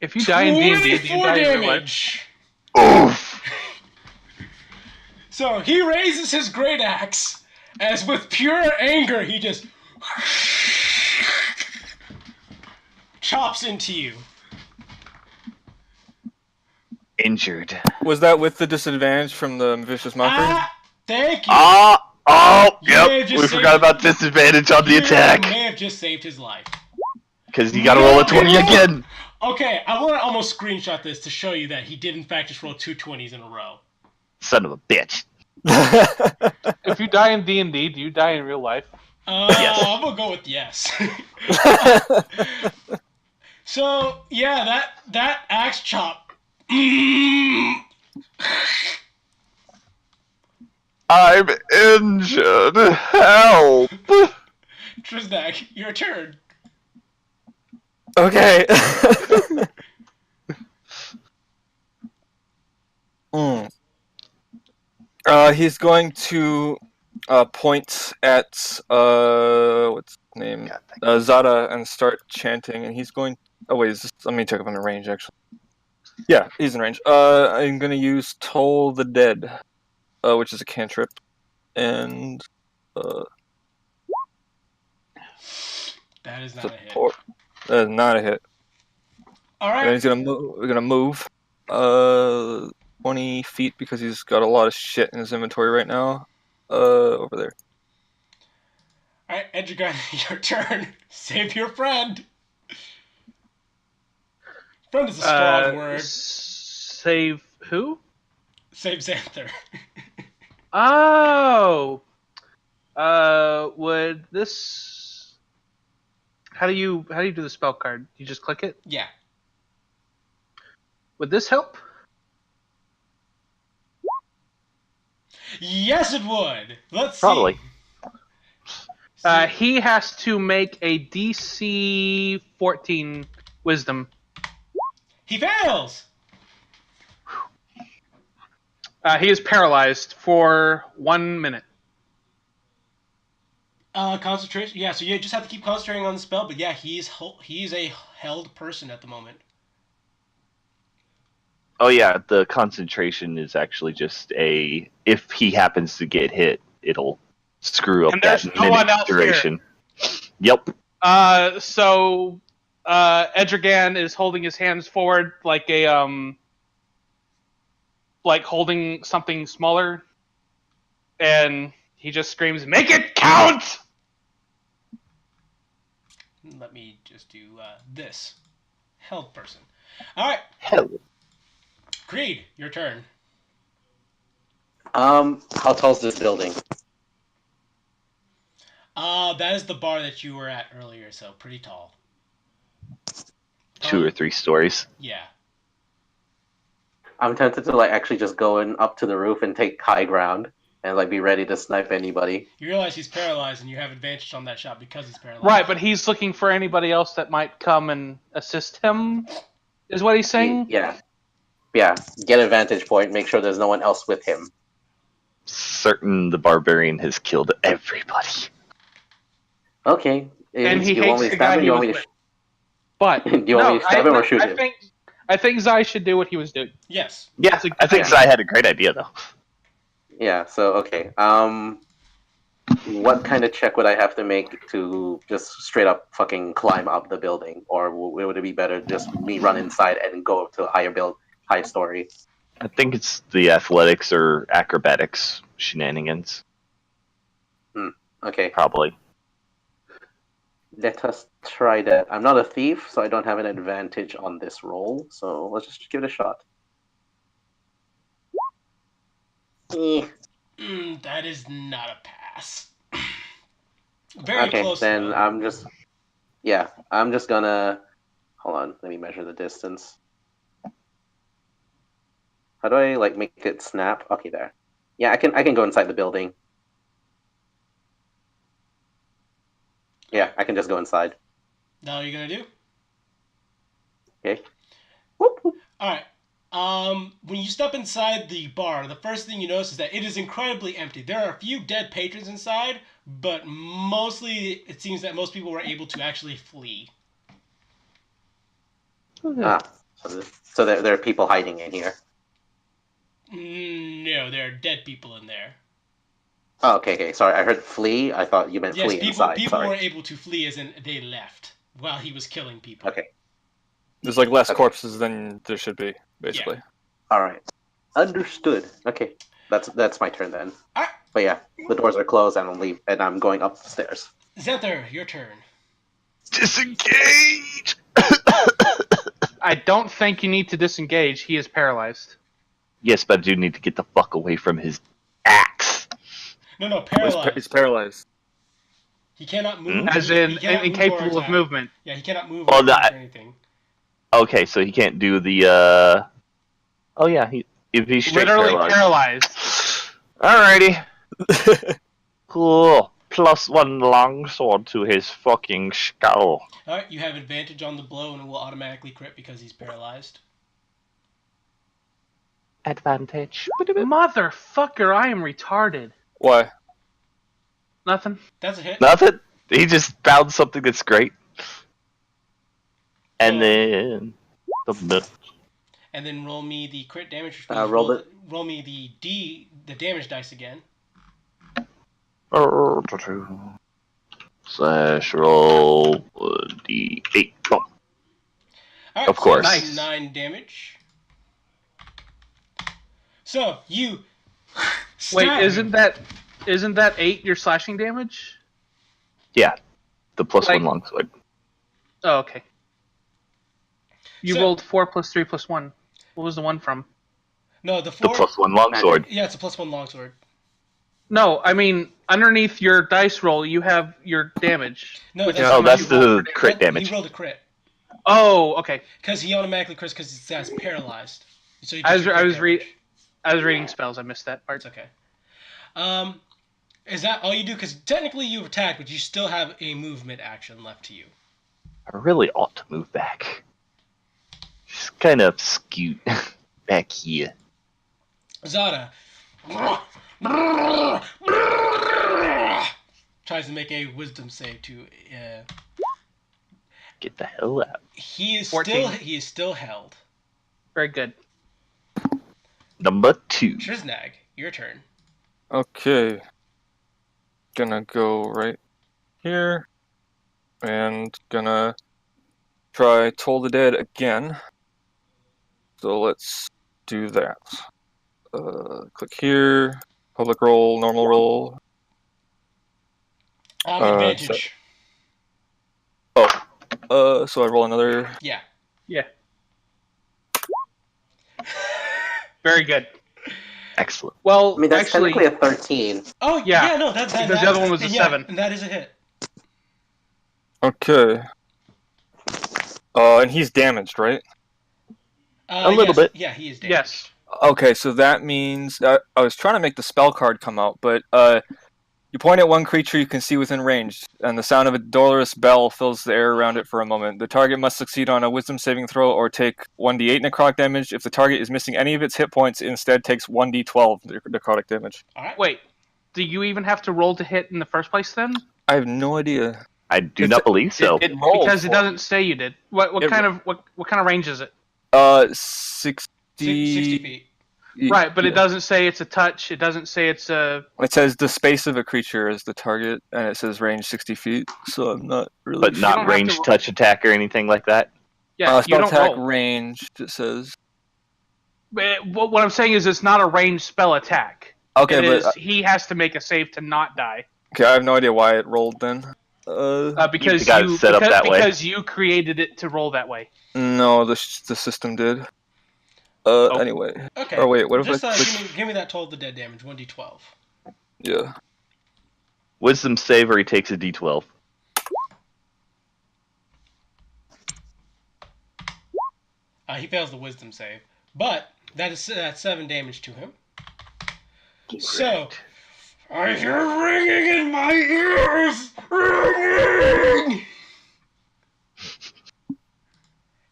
If you die in D&D, do you 24 die in real life? damage. Oof! So he raises his great axe, as with pure anger, he just chops into you. Injured. Was that with the disadvantage from the vicious mockery? Ah, thank you. Oh, You may have yep. just We saved- forgot about disadvantage on the You attack. may have just saved his life. Because you gotta roll a 20 again. Okay, I want to almost screenshot this to show you that he did in fact just roll 2 20s in a row. Son of a bitch. If you die in D&D, do you die in real life? Yes. I'm gonna go with yes. So yeah, that axe chop. I'm injured. Help. Triznak, your turn. Okay. Hmm. He's going to point at what's his name? God, thank you. Zada and start chanting, and he's going. Oh wait, let me check if I'm in range actually. Yeah, he's in range. I'm gonna use Toll the Dead, which is a cantrip, and That is not a hit. support. That is not a hit. All And right. he's gonna move. We're gonna move 20 feet because he's got a lot of shit in his inventory right now. Over there. All right, Edgar, your turn. Save your friend. Friend is a strong word. Save who? Save Xanther. Oh. Would this? How do you do the spell card? You just click it. Yeah. Would this help? Yes, it would. Let's see. Probably. He has to make a DC 14 Wisdom. He fails. He is paralyzed for 1 minute. Concentration. Yeah, so you just have to keep concentrating on the spell. But yeah, he's a held person at the moment. Oh yeah, the concentration is actually just if he happens to get hit, it'll screw up And that there's no one minute else duration. Yep. So Edrigan is holding his hands forward like like holding something smaller, and he just screams, "Make it count!" Let me just do this. Held person. All right, Hell. Creed, your turn. How tall's this building? That is the bar that you were at earlier, so pretty tall. 2 or 3 stories. Yeah. I'm tempted to actually just go up to the roof and take high ground and be ready to snipe anybody. You realize he's paralyzed, and you have advantage on that shot because he's paralyzed. Right, but he's looking for anybody else that might come and assist him, is what he's saying? Yeah. Yeah. Get a vantage point. Make sure there's no one else with him. Certain the barbarian has killed everybody. Okay. And he do you want hates me to the stab guy him? he You was want me to with. But Do you want me to stab him or shoot him? I think Zai should do what he was doing. Yes. Yeah, That's a I think good Zai had a great idea though. Yeah, so okay. What kind of check would I have to make to just straight up fucking climb up the building? Or would it be better just me run inside and go up to a high story? I think it's the athletics or acrobatics shenanigans. Okay, Probably. let us try that. I'm not a thief, so I don't have an advantage on this roll. So let's just give it a shot. Eh. That is not a pass. Very Okay, close. then though. I'm just gonna hold on. Let me measure the distance. How do I make it snap? Okay, there. Yeah, I can go inside the building. Yeah, I can just go inside. Now what you're gonna do? Okay. Whoop, whoop. All right. When you step inside the bar, the first thing you notice is that it is incredibly empty. There are a few dead patrons inside, but mostly it seems that most people were able to actually flee. Ah, so there are people hiding in here. No, there are dead people in there. Oh, okay. Sorry, I heard flee. I thought you meant Yes, flee inside. people Sorry. were able to flee as in they left while he was killing people. Okay. There's like less Okay. corpses than there should be, basically. All right. Understood. Okay. That's my turn then. All right. But yeah, the doors are closed and I'm going up the stairs. Zenther, your turn. Disengage! I don't think you need to disengage. He is paralyzed. Yes, but I do need to get the fuck away from his axe. No, paralyzed. He's paralyzed. He cannot move. As in, he cannot move or incapable of attack. movement. Yeah, he cannot move Well, or attack or anything. Okay, so he can't do the, Oh yeah, if he's straight Literally paralyzed. paralyzed. Alrighty. Cool. +1 longsword to his fucking skull. Alright, you have advantage on the blow and it will automatically crit because he's paralyzed. Advantage. Motherfucker, I am retarded. Why? Nothing. That's a hit. Nothing. He just found something that's great. And then the miss. And then roll me the crit damage. Which Roll roll me the damage dice again. Slash roll D8. Oh, Alright, Of course. So that's 9 damage. So you Wait, stab isn't that 8 your slashing damage? yeah. The +1 Like- longsword. Oh, okay. You So- rolled 4 plus 3 plus 1. What was the one from? No, the The 4. +1 longsword. Yeah, it's a +1 longsword. No, I mean underneath your dice roll, you have your damage. No, Which that's is Oh, how much that's you roll the for crit He damage. rolled a crit Oh, okay. because he automatically crits because his guy's paralyzed. So he I gets was your I crit was damage. I was reading spells. I missed that part. It's okay. Is that all you do? Because technically you've attacked, but you still have a movement action left to you. I really ought to move back. Just kind of scoot back here. Zada tries to make a wisdom save to. Get the hell out. He is 14. still held. Very good. Number 2. Triznag, your turn. Okay. Gonna go right here. And gonna try Toll the Dead again. So let's do that. Click here. Public roll, normal roll. Advantage. So I roll another. Yeah. Yeah. Very good. Excellent. Well, I mean, that's actually, technically a 13. Oh Yeah, no, that because the other one was a yeah, 7. and that is a hit. Okay. And he's damaged, right? A little bit. Yeah, he is damaged. yes. Okay, so that means I was trying to make the spell card come out, but you point at one creature you can see within range, and the sound of a dolorous bell fills the air around it for a moment. The target must succeed on a Wisdom saving throw or take 1d8 necrotic damage. If the target is missing any of its hit points, it instead takes 1d12 necrotic damage. All right. Wait. Do you even have to roll to hit in the first place then? I have no idea. I do not believe so. It rolled Because it for- doesn't say you did. What It- kind of what kind of range is it? 60... 60 feet. Right, but yeah. it doesn't say it's a touch. It doesn't say it's a. It says the space of a creature is the target, and it says range 60 feet, so I'm not really But don't not have ranged to- touch attack or anything like that. Yeah, you spell don't attack roll. ranged, it says. But what I'm saying is, it's not a ranged spell attack. Okay, It but is, he has to make a save to not die. okay, I have no idea why it rolled then. Because got it set up that way. because you created it to roll that way. No, the system did. Anyway. Okay. Or wait, what if Just I click? give me that total of the dead damage, 1d12. Yeah. Wisdom save, or he takes a d12. He fails the wisdom save, but that's 7 damage to him. So, I hear ringing in my ears! Ringing!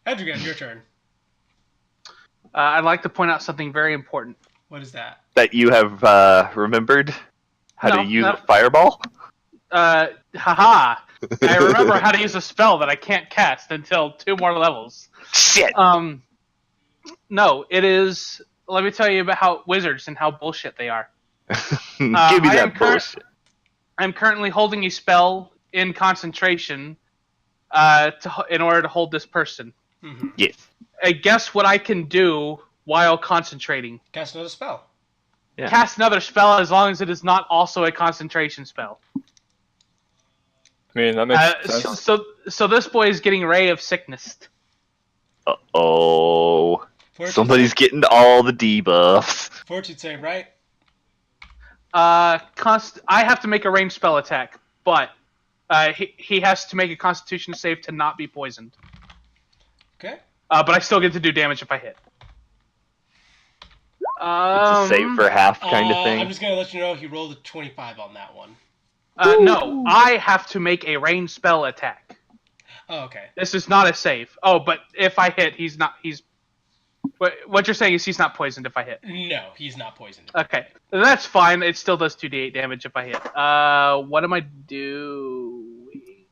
Edrigan, your turn. I'd like to point out something very important. What is that? That you have remembered how to use no. a fireball? Haha. I remember how to use a spell that I can't cast until 2 more levels. Shit! No, it is... Let me tell you about how wizards and how bullshit they are. Give me that bullshit. I'm currently holding a spell in concentration in order to hold this person. Mm-hmm. Yes. Guess what I can do while concentrating? Cast another spell. Yeah. Cast another spell as long as it is not also a concentration spell. I mean, that makes sense. So this boy is getting Ray of Sickness. Uh-oh. Fortitude Somebody's save. getting all the debuffs. Fortitude save, right? I have to make a ranged spell attack, but he has to make a Constitution save to not be poisoned. Okay. But I still get to do damage if I hit. It's a save for half kind of thing. I'm just going to let you know he rolled a 25 on that one. No, I have to make a ranged spell attack. Oh, okay. This is not a save. Oh, but if I hit, he's not. What you're saying is he's not poisoned if I hit. No, he's not poisoned. Okay, that's fine. It still does 2d8 damage if I hit. What am I doing?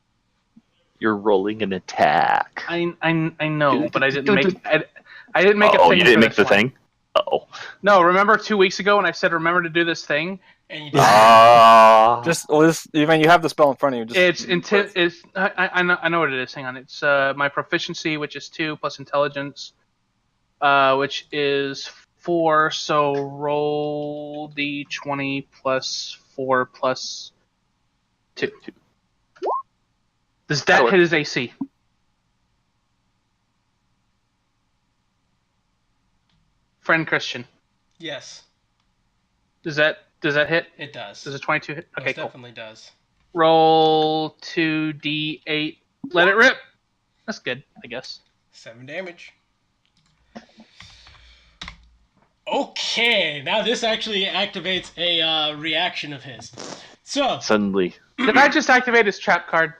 You're rolling an attack. I know, but I didn't make. I didn't make a thing. Oh, you didn't for make this the one. thing? Uh-oh. No, remember 2 weeks ago when I said remember to do this thing? And you did. You mean you have the spell in front of you? It's intent. I know what it is. Hang on. It's my proficiency, which is 2 plus intelligence, which is 4. So roll d20 plus 4 plus 2. Does that hit his AC? Friend Christian. Yes, Does that hit? it does. Does a 22 hit? Okay, Most cool. definitely does. Roll 2d8. Let it rip. That's good, I guess. 7 damage. Okay, now this actually activates a reaction of his. So, Suddenly. Did I just activate his trap card?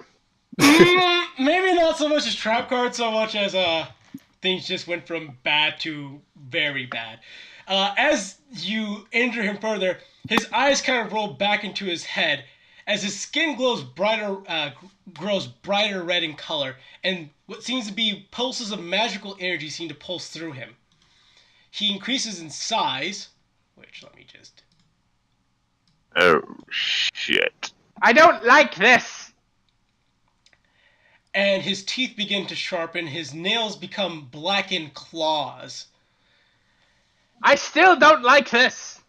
maybe not so much as trap card, so much as things just went from bad to very bad. As you injure him further, his eyes kind of roll back into his head as his skin grows brighter red in color, and what seems to be pulses of magical energy seem to pulse through him. He increases in size, which let me just... Oh, shit. I don't like this! And his teeth begin to sharpen, his nails become blackened claws. I still don't like this!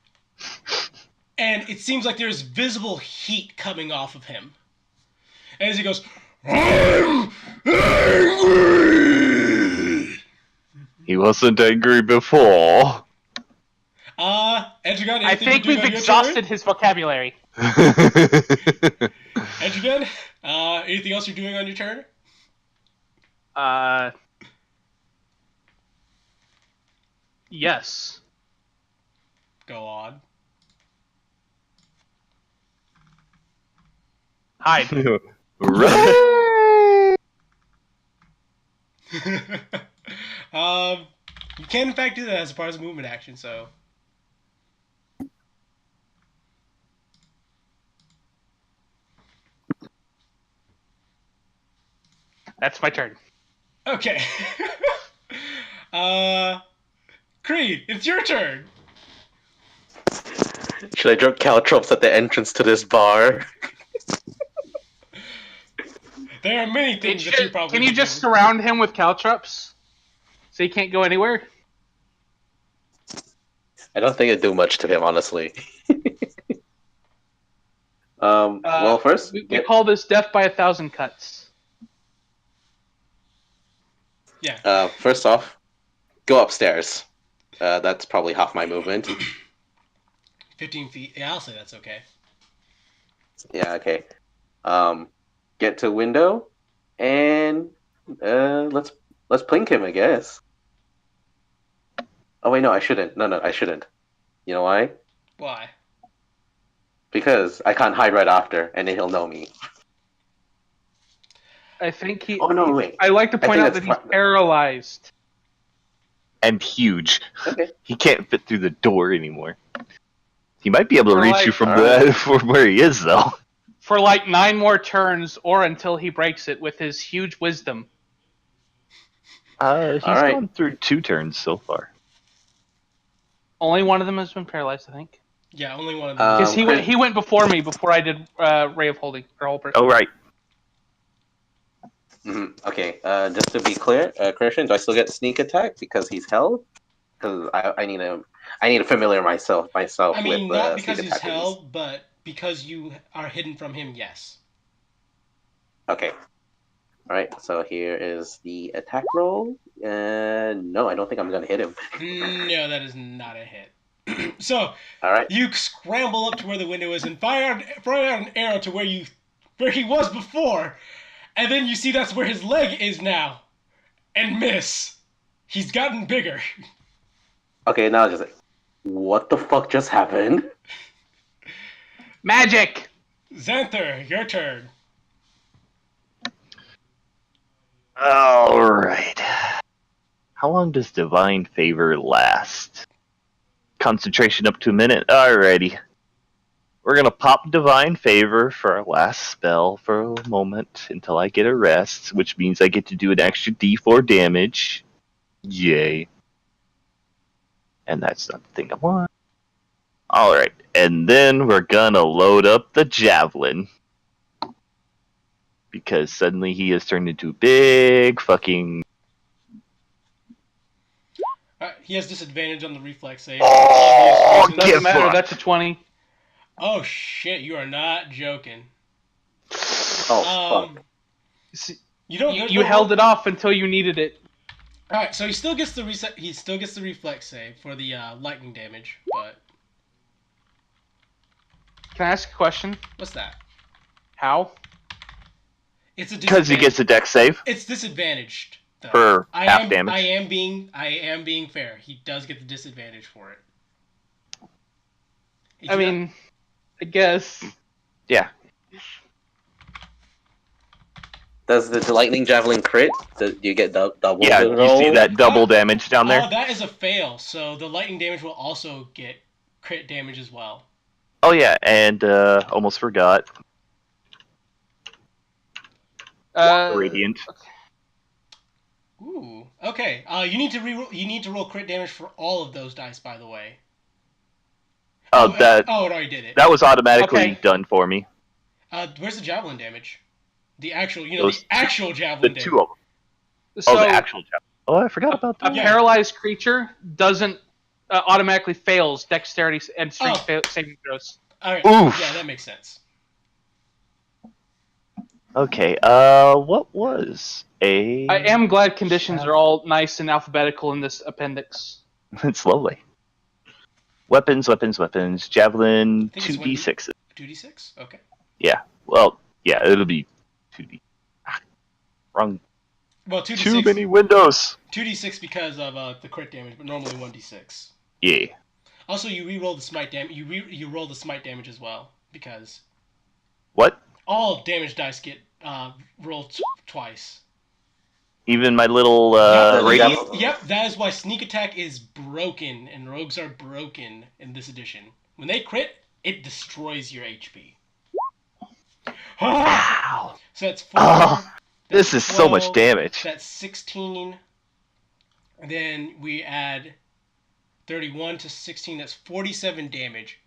And it seems like there's visible heat coming off of him. As he goes, I'm angry! He wasn't angry before. Edrigan, I think we've exhausted his vocabulary. Edrigan, anything else you're doing on your turn? Yes. Go on. Hide. Right. You can in fact do that as a part of the movement action, so... That's my turn. Okay. Creed, it's your turn. Should I drop caltrops at the entrance to this bar? There are many things that you probably Can you could just do. surround him with caltrops? So he can't go anywhere? I don't think it'd do much to him, honestly. Well, first, we call this death by 1,000 cuts. Yeah. First off, go upstairs. That's probably half my movement. 15 feet. Yeah, I'll say that's okay. Yeah, okay. Get to window, and let's plink him, I guess. Oh wait, no, I shouldn't. No, I shouldn't. You know why? Why? Because I can't hide right after, and then he'll know me. I think he. Oh no, wait. I like to I point think out that that's he's paralyzed. And huge. Okay. He can't fit through the door anymore. He might be able to For reach like- you from Alright. from where he is, though. For like 9 more turns, or until he breaks it with his huge wisdom. He's Alright. gone through 2 turns so far. Only one of them has been paralyzed, I think. Yeah, only one of them. Because Chris- he went before me, before I did Ray of Holding, or Whole Person. Oh, right. Okay. Just to be clear, Christian, do I still get sneak attack because he's held? Because I need to familiar myself I mean, with not because sneak he's attack rules. held, but because you are hidden from him, yes. Okay. All right. So here is the attack roll. No, I don't think I'm gonna hit him. No, that is not a hit. So, All right. you scramble up to where the window is and fire out an arrow to where he was before, and then you see that's where his leg is now, and miss. He's gotten bigger. Okay. Now just like, what the fuck just happened? Magic! Xanther, your turn. Alright. How long does Divine Favor last? Concentration up to a minute? Alrighty. We're gonna pop Divine Favor for our last spell for a moment until I get a rest, which means I get to do an extra d4 damage. Yay. And that's not the thing I want. Alright, and then we're gonna load up the Javelin. Because suddenly he has turned into a big fucking... He has disadvantage on the reflex save. Oh, Obvious reasons. get Doesn't matter, fucked. that's a 20. Oh shit, you are not joking. Oh fuck. You don't. You held it off until you needed it. All right, so he still gets the reset. He still gets the reflex save for the lightning damage. But Can I ask a question? what's that? How? It's a Because he gets a dex save It's disadvantaged though. for half damage. I am being fair. He does get the disadvantage for it. I mean, I guess. Yeah. Does the lightning javelin crit? Do you get double? Yeah, the you roll? see that double damage down there? Oh, that is a fail. So the lightning damage will also get crit damage as well. Oh yeah, and almost forgot. Radiant. Ooh. Okay. You need to You need to roll crit damage for all of those dice, by the way. Oh, that Oh, it already did it. that was automatically Okay. done for me. Where's the javelin damage? The actual, Those the actual The javelin damage. 2 of them. So, Oh, the actual javelin. Oh, I forgot about a that. Yeah. paralyzed creature doesn't automatically fails dexterity and strength Oh. saving throws. All right. Oof. Yeah, that makes sense. Okay, what was a... I am glad conditions are all nice and alphabetical in this appendix. It's lovely. Weapons. Javelin, I think it's 2d6. 2d6. Okay. Well, yeah, it'll be 2d... Wrong. Well, 2d6. Too many windows! 2d6 because of the crit damage, but normally 1d6. Yeah. Also, you re-roll the smite damage. You roll the smite damage as well because What? all damage dice get rolled twice. Even my little, Yeah, radiant? Yep, that is why sneak attack is broken and rogues are broken in this edition. When they crit, it destroys your HP. Ow! So that's 4. Oh, that's this is so much 12, damage. That's 16. And then we add 31 to 16. That's 47 damage.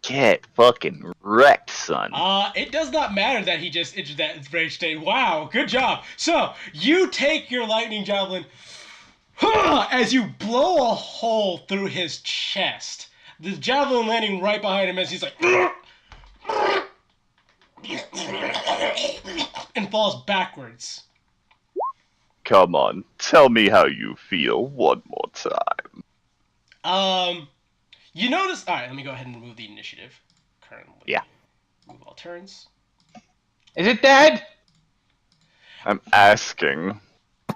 Get fucking wrecked, son. It does not matter that he just entered that rage state. Wow, good job. So, you take your lightning javelin As you blow a hole through his chest, the javelin landing right behind him as he's like, and falls backwards. Come on, tell me how you feel one more time. You notice. All right, let me go ahead and remove the initiative. Currently, Yeah. Move all turns. Is it dead? I'm asking.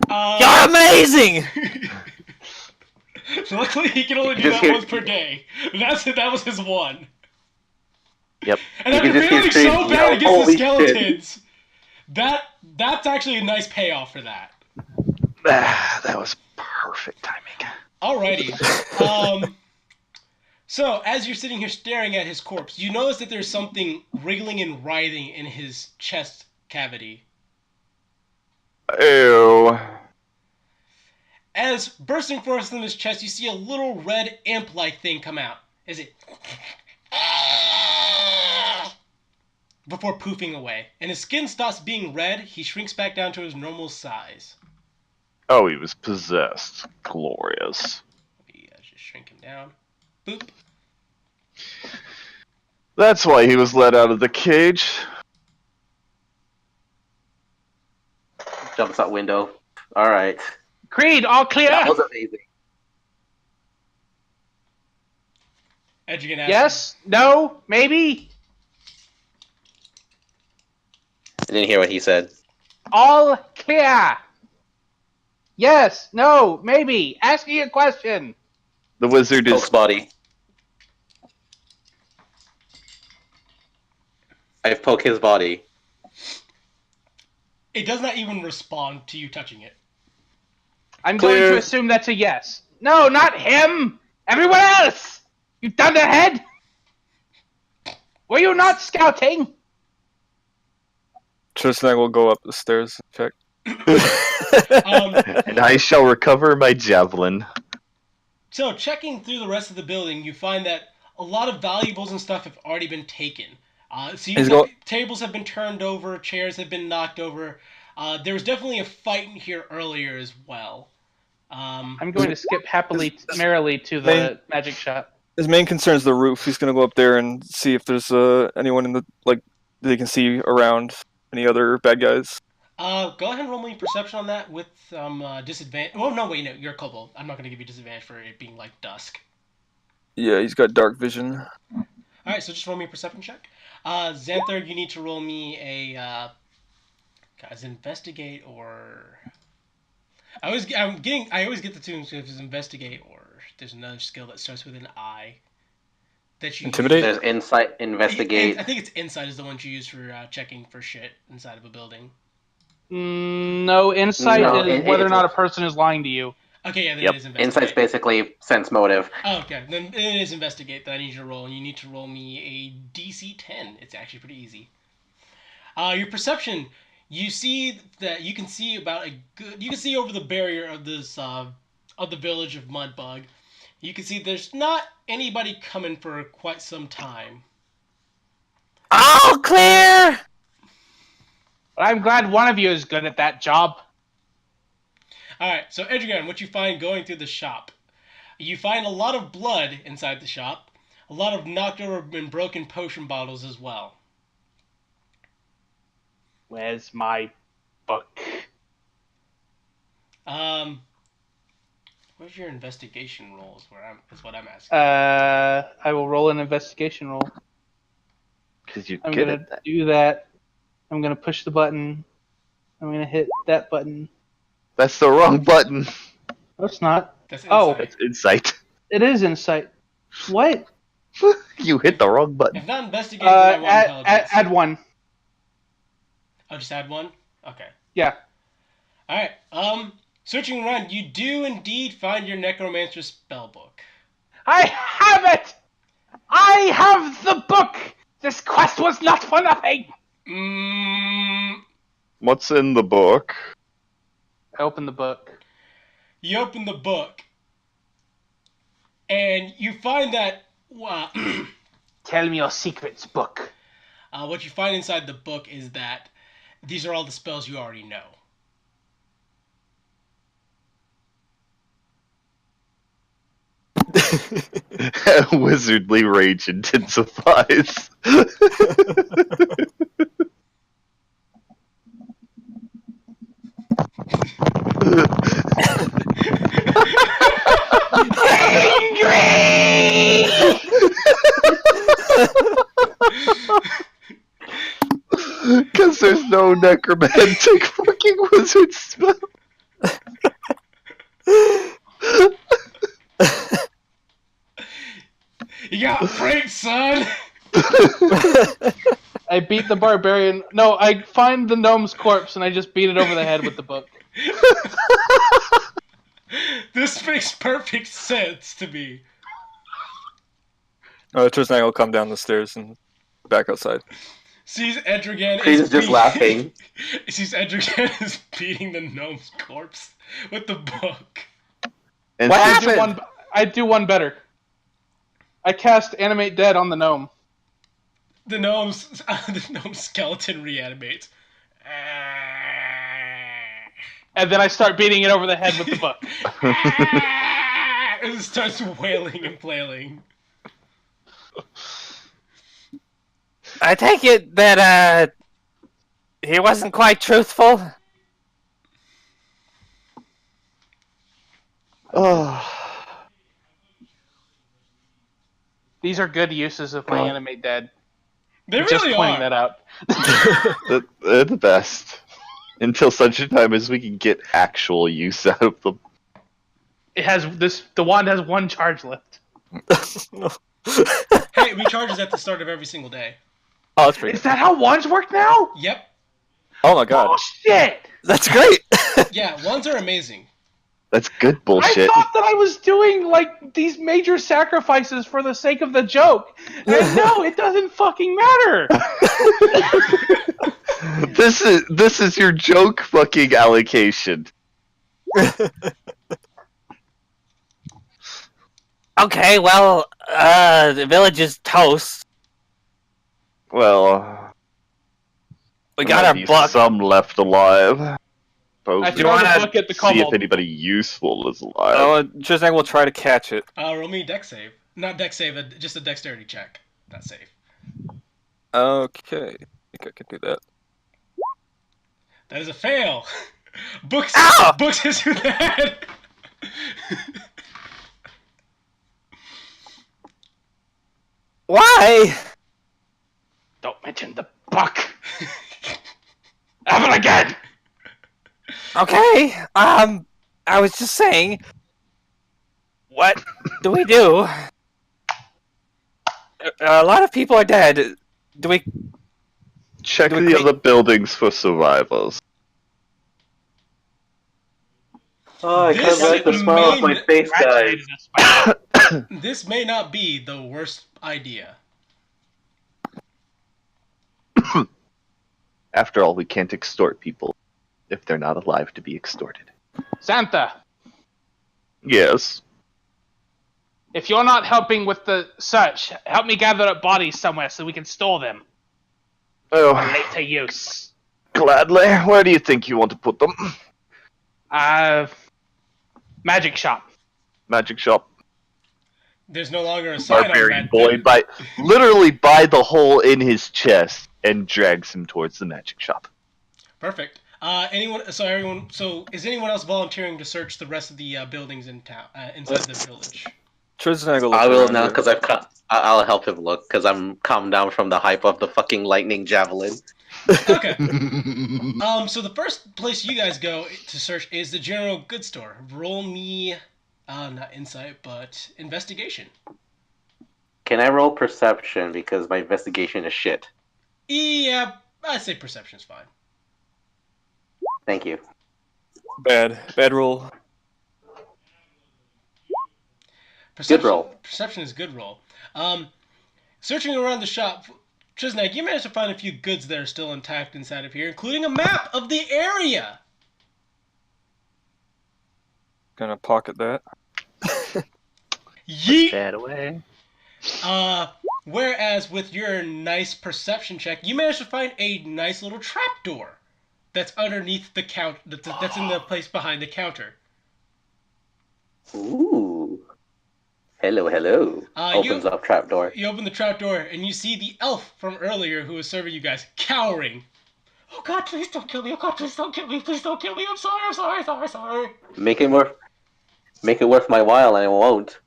You're amazing! Luckily, he can only do Just that hear- once per day. That was his one. Yep. And You after can just hear failing Creed so bad yell, against the "Holy shit." skeletons, that's actually a nice payoff for that. That was perfect timing. Alrighty. So as you're sitting here staring at his corpse, you notice that there's something wriggling and writhing in his chest cavity. Ew. As bursting forth from his chest, you see a little red imp-like thing come out. Is it? Before poofing away, and his skin stops being red, he shrinks back down to his normal size. Oh, he was possessed. Glorious. Just shrink him down. Boop. That's why he was let out of the cage. Jumps out window. All right. Creed, all clear. That was amazing. Edgigan asks, Yes? No? Maybe? I didn't hear what he said. All clear. Yes? No? Maybe? Ask me a question. The wizard Coke's is. body. I've poked his body. It does not even respond to you touching it. I'm Clear. going to assume that's a yes. No, not him! Everyone else! You thunderhead! Were you not scouting? Tristan will go up the stairs and check. And I shall recover my javelin. So, checking through the rest of the building, you find that a lot of valuables and stuff have already been taken. Tables have been turned over, chairs have been knocked over. There was definitely a fight in here earlier as well. I'm going to skip happily, merrily to the magic shop. His main concern is the roof. He's gonna go up there and see if there's anyone in the they can see around, any other bad guys. Go ahead and roll me perception on that with disadvantage. Oh no, wait, no, you're a kobold. I'm not going to give you disadvantage for it being like dusk. Yeah, he's got dark vision. All right, so just roll me a perception check. Xanther, you need to roll me a guys, investigate or I always get the two if it's investigate or there's another skill that starts with an I. That you Intimidate? There's insight, investigate. I think it's insight is the one you use for checking for shit inside of a building. No, insight No, is it- whether or it's- not a person is lying to you. Okay, yeah, then Yep. it is investigate. Insight's basically sense motive. Oh, okay, then it is investigate that I need you to roll, and you need to roll me a DC 10. It's actually pretty easy. Your perception, you see that you can see you can see over the barrier of this of the village of Mudbug. You can see there's not anybody coming for quite some time. All clear! But I'm glad one of you is good at that job. Alright, so Edrigan, what you find going through the shop? You find a lot of blood inside the shop, a lot of knocked over and broken potion bottles as well. Where's my book? Where's your investigation roll? Is what I'm asking. I will roll an investigation roll. Because you I'm get gonna it. do that. I'm gonna push the button. I'm gonna hit that button. That's the wrong button. No, it's not. That's Oh. insight. It's insight. It is insight. What? You hit the wrong button. If not investigating, then I want intelligence. Add one. I'll just add one? Okay. Yeah. Alright, searching around, you do indeed find your Necromancer spellbook. I have it! I have the book! This quest was not for nothing! What's in the book? I open the book. You open the book, and you find that Tell me your secrets, book. what you find inside the book is that these are all the spells you already know. Wizardly rage intensifies. Because there's no necromantic fucking wizard spell. You got pranked, son! I beat the barbarian. No, I find the gnome's corpse and I just beat it over the head with the book. This makes perfect sense to me. Tristan will come down the stairs and back outside. Sees Edrigan He's just laughing. Sees Edrigan is beating the gnome's corpse with the book. And What since- happened? I do one better. I cast Animate Dead on the gnome. The gnome's skeleton reanimates. And then I start beating it over the head with the book. And it starts wailing and flailing. I take it that he wasn't quite truthful. Oh. These are good uses of my Animate Dead. They Just really pointing are. that out. They're the best. Until such a time as we can get actual use out of them. It has this. The wand has one charge left. Hey, it recharges at the start of every single day. Oh, that's pretty Is good. that how wands work now? Yep. Oh my god. Oh shit! That's great. Yeah, wands are amazing. That's good I bullshit. thought that I was doing like these major sacrifices for the sake of the joke. And no, it doesn't fucking matter. This is your joke fucking allocation. Okay, well, the village is toast. Well, We there got might our be book. some left alive. Suppose I we throw the wanna book at the see if kobold. anybody useful is alive. Oh, Tristan will try to catch it. Roll me a dex save. Not dex save, just a dexterity check. Not save. Okay. I think I can do that. That is a fail. Books Ow! Books hits you in the head. Why? Don't mention the buck. Have it again. Okay, I was just saying. What do we do? A lot of people are dead. Do we? Check Do we the clean- other buildings for survivors. Oh, I This can't like the smile off my main- face, guys. This may not be the worst idea. After all, we can't extort people if they're not alive to be extorted. Santa, Yes. if you're not helping with the search, help me gather up bodies somewhere so we can store them for Oh, later use. gladly. Where do you think you want to put them? Magic shop. Magic shop. There's no longer a sign on Barbarian that. boy literally by the hole in his chest and drags him towards the magic shop. Perfect. Anyone? So is anyone else volunteering to search the rest of the buildings in town, inside the village? Tristan will look I will around now here. because I'll help him look because I'm calmed down from the hype of the fucking lightning javelin. Okay. So the first place you guys go to search is the general goods store. Roll me, not insight, but investigation. Can I roll perception because my investigation is shit? Yeah, I'd say perception's fine. Thank you. Bad roll. Perception, roll. Perception is good roll. Searching around the shop, Trisnak, you managed to find a few goods that are still intact inside of here, including a map of the area. Gonna pocket that. Yeet. That away. Whereas with your nice perception check, you managed to find a nice little trapdoor that's underneath the count. That's in the place behind the counter. Ooh. Hello, hello. You Opens up trapdoor. you open the trapdoor and you see the elf from earlier who was serving you guys cowering. Oh God, please don't kill me! Oh God, please don't kill me! Please don't kill me! I'm sorry. Make it worth my while, and it won't.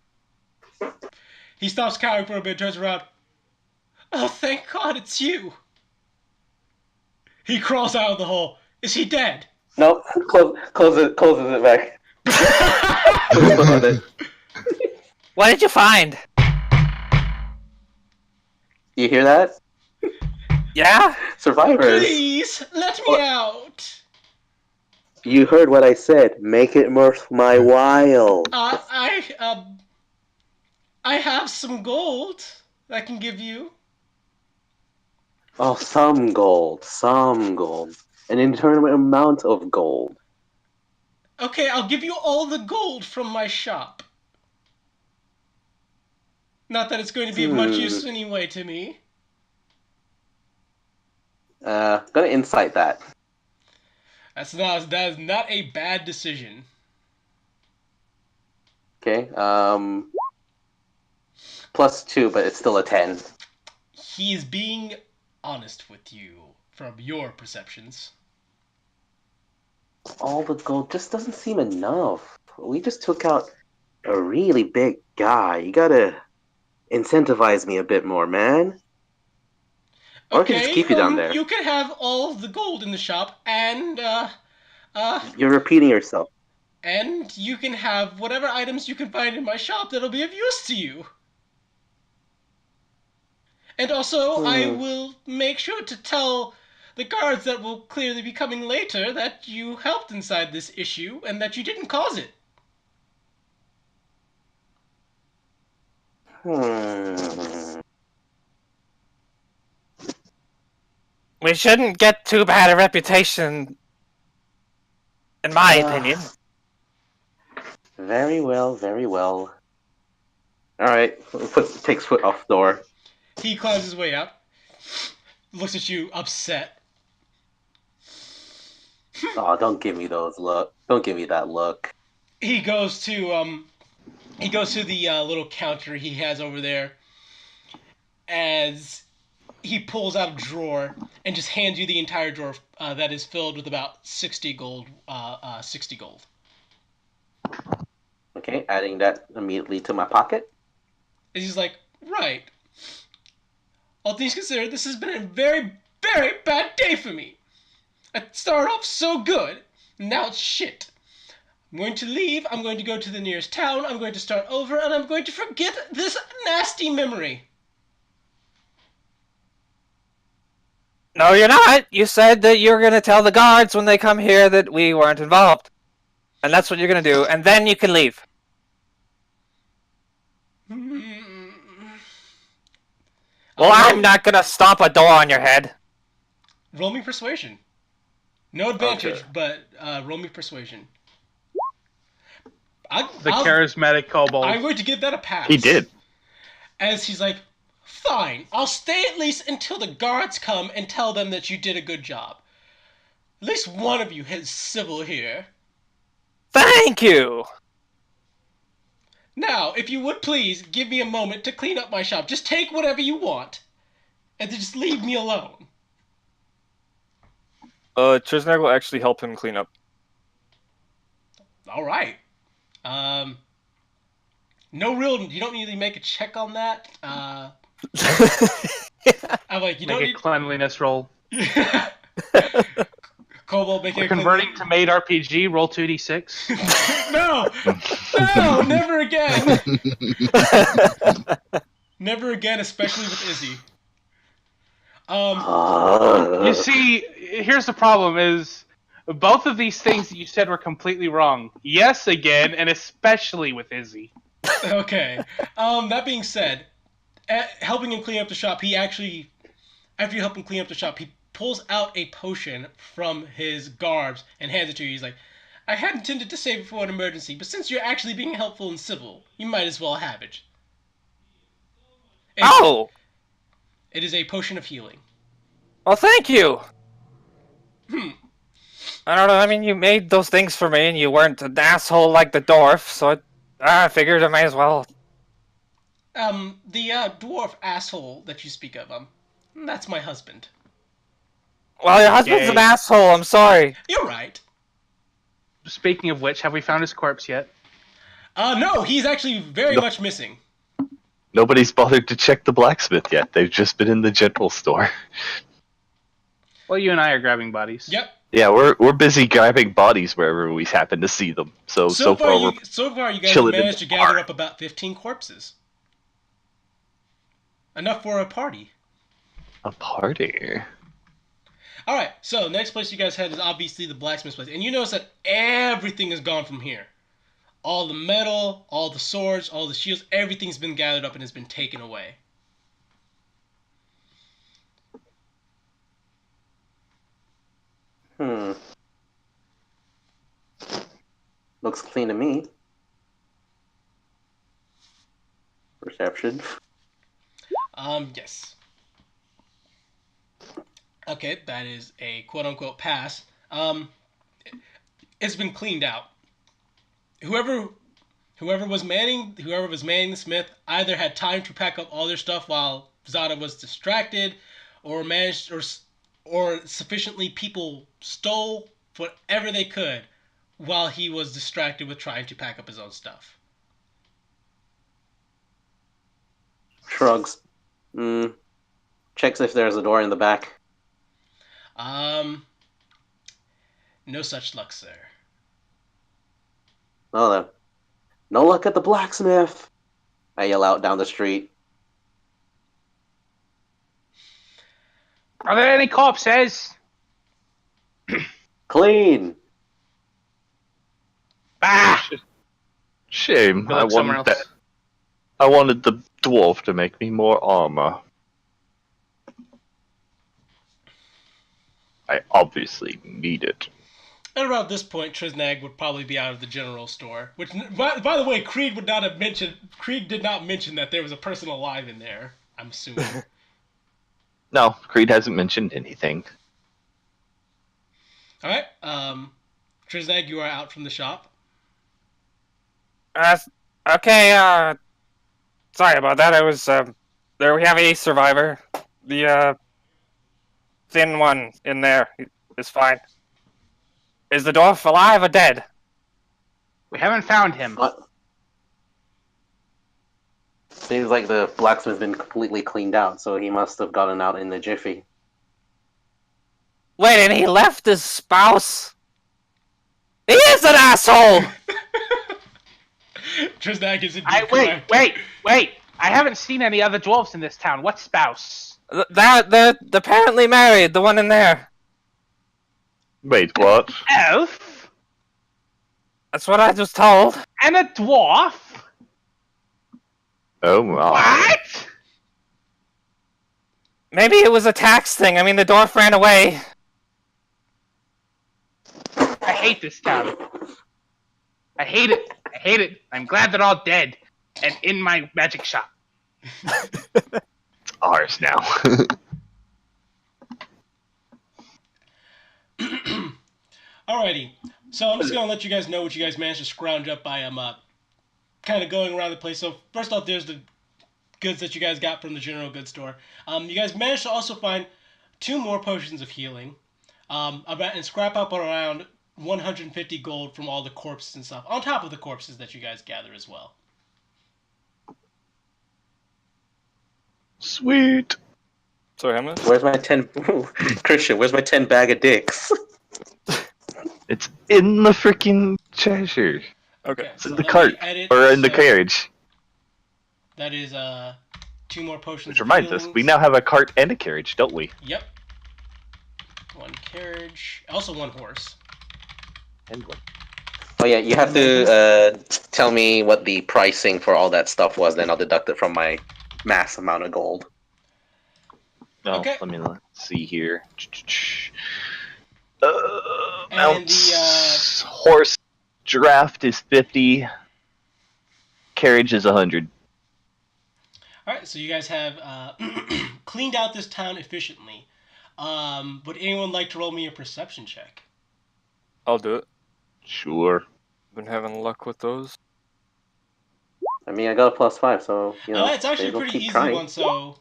He stops cowering for a bit, turns around. Oh, thank God, it's you. He crawls out of the hole. Is he dead? Nope. Closes it back. Put it. What did you find? You hear that? Yeah? Survivors. Please, let me out. You heard what I said. Make it worth my while. I have some gold I can give you. Oh, some gold. An indeterminate amount of gold. Okay, I'll give you all the gold from my shop. Not that it's going to be of much use anyway to me. Gonna insight that. That is not a bad decision. Okay. +2, but it's still a 10. He is being honest with you from your perceptions. All the gold just doesn't seem enough. We just took out a really big guy. You gotta incentivize me a bit more, man. Or I can just keep you down there. You can have all the gold in the shop, and You're repeating yourself. and you can have whatever items you can find in my shop that'll be of use to you. And also, I will make sure to tell the guards that will clearly be coming later that you helped inside this issue and that you didn't cause it. We shouldn't get too bad a reputation, in my opinion. Very well, very well. Alright, takes foot off door. He climbs his way out, looks at you upset. Oh, don't give me those look. Don't give me that look. He goes to the little counter he has over there as he pulls out a drawer and just hands you the entire drawer that is filled with about 60 gold. 60 gold. Okay, adding that immediately to my pocket. And he's like, right. All things considered, this has been a very, very bad day for me. I started off so good, and now it's shit. I'm going to leave, I'm going to go to the nearest town, I'm going to start over, and I'm going to forget this nasty memory. No, you're not. You said that you're going to tell the guards when they come here that we weren't involved. And that's what you're going to do, and then you can leave. Well, I'm not going to stomp a door on your head. Roll me persuasion. No advantage, Okay. but roll me persuasion. Charismatic kobold. I'm going to give that a pass. He did. As he's like, fine, I'll stay at least until the guards come and tell them that you did a good job. At least one of you is civil here. Thank you! Now, if you would please give me a moment to clean up my shop. Just take whatever you want, and then just leave me alone. Trisnag will actually help him clean up. All right. No real. You don't need to make a check on that. I'm like, you don't Make need a cleanliness roll. Kobold making a Converting to made RPG, roll 2d6. No, never again. Never again, especially with Izzy. You see, here's the problem: is both of these things that you said were completely wrong. Yes, again, and especially with Izzy. Okay. That being said, helping him clean up the shop, he actually, after you help him clean up the shop, he pulls out a potion from his garbs and hands it to you. He's like, I had intended to save it for an emergency, but since you're actually being helpful and civil, you might as well have it. Oh! It is a potion of healing. Well, thank you! I don't know, I mean, you made those things for me, and you weren't an asshole like the dwarf, so I figured I might as well The dwarf asshole that you speak of, that's my husband. Well, your husband's an Yay. asshole. I'm sorry. You're right. Speaking of which, have we found his corpse yet? No, he's actually very No. much missing. Nobody's bothered to check the blacksmith yet. They've just been in the general store. Well, you and I are grabbing bodies. Yep. Yeah, we're busy grabbing bodies wherever we happen to see them. So far we're So far, you guys have chilling in managed the to gather bar. up about 15 corpses. Enough for a party. A party. All right. So next place you guys head is obviously the blacksmith's place, and you notice that everything is gone from here. All the metal, all the swords, all the shields, everything's been gathered up and has been taken away. Looks clean to me. Perception. Yes. Okay, that is a quote-unquote pass. It's been cleaned out. Whoever was manning the smith either had time to pack up all their stuff while Zada was distracted, or managed or sufficiently people stole whatever they could while he was distracted with trying to pack up his own stuff. Shrugs. Checks if there's a door in the back. No such luck, sir. Oh, then. No luck at the blacksmith! I yell out down the street. Are there any corpses? Clean! Bah! Shame. Go look somewhere else. I wanted the dwarf to make me more armor. I obviously need it. At around this point, Trisnag would probably be out of the general store. Which, by the way, Creed did not mention that there was a person alive in there. I'm assuming. No, Creed hasn't mentioned anything. All right. Trisnag, you are out from the shop. Okay, sorry about that. I was, there we have a survivor. The, thin one in there is fine. Is the dwarf alive or dead? We haven't found him. What? Seems like the blacksmith's been completely cleaned out, so he must have gotten out in the jiffy. Wait, and he left his spouse? He is an asshole! Trisnag is indeed correct. Wait! I haven't seen any other dwarves in this town. What spouse? They're apparently married, the one in there. Wait, what? Elf? That's what I was told. And a dwarf? Oh my. What? Maybe it was a tax thing. I mean, the dwarf ran away. I hate this town. I hate it. I'm glad they're all dead and in my magic shop. It's ours now. Alrighty. So I'm just gonna let you guys know what you guys managed to scrounge up by kind of going around the place. So first off, there's the goods that you guys got from the general goods store. You guys managed to also find 2 more potions of healing, and scrap up around 150 gold from all the corpses and stuff, on top of the corpses that you guys gather as well. Sweet. Sorry, how much? Where's my 10... Christian, where's my 10 bag of dicks? It's in the freaking treasure. Okay. It's in so the let me cart. edit, Or in the so carriage. That is 2 more potions. Which of reminds us, healings. we now have a cart and a carriage, don't we? Yep. 1 carriage, also 1 horse. And one. Oh yeah, you have to tell me what the pricing for all that stuff was, then I'll deduct it from my mass amount of gold. Oh, Okay. let me see here. And Mounts, horse draft is 50. Carriage is 100. All right, so you guys have cleaned out this town efficiently. Would anyone like to roll me a perception check? I'll do it. Sure. Been having luck with those. I mean, I got a +5, so It's actually a they'll pretty keep easy trying. one. So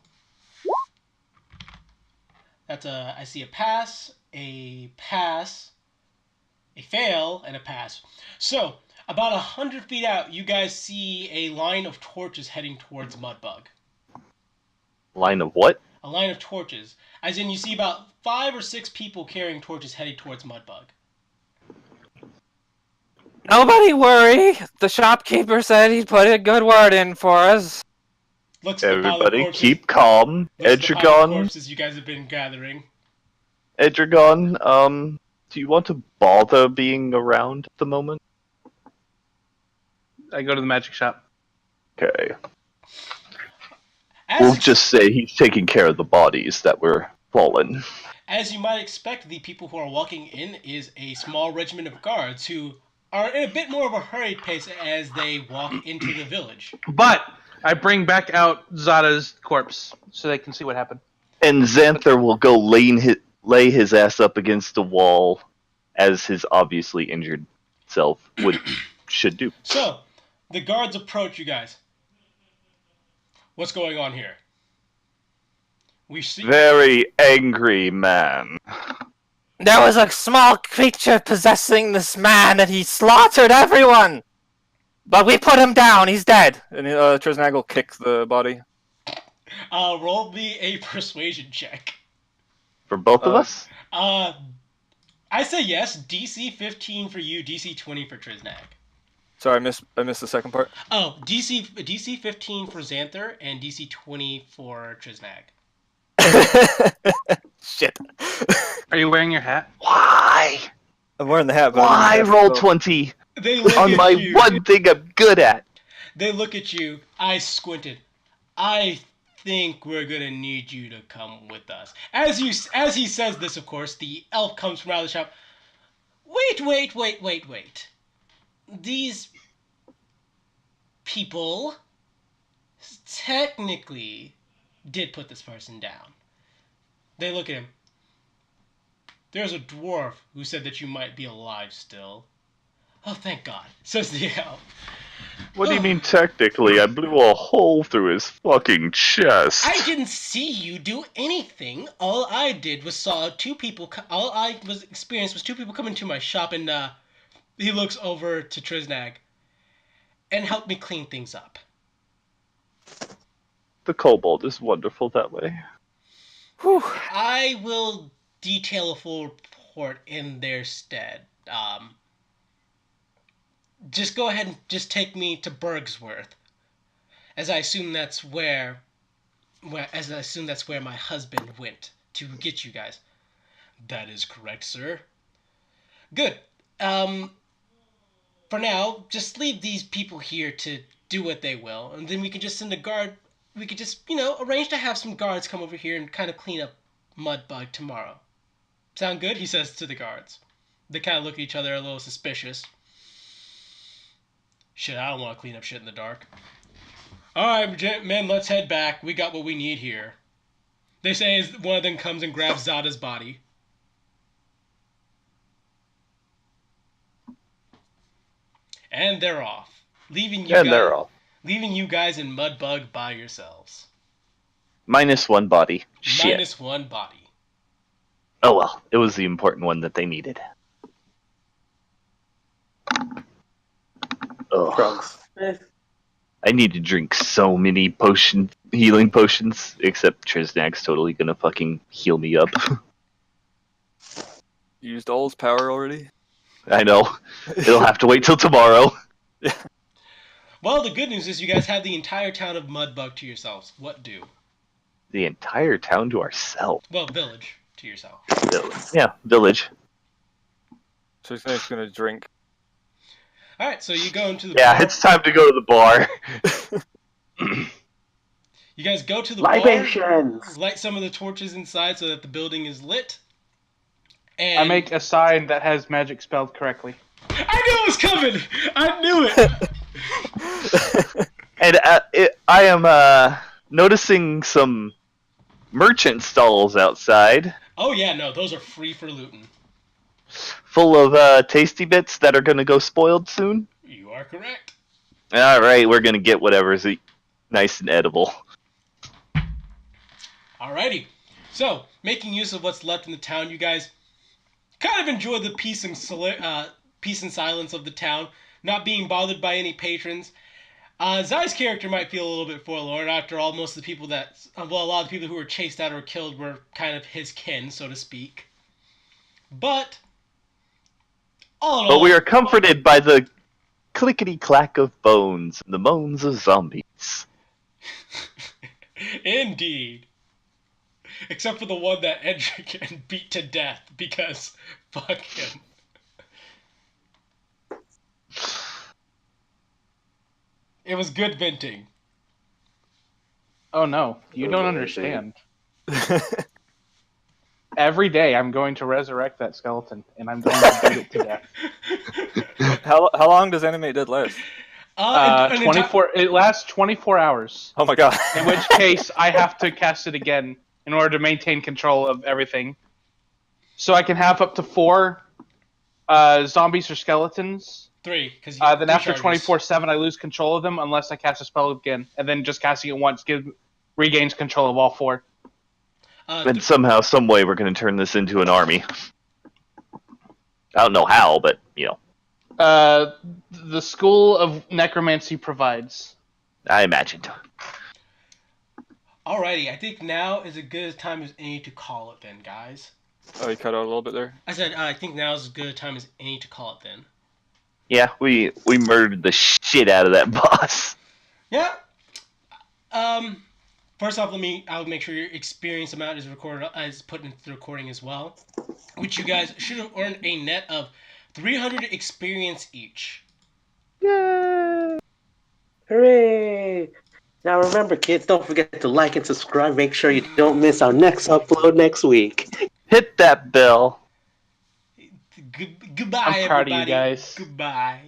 that's I see a pass, a fail, and a pass. So about 100 feet out, you guys see a line of torches heading towards Mudbug. Line of what? A line of torches, as in you see about 5 or 6 people carrying torches heading towards Mudbug. Nobody worry. The shopkeeper said he'd put a good word in for us. Looks at the pile of Everybody, corpses. keep calm. Looks at the pile of Edragon, corpses you guys have been gathering. Edragon, do you want to bother being around at the moment? I go to the magic shop. Okay. As We'll ex- just say he's taking care of the bodies that were fallen. As you might expect, the people who are walking in is a small regiment of guards who are in a bit more of a hurried pace as they walk into the village. But I bring back out Zada's corpse so they can see what happened. And Xanther will go lay his ass up against the wall, as his obviously injured self should do. So, the guards approach you guys. What's going on here? We see. Very angry man. There was a small creature possessing this man, and he slaughtered everyone. But we put him down. He's dead. And Trisnag will kick the body. Roll me a persuasion check. For both of us? I say yes. DC 15 for you. DC 20 for Trisnag. Sorry, I missed the second part. Oh, DC 15 for Xanther and DC 20 for Trisnag. Shit. Are you wearing your hat? Why? I'm wearing the hat, but Why roll 20 They look on at my you. one thing I'm good at? They look at you. Eyes squinted. I think we're gonna need you to come with us. As he says this, of course, the elf comes from out of the shop. Wait. These people technically did put this person down. They look at him. There's a dwarf who said that you might be alive still. Oh, thank God, says the elf. What do you mean technically? I blew a hole through his fucking chest. I didn't see you do anything. All I did was saw two people. All I was experienced was two people come into my shop, and he looks over to Trisnag and helped me clean things up. The kobold is wonderful that way. Whew. I will detail a full report in their stead. Just go ahead and just take me to Bergsworth, as I assume that's where my husband went to get you guys. That is correct, sir. Good. For now, just leave these people here to do what they will, and then we can just send a guard. We could just, arrange to have some guards come over here and kind of clean up Mudbug tomorrow. Sound good? He says to the guards. They kind of look at each other a little suspicious. Shit, I don't want to clean up shit in the dark. Alright, men, let's head back. We got what we need here. They say as one of them comes and grabs Zada's body. And they're off. Leaving you guys in Mudbug by yourselves. -1 body. Shit. -1 body. Oh well, it was the important one that they needed. Ugh. Drugs. I need to drink so many healing potions, except Trisnag's totally gonna fucking heal me up. Used all his power already. I know. It'll have to wait till tomorrow. Yeah. Well, the good news is you guys have the entire town of Mudbug to yourselves. What do? The entire town to ourselves. Well, village to yourself. Yeah, village. So he's gonna drink. Alright, so you go into the Yeah, bar. it's time to go to the bar. You guys go to the bar, Libations! light some of the torches inside so that the building is lit. And I make a sign that has magic spelled correctly. I knew it was coming! I knew it! And I am noticing some merchant stalls outside, Oh yeah, no, those are free for looting. full of tasty bits that are gonna go spoiled soon. You are correct. Alright, we're gonna get whatever's nice and edible. Alrighty. So, making use of what's left in the town, you guys kind of enjoy the peace and silence of the town, not being bothered by any patrons. Zai's character might feel a little bit forlorn. After all, most of the people a lot of the people who were chased out or killed were kind of his kin, so to speak. But all in all, we are comforted by the clickety clack of bones and the moans of zombies. Indeed. Except for the one that Edric beat to death, because fuck him. It was good venting. Oh no, you don't understand. Every day I'm going to resurrect that skeleton, and I'm going to beat it to death. How long does Animate Dead last? 24. It lasts 24 hours. Oh my god. In which case, I have to cast it again in order to maintain control of everything. So I can have up to 4 zombies or skeletons. 3, because then after 24/7, I lose control of them unless I cast a spell again, and then just casting it once regains control of all 4. And somehow, some way, we're going to turn this into an army. I don't know how, but The School of Necromancy provides. I imagined. Alrighty, I think now is as good a time as any to call it then, guys. Oh, you cut out a little bit there. I said I think now is as good a time as any to call it then. Yeah, we murdered the shit out of that boss. Yeah. First off, I'll make sure your experience amount is recorded as put into the recording as well, which you guys should have earned a net of 300 experience each. Yay! Hooray! Now remember, kids, don't forget to like and subscribe. Make sure you don't miss our next upload next week. Hit that bell. Goodbye, I'm proud everybody. of you guys. Goodbye.